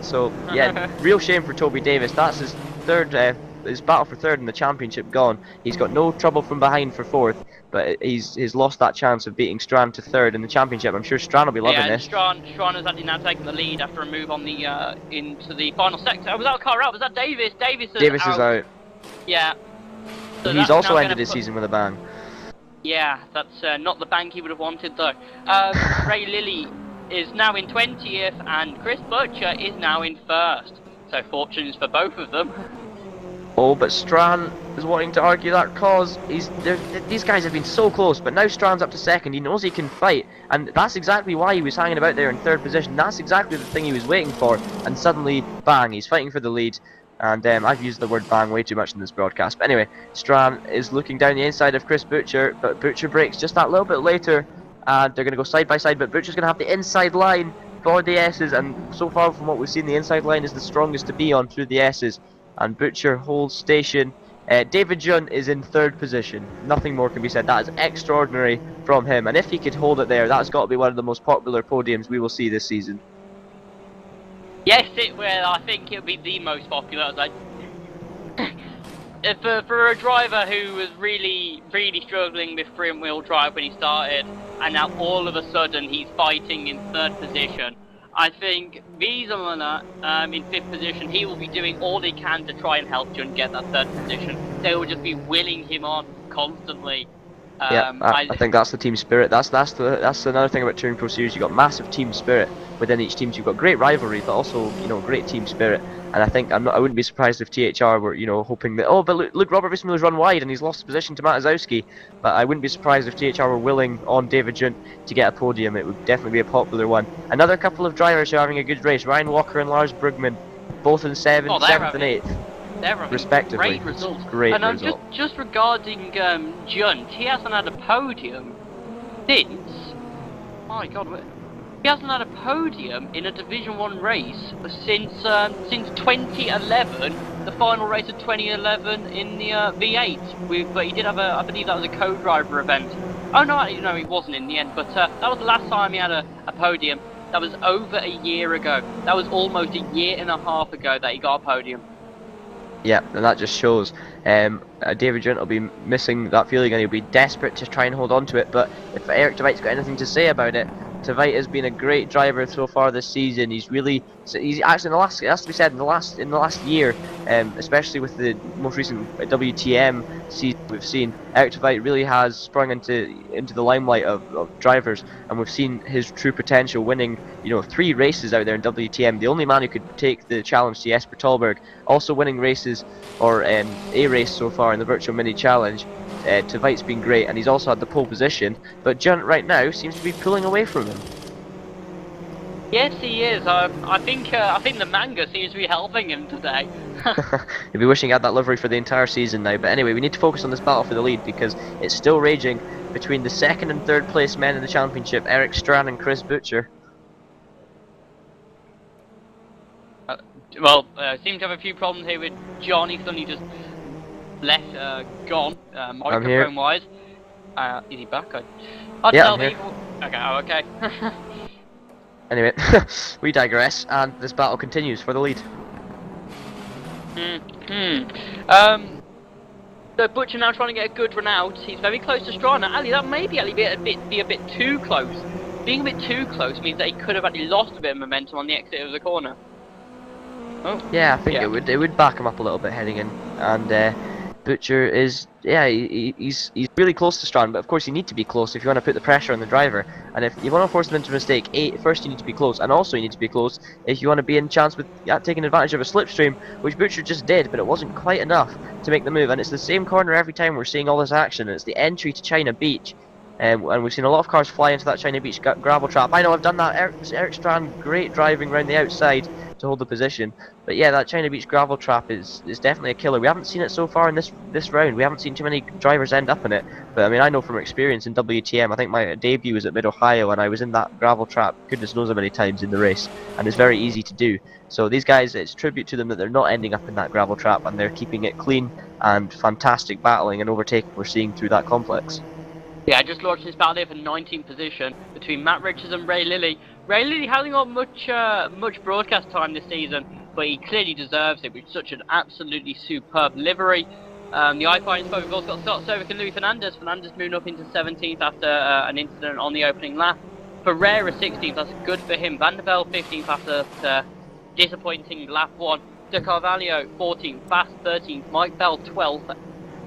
So yeah, real shame for Toby Davis. That's his his battle for 3rd in the championship gone. He's got no trouble from behind for 4th, but he's lost that chance of beating Strachan to 3rd in the championship. I'm sure Strachan will be loving this. Strachan has actually now taken the lead after a move on the into the final sector. Was that car out? Was that Davis? Davis is out. Yeah. So he's also ended his season with a bang. Yeah, that's not the bang he would have wanted though. Ray Lilly is now in 20th, and Chris Butcher is now in 1st. So fortunes for both of them. Oh, but Strachan is wanting to argue that cause. These guys have been so close, but now Strahan's up to 2nd. He knows he can fight, and that's exactly why he was hanging about there in 3rd position. That's exactly the thing he was waiting for, and suddenly, bang, he's fighting for the lead. And I've used the word bang way too much in this broadcast. But anyway, Strachan is looking down the inside of Chris Butcher, but Butcher breaks just that little bit later, and they're going to go side by side, but Butcher's going to have the inside line for the S's, and so far from what we've seen, the inside line is the strongest to be on through the S's. And Butcher holds station. David Junt is in 3rd position. Nothing more can be said. That is extraordinary from him. And if he could hold it there, that's got to be one of the most popular podiums we will see this season. Yes, it will. I think it'll be the most popular. For a driver who was really struggling with front-wheel drive when he started, and now all of a sudden he's fighting in 3rd position. I think Riesemuller in 5th position, he will be doing all he can to try and help Junt get that 3rd position. They will just be willing him on constantly. I think that's the team spirit. That's another thing about TouringProSeries. You've got massive team spirit within each team. So you've got great rivalry, but also great team spirit. And I think I wouldn't be surprised if THR were hoping that but look Robert Riesemuller's run wide and he's lost position to Matazowski. But I wouldn't be surprised if THR were willing on David Junt to get a podium. It would definitely be a popular one. Another couple of drivers who are having a good race. Ryan Walker and Lars Brugman, both in 7th and 8th. They're having respectively. Great results. Great and result. Just regarding Junt, he hasn't had a podium since. My God, he hasn't had a podium in a Division 1 race since 2011. The final race of 2011 in the V8. But he did have I believe that was a co-driver event. Oh no, he wasn't in the end. But that was the last time he had a podium. That was over a year ago. That was almost a year and a half ago that he got a podium. Yeah, and that just shows David Junt will be missing that feeling, and he'll be desperate to try and hold on to it. But if Eric Tveit's got anything to say about it, Tveit has been a great driver so far this season. He's actually in the last, it has to be said, in the last year, especially with the most recent WTM season we've seen, Eric Tveit really has sprung into the limelight of drivers, and we've seen his true potential, winning 3 races out there in WTM. The only man who could take the challenge to Jesper Tolberg, also winning races, or a race so far in the Virtual Mini Challenge. Tveit's been great, and he's also had the pole position, but Junt right now seems to be pulling away from him. Yes, he is. I think the manga seems to be helping him today. He'll be wishing he had that livery for the entire season now. But anyway, we need to focus on this battle for the lead, because it's still raging between the 2nd and 3rd place men in the championship, Eric Strand and Chris Butcher. Seem to have a few problems here with John. He's suddenly just gone, microphone wise. Is he back? I'd yeah, tell me. Okay. Anyway, we digress, and this battle continues for the lead. So Butcher now trying to get a good run out. He's very close to Strand. Ali, that may be a bit too close. Being a bit too close means that he could have actually lost a bit of momentum on the exit of the corner. Oh. Yeah, I think it would back him up a little bit heading in, and Butcher is, he's really close to Strand, but of course you need to be close if you want to put the pressure on the driver, and if you want to force him into a mistake, first you need to be close, and also you need to be close if you want to be in chance with taking advantage of a slipstream, which Butcher just did, but it wasn't quite enough to make the move. And it's the same corner every time we're seeing all this action, and it's the entry to China Beach. And we've seen a lot of cars fly into that China Beach gravel trap. I know I've done that. Eric Strand, great driving around the outside to hold the position. But yeah, that China Beach gravel trap is definitely a killer. We haven't seen it so far in this round. We haven't seen too many drivers end up in it. But I mean, I know from experience in WTM, I think my debut was at Mid-Ohio, and I was in that gravel trap goodness knows how many times in the race. And it's very easy to do. So these guys, it's tribute to them that they're not ending up in that gravel trap, and they're keeping it clean, and fantastic battling and overtaking we're seeing through that complex. Yeah, I just launched this battle here for 19th position between Matt Richards and Ray Lilly. Ray Lilly hasn't got much broadcast time this season, but he clearly deserves it with such an absolutely superb livery. The iFi spot, we've also got Scott Sovic and Louis Fernandez. Fernandez moving up into 17th after an incident on the opening lap. Ferreira 16th, that's good for him. Van der Velde 15th after disappointing lap 1. De Carvalho 14th, Fast 13th, Mike Bell 12th.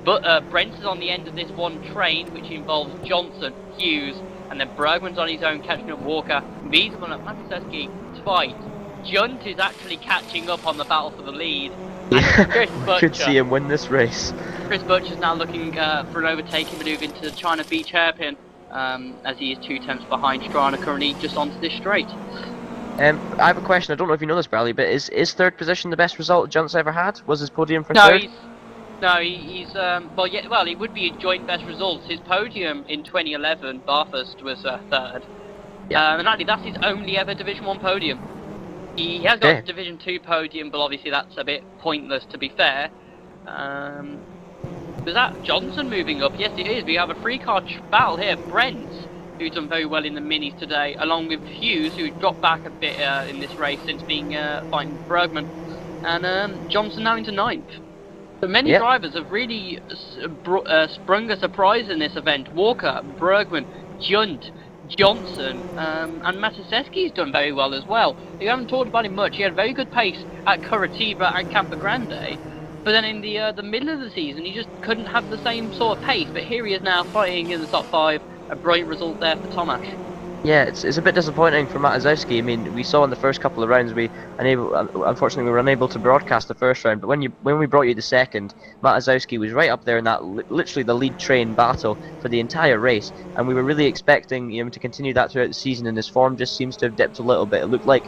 But Brent is on the end of this one train, which involves Johnson, Hughes, and then Bergman's on his own, catching up Walker. Wiesmann at Matuszewski, Tveit. Junt is actually catching up on the battle for the lead. Yeah, could see him win this race. Chris Butcher's now looking for an overtaking manoeuvre into the China Beach hairpin, as he is 2 tenths behind Strana currently just onto this straight. I have a question. I don't know if you know this, Bradley, but is 3rd position the best result Junt's ever had? Was his podium for 3rd? It would be a joint best results. His podium in 2011, Bathurst, was 3rd. Yeah. And actually, that's his only ever Division 1 podium. He has got a Division 2 podium, but obviously that's a bit pointless, to be fair. Is that Johnson moving up? Yes, it is. We have a 3-car battle here. Brent, who's done very well in the minis today, along with Hughes, who dropped back a bit in this race since being fighting Bergman. And Johnson now into 9th. So many drivers have really sprung a surprise in this event. Walker, Bergman, Junt, Johnson, and Matuszewski's done very well as well. You haven't talked about him much. He had very good pace at Curitiba and Campo Grande, but then in the middle of the season he just couldn't have the same sort of pace. But here he is now fighting in the top 5. A brilliant result there for Tomasz. Yeah, it's a bit disappointing for Matuszewski. I mean, we saw in the first couple of rounds unfortunately we were unable to broadcast the first round, but when we brought you the second, Matuszewski was right up there in that literally the lead train battle for the entire race, and we were really expecting him to continue that throughout the season, and his form just seems to have dipped a little bit. It looked like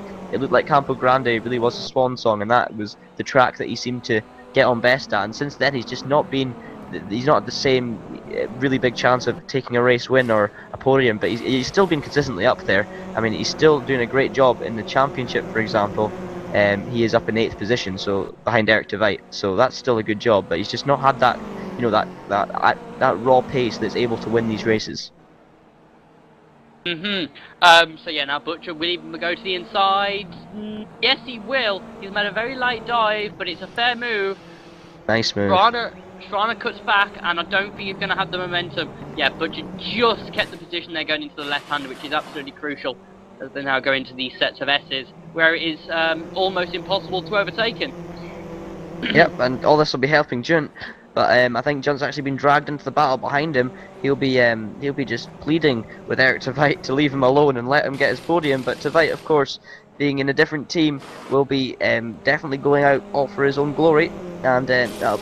Campo Grande really was a swan song, and that was the track that he seemed to get on best at, and since then he's just not been. He's not the same really big chance of taking a race win or a podium, but he's still been consistently up there. I mean, he's still doing a great job in the championship, for example. He is up in 8th position, so behind Eric Tveit. So that's still a good job, but he's just not had that, that raw pace that's able to win these races. So yeah, now Butcher will even go to the inside. Yes, he will. He's made a very light dive, but it's a fair move. Nice move. Strana cuts back, and I don't think he's going to have the momentum. Yeah, Butcher just kept the position there going into the left-hander, which is absolutely crucial as they now go into these sets of S's, where it is almost impossible to overtake him. Yep, and all this will be helping Junt, but I think Junt's actually been dragged into the battle behind him. He'll be just pleading with Eric Tveit to leave him alone and let him get his podium. But Tveit, of course, being in a different team, will be definitely going out all for his own glory, and it'll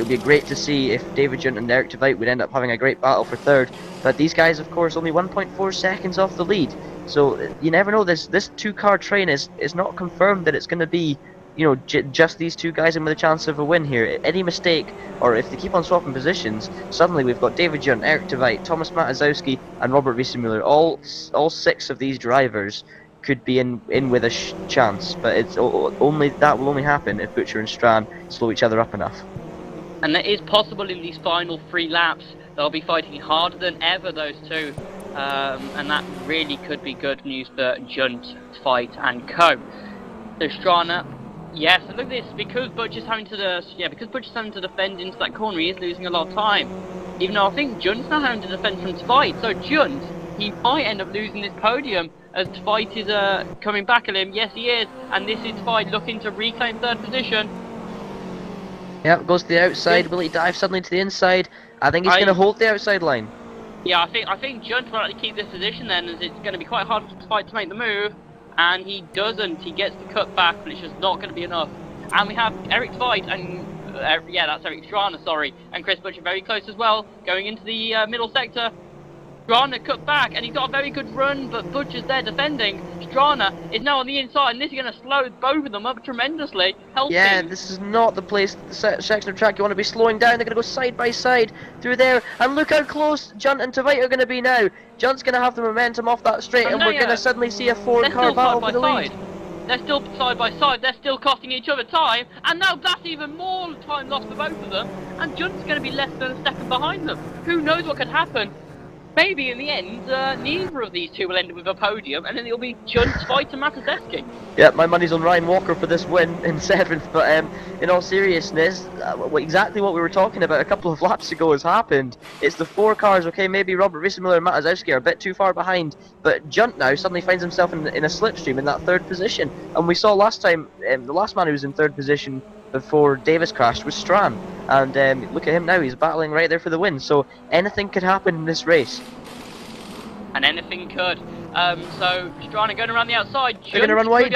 be great to see if David Junt and Eric Tveit would end up having a great battle for third. But these guys, of course, only 1.4 seconds off the lead, so you never know. This two-car train is not confirmed that it's going to be, you know, just these two guys in with a chance of a win here. Any mistake, or if they keep on swapping positions, suddenly we've got David Junt, Eric Tveit, Thomas Matazowski, and Robert Wiesenmuller. All 6 of these drivers could be in with a chance, but it's only that will only happen if Butcher and Strand slow each other up enough. And it is possible in these final 3 laps they'll be fighting harder than ever, those two, and that really could be good news for Junt, Tveit, and co. So Strana. Yes, look at this, because Butcher's having to defend into that corner, he is losing a lot of time. Even though I think Junt's now having to defend from Tveit, so Junt, he might end up losing this podium as Tveit is coming back at him. Yes, he is, and this is Tveit looking to reclaim 3rd position. Yep, goes to the outside. Will he dive suddenly to the inside? I think he's going to hold the outside line. Yeah, I think Junt will actually keep this position then, as it's going to be quite hard for Tveit to make the move. And he doesn't. He gets the cut back, but it's just not going to be enough. And we have Eric Tveit and that's Eric Strana, sorry, and Chris Butcher very close as well, going into the middle sector. Strana cut back, and he's got a very good run, but Butcher's there defending. Strana is now on the inside, and this is going to slow both of them up tremendously, helping. Yeah, this is not the place, the section of track you want to be slowing down. They're going to go side by side through there, and look how close Junt and Tveit are going to be now. Junt's going to have the momentum off that straight, and we're going to suddenly see a 4-car battle for the lead. They're still side by side, they're still costing each other time, and now that's even more time lost for both of them, and Junt's going to be less than a second behind them. Who knows what could happen? Maybe in the end, neither of these two will end up with a podium, and then it'll be Junt, Tveit, and Matazowski. Yep, my money's on Ryan Walker for this win in 7th, but in all seriousness, exactly what we were talking about a couple of laps ago has happened. It's the 4 cars, okay, maybe Robert Wiesenmuller and Matazowski are a bit too far behind, but Junt now suddenly finds himself in a slipstream in that 3rd position, and we saw last time, the last man who was in 3rd position before Davis crashed was Strand, and look at him now, he's battling right there for the win, so anything could happen in this race. And anything could. So Strand going around the outside, They're going to run wide.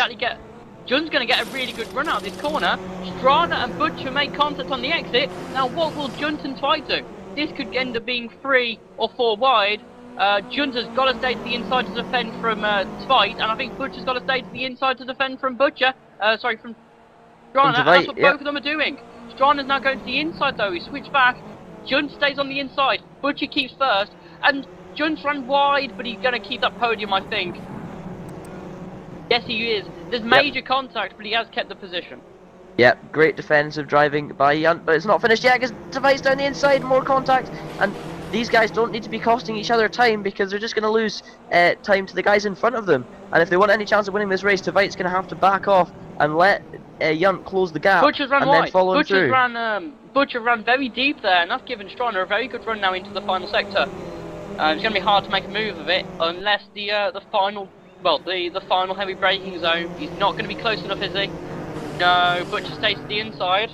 Junt's going to get a really good run out of this corner. Strana and Butcher make contact on the exit. Now what will Junt and Tveit do? This could end up being 3 or 4 wide. Junt has got to stay to the inside to defend from Tveit, and I think Butcher's got to stay to the inside to defend from from Strana, and that's what both of them are doing. Strana's now going to the inside though, he switched back. Junt stays on the inside, Butcher keeps first, and Junt's run wide, but he's going to keep that podium, I think. Yes, he is. There's major contact, but he has kept the position. Yep, great defensive driving by Junt, but it's not finished yet because Tveit's down the inside, more contact, and these guys don't need to be costing each other time because they're just going to lose time to the guys in front of them. And if they want any chance of winning this race, Tveit's going to have to back off and let Junt close the gap Butcher's run and wide. then follow him through. Butcher ran very deep there, and that's given Strana a very good run now into the final sector. It's going to be hard to make a move of it unless the final heavy braking zone. He's not going to be close enough, is he? No, Butcher stays to the inside.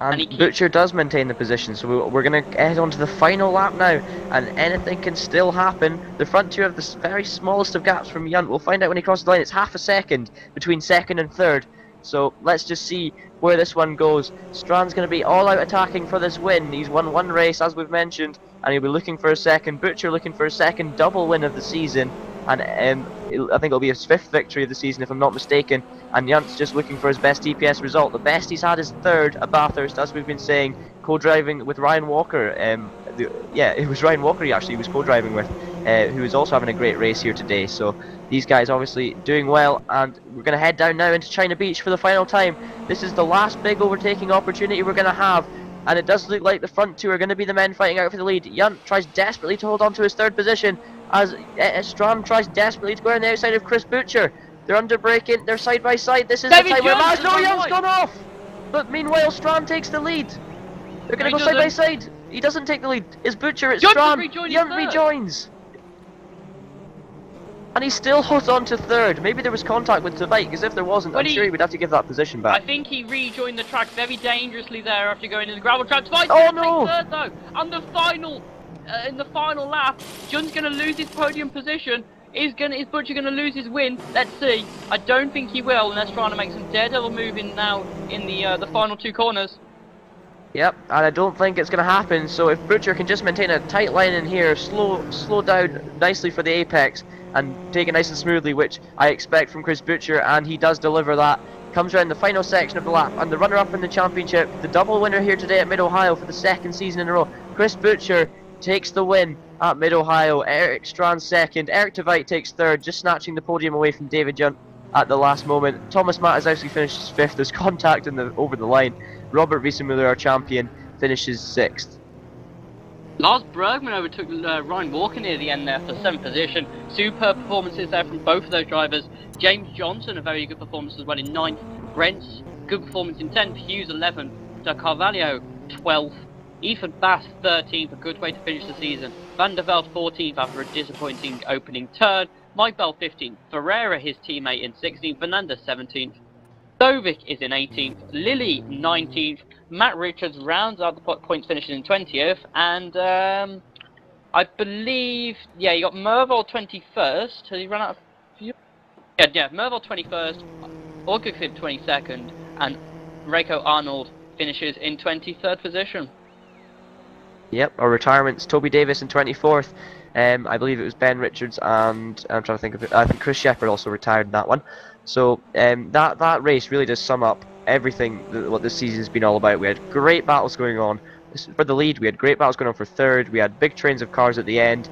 And Butcher does maintain the position, so we're going to head on to the final lap now, and anything can still happen. The front two have the very smallest of gaps from Junt. We'll find out when he crosses the line. It's half a second between 2nd and 3rd, so let's just see where this one goes. Strand's going to be all out attacking for this win. He's won 1 race, as we've mentioned, and he'll be looking for a 2nd. Butcher looking for a 2nd double win of the season, and I think it'll be his 5th victory of the season if I'm not mistaken. And Junt's just looking for his best TPS result. The best he's had is 3rd at Bathurst, as we've been saying, co-driving with Ryan Walker. It was Ryan Walker he was co-driving with, who is also having a great race here today. So these guys obviously doing well, and we're going to head down now into China Beach for the final time. This is the last big overtaking opportunity we're going to have, and it does look like the front two are going to be the men fighting out for the lead. Junt tries desperately to hold on to his 3rd position, as Strand tries desperately to go on the outside of Chris Butcher. They're under braking, they're side by side. This is the time where Junt's gone off! But meanwhile, Strand takes the lead. They're going to go side by side. He doesn't take the lead. It's Butcher, it's Strand. Yunt rejoins. And he still holds on to third. Maybe there was contact with the bike, because if there wasn't, I'm sure he would have to give that position back. I think he rejoined the track very dangerously there after going in the gravel trap. Oh no! Third though, and the final, in the final lap, Jun's going to lose his podium position. Is Butcher going to lose his win? Let's see. I don't think he will, unless trying to make some daredevil moving now in the final two corners. Yep, and I don't think it's going to happen. So if Butcher can just maintain a tight line in here, slow down nicely for the apex, and take it nice and smoothly, which I expect from Chris Butcher, and he does deliver that. Comes around the final section of the lap, and the runner-up in the championship, the double winner here today at Mid-Ohio for the second season in a row. Chris Butcher takes the win at Mid-Ohio. Eric Strand second. Eric Tveit takes third, just snatching the podium away from David Junt at the last moment. Thomas Matizowski finishes fifth. There's contact over the line. Robert Wiesenmuller, our champion, finishes sixth. Lars Bergman overtook Ryan Walker near the end there for 7th position. Superb performances there from both of those drivers. James Johnson, a very good performance as well in 9th. Brent's good performance in 10th. Hughes 11th. De Carvalho 12th. Ethan Bass 13th, a good way to finish the season. Van der Velde 14th after a disappointing opening turn. Mike Bell 15th. Ferreira, his teammate, in 16th. Fernandez 17th. Stovic is in 18th. Lilly 19th. Matt Richards rounds out the points finishing in 20th, and I believe, yeah, you got Merville 21st. Has he run out of fuel? Yeah, Merville 21st, Orgafib 22nd, and Reiko Arnold finishes in 23rd position. Yep, our retirements, Toby Davis in 24th. I believe it was Ben Richards, and I'm trying to think of it. I think Chris Shepard also retired in that one. So that race really does sum up everything what this season's been all about. We had great battles going on for the lead. We had great battles going on for third. We had big trains of cars at the end.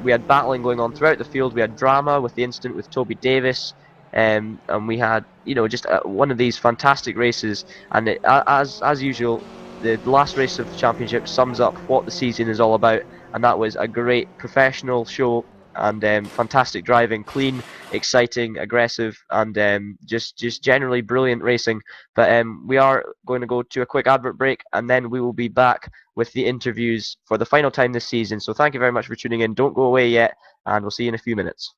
We had battling going on throughout the field. We had drama with the incident with Toby Davis, and we had just one of these fantastic races. And as usual, the last race of the championship sums up what the season is all about, and that was a great professional show and fantastic driving, clean, exciting, aggressive, and just generally brilliant racing. But we are going to go to a quick advert break, and then we will be back with the interviews for the final time this season. So thank you very much for tuning in. Don't go away yet, and we'll see you in a few minutes.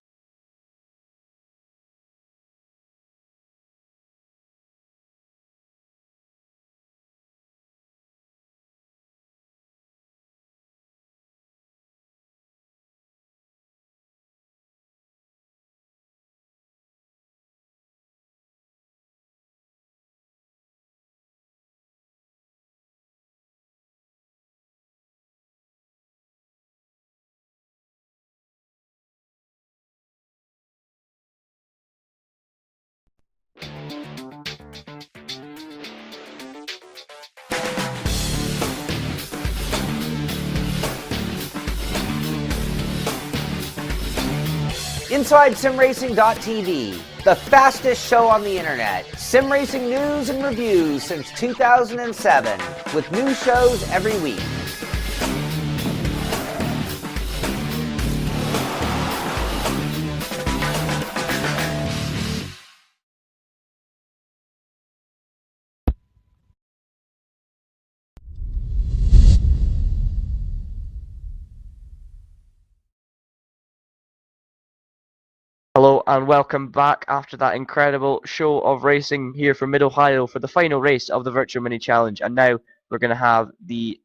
Inside SimRacing.tv, the fastest show on the internet. Sim racing news and reviews since 2007, with new shows every week. Hello and welcome back after that incredible show of racing here from Mid-Ohio for the final race of the Virtual Mini Challenge. And now we're going to have the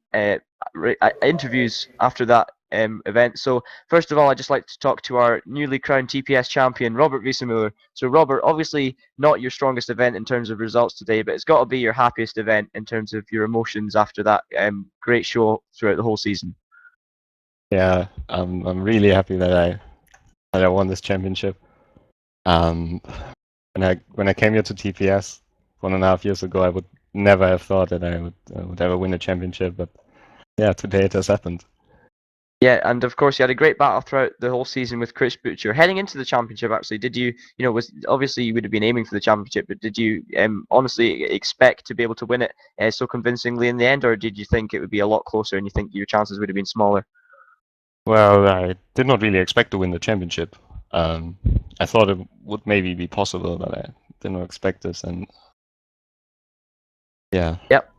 interviews after that event. So first of all, I'd just like to talk to our newly crowned TPS champion, Robert Wiesenmuller. So Robert, obviously not your strongest event in terms of results today, but it's got to be your happiest event in terms of your emotions after that great show throughout the whole season. Yeah, I'm really happy that I won this championship. When I came here to TPS 1.5 years ago, I would never have thought that I would ever win a championship. But yeah, today it has happened. Yeah, and of course you had a great battle throughout the whole season with Chris Butcher. Heading into the championship, actually, did you was obviously you would have been aiming for the championship, but did you honestly expect to be able to win it so convincingly in the end, or did you think it would be a lot closer and you think your chances would have been smaller? Well, I did not really expect to win the championship. I thought it would maybe be possible, but I did not expect this. And Yeah. Yep.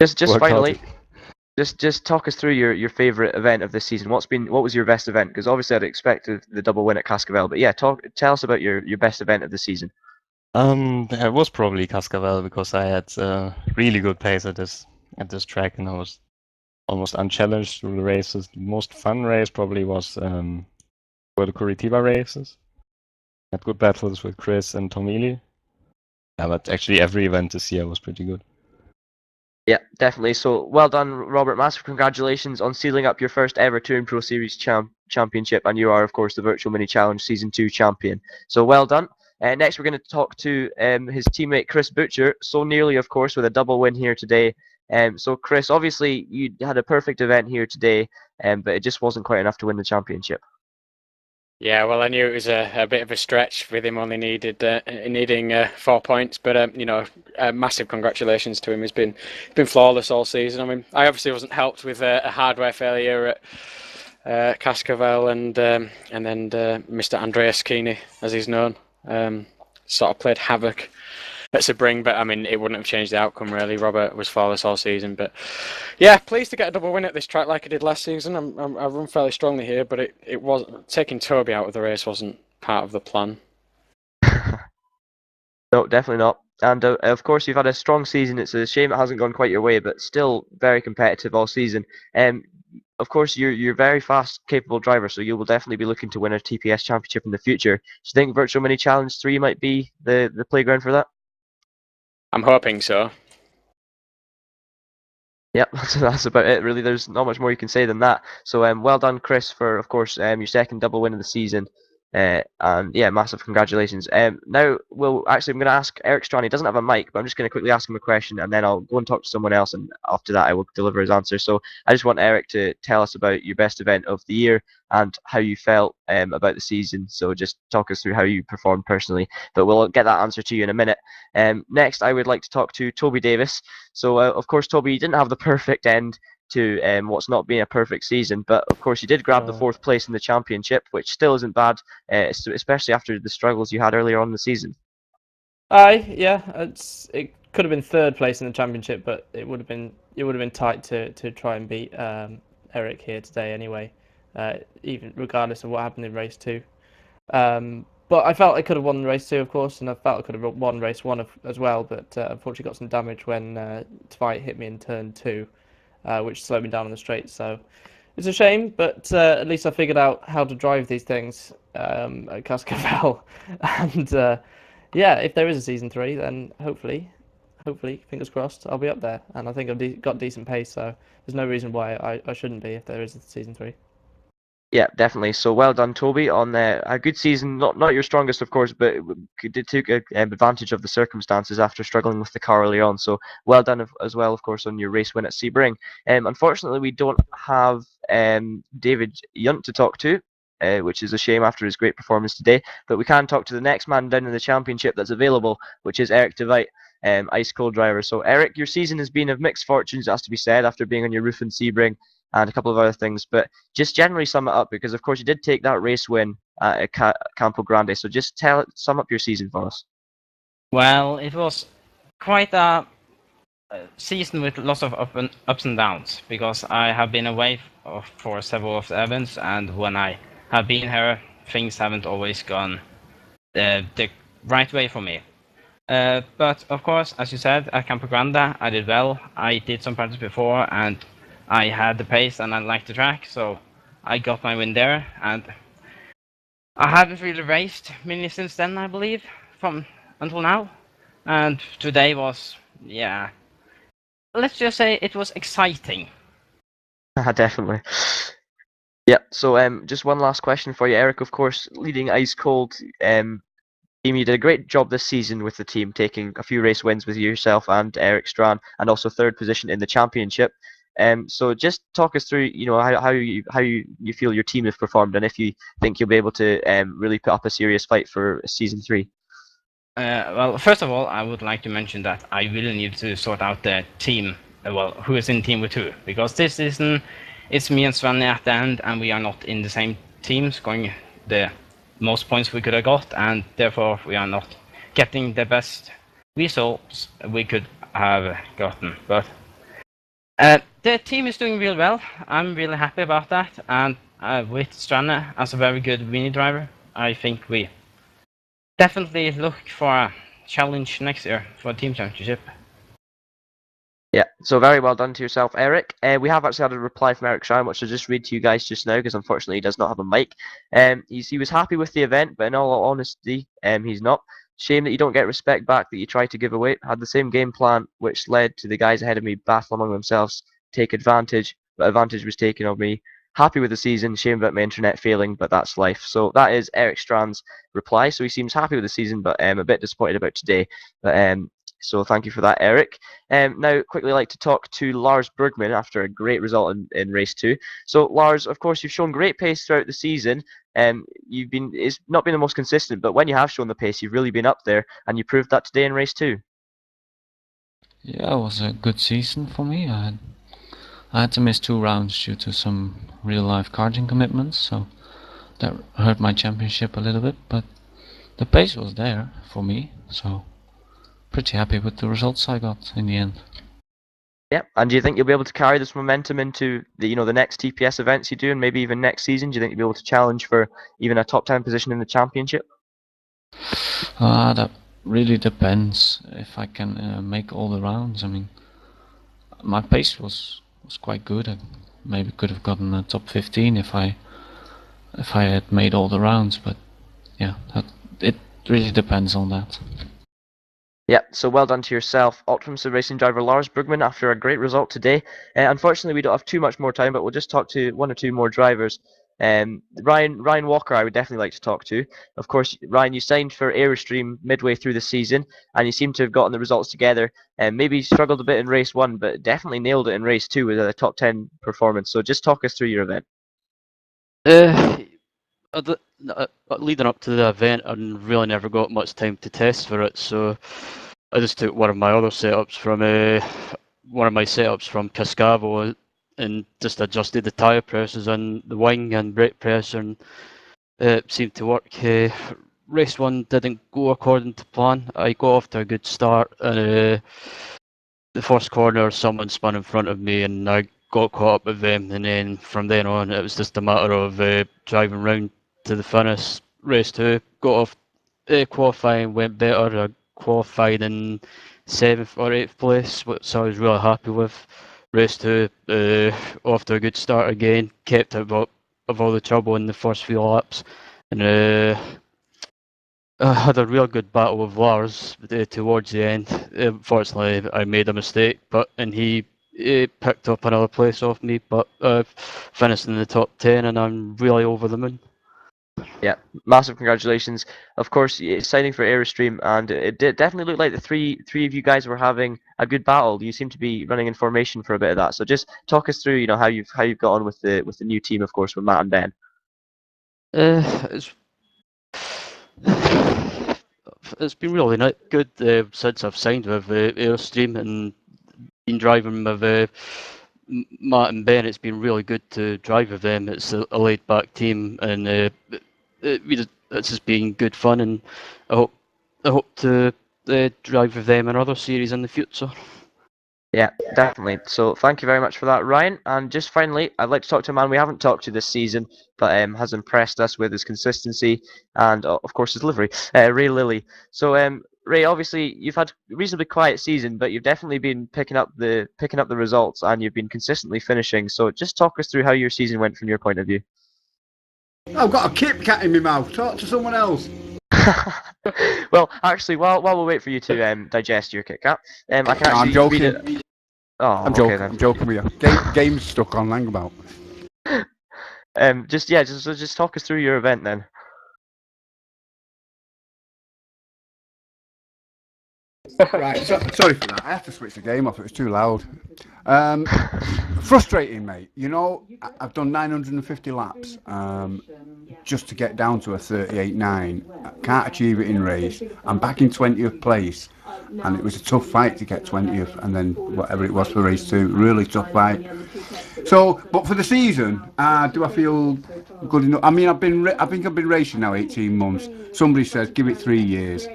Just Worked hard finally, just talk us through your favorite event of this season. What was your best event? Because obviously I'd expected the double win at Cascavel, but yeah, tell us about your best event of the season. It was probably Cascavel because I had really good pace at this track, and I was almost unchallenged through the races. The most fun race probably were the Curitiba races. Had good battles with Chris and Tomili. Yeah, but actually every event this year was pretty good. Yeah, definitely. So well done, Robert. Massive congratulations on sealing up your first ever TouringProSeries championship, and you are, of course, the Virtual Mini Challenge Season 2 champion. So well done. Next, we're going to talk to his teammate Chris Butcher, so nearly, of course, with a double win here today. So, Chris, obviously, you had a perfect event here today, but it just wasn't quite enough to win the championship. Yeah, well, I knew it was a bit of a stretch with him only needing 4 points, but massive congratulations to him. He's been flawless all season. I mean, I obviously wasn't helped with a hardware failure at Cascavel, and then Mr. Andreas Keeney, as he's known, sort of played havoc at Sebring, but I mean, it wouldn't have changed the outcome really. Robert was flawless all season, but yeah, pleased to get a double win at this track like I did last season. I run fairly strongly here, but it was taking Toby out of the race wasn't part of the plan. No, definitely not. And of course, you've had a strong season. It's a shame it hasn't gone quite your way, but still very competitive all season. Of course, you're a very fast, capable driver, so you will definitely be looking to win a TPS championship in the future. Do you think Virtual Mini Challenge 3 might be the playground for that? I'm hoping so. Yep, that's about it really. There's not much more you can say than that. So well done, Chris, for of course your second double win of the season. And yeah, massive congratulations. Now, I'm going to ask Eric Strand. He doesn't have a mic, but I'm just going to quickly ask him a question, and then I'll go and talk to someone else, and after that, I will deliver his answer. So I just want Eric to tell us about your best event of the year and how you felt about the season. So just talk us through how you performed personally, but we'll get that answer to you in a minute. Next, I would like to talk to Toby Davis. So of course, Toby, you didn't have the perfect end to what's not been a perfect season, but of course you did grab the 4th place in the championship, which still isn't bad, especially after the struggles you had earlier on in the season. Yeah, it could have been 3rd place in the championship, but it would have been tight to try and beat Eric here today anyway, even regardless of what happened in race 2. But I felt I could have won race 2, of course, and I felt I could have won race 1 as well, but unfortunately got some damage when Tvite hit me in turn 2. Which slowed me down on the straight, so it's a shame, but at least I figured out how to drive these things at Cascavel, and yeah, if there is a season 3, then hopefully, fingers crossed, I'll be up there, and I think I've got decent pace, so there's no reason why I shouldn't be if there is a season 3. Yeah, definitely. So well done, Toby, on a good season. Not your strongest, of course, but it took advantage of the circumstances after struggling with the car early on. So well done as well, of course, on your race win at Sebring. Unfortunately, we don't have David Yunt to talk to, which is a shame after his great performance today. But we can talk to the next man down in the championship that's available, which is Eric DeVite, ice cold driver. So Eric, your season has been of mixed fortunes, it has to be said, after being on your roof in Sebring and a couple of other things, but just generally sum it up, because of course you did take that race win at Campo Grande, so just sum up your season for us. Well, it was quite a season with lots of ups and downs, because I have been away for several of the events, and when I have been here, things haven't always gone the right way for me. But of course, as you said, at Campo Grande, I did well. I did some practice before, and I had the pace and I liked the track, so I got my win there, and I haven't really raced many since then, I believe, from until now. And today was, yeah, let's just say it was exciting. Definitely. Yep. So just one last question for you, Eric. Of course, leading ice cold team, you did a great job this season with the team, taking a few race wins with yourself and Eric Strand, and also 3rd position in the championship. So just talk us through, how you feel your team have performed, and if you think you'll be able to really put up a serious fight for season 3. Well, first of all, I would like to mention that I really need to sort out the team, who is in team with who, because this season it's me and Svenny at the end, and we are not in the same team, scoring the most points we could have got, and therefore we are not getting the best results we could have gotten. But the team is doing real well. I'm really happy about that. And with Strana as a very good mini driver, I think we definitely look for a challenge next year for a team championship. Yeah, so very well done to yourself, Eric. We have actually had a reply from Eric Shine, which I'll just read to you guys just now, because unfortunately he does not have a mic. He was happy with the event, but in all honesty, he's not. Shame that you don't get respect back that you tried to give away. Had the same game plan, which led to the guys ahead of me battle among themselves, take advantage, but advantage was taken of me. Happy with the season, shame about my internet failing, but that's life. So that is Eric Strand's reply. So he seems happy with the season, but a bit disappointed about today. But so thank you for that, Eric. Now, quickly like to talk to Lars Bergman after a great result in race 2. So, Lars, of course, you've shown great pace throughout the season. It's not been the most consistent, but when you have shown the pace, you've really been up there, and you proved that today in race 2. Yeah, it was a good season for me. I had to miss 2 rounds due to some real-life karting commitments, so that hurt my championship a little bit, but the pace was there for me, so pretty happy with the results I got in the end. Yeah, and do you think you'll be able to carry this momentum into the next TPS events you do, and maybe even next season? Do you think you'll be able to challenge for even a top 10 position in the championship? That really depends if I can make all the rounds. I mean, my pace was quite good. I maybe could have gotten a top 15 if I had made all the rounds, but yeah, it really depends on that. Yeah, so well done to yourself, Optimus Racing driver Lars Bergman, after a great result today. Unfortunately, we don't have too much more time, but we'll just talk to 1 or 2 more drivers. Ryan Walker, I would definitely like to talk to. Of course, Ryan, you signed for Airstream midway through the season, and you seem to have gotten the results together. Maybe struggled a bit in race 1, but definitely nailed it in race 2 with a top 10 performance. So just talk us through your event. Leading up to the event, I really never got much time to test for it, so I just took one of my setups from Cascavo and just adjusted the tyre presses on the wing and brake pressure, and it seemed to work. Race 1 didn't go according to plan. I got off to a good start, and the first corner someone spun in front of me and I got caught up with them, and then from then on it was just a matter of driving round to the finish. Race 2, got off qualifying, went better. I qualified in 7th or 8th place, which I was really happy with. Race 2, off to a good start again, kept out of all the trouble in the first few laps, and I had a real good battle with Lars towards the end. Unfortunately, I made a mistake, and he picked up another place off me, but finished in the top 10, and I'm really over the moon. Yeah, massive congratulations. Of course, signing for Airstream, and it definitely looked like the three of you guys were having a good battle. You seem to be running in formation for a bit of that. So just talk us through, how you've got on with the new team, of course, with Matt and Ben. It's been really good since I've signed with Airstream and been driving with Matt and Ben. It's been really good to drive with them. It's a laid-back team, and it's just been good fun. And I hope to drive with them in other series in the future. Yeah, definitely. So thank you very much for that, Ryan. And just finally, I'd like to talk to a man we haven't talked to this season, but has impressed us with his consistency and, of course, his livery, Ray Lilly. So, Ray, obviously, you've had a reasonably quiet season, but you've definitely been picking up the results, and you've been consistently finishing. So just talk us through how your season went from your point of view. I've got a Kit Kat in my mouth. Talk to someone else. Well, actually, while we wait for you to digest your Kit Kat, I can actually I'm joking. read it. Oh, I'm okay, joking. then. I'm joking with you. Game's stuck on Langabout. Just talk us through your event then. Right, sorry for that. I have to switch the game off. It was too loud. Frustrating, mate. I've done 950 laps just to get down to a 38.9. I can't achieve it in race. I'm back in 20th place, and it was a tough fight to get 20th, and then whatever it was for race 2, really tough fight. So, but for the season, do I feel good enough? I mean, I think I've been racing now 18 months. Somebody says give it 3 years.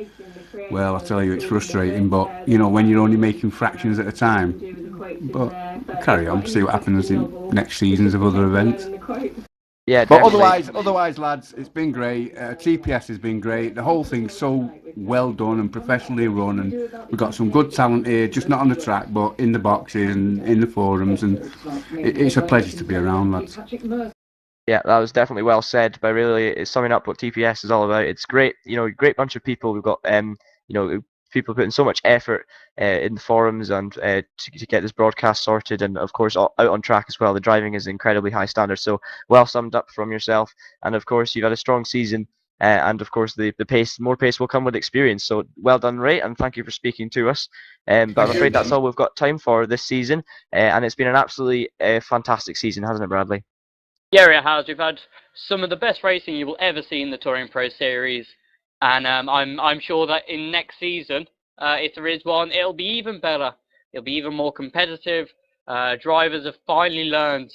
well, I tell you, it's frustrating, but, you know, when you're only making fractions at a time. But carry on, see what happens in next seasons of other events. Yeah, But definitely. otherwise, lads, it's been great. TPS has been great. The whole thing's so well done and professionally run, and we've got some good talent here, just not on the track, but in the boxes and in the forums, and it's a pleasure to be around, lads. Yeah, that was definitely well said. By really summing up what TPS is all about, it's great. You know, great bunch of people. We've got you know, people putting so much effort in the forums and to get this broadcast sorted, and of course out on track as well. The driving is incredibly high standard. So well summed up from yourself. And of course, you've had a strong season. And of course, the pace, more pace will come with experience. So well done, Ray, and thank you for speaking to us. But I'm afraid that's all we've got time for this season. And it's been an absolutely fantastic season, hasn't it, Bradley? Yeah, it has. We've had some of the best racing you will ever see in the Touring Pro Series, and I'm sure that in next season, if there is one, it'll be even better. It'll be even more competitive. Drivers have finally learned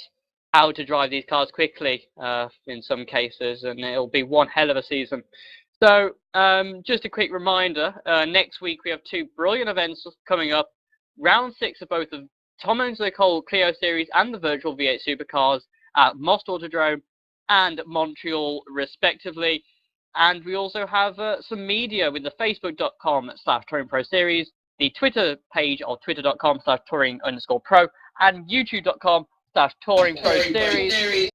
how to drive these cars quickly in some cases, and it'll be one hell of a season. So, just a quick reminder, next week we have two brilliant events coming up. Round 6 of both the Tom and Nicole Clio Series and the Virtual V8 Supercars at Most Autodrome and Montreal, respectively. And we also have some media with the facebook.com/TouringProSeries, the Twitter page of twitter.com/Touring_Pro, and youtube.com/TouringProSeries.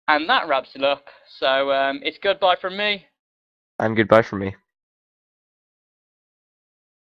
And that wraps it up. So it's goodbye from me. And goodbye from me.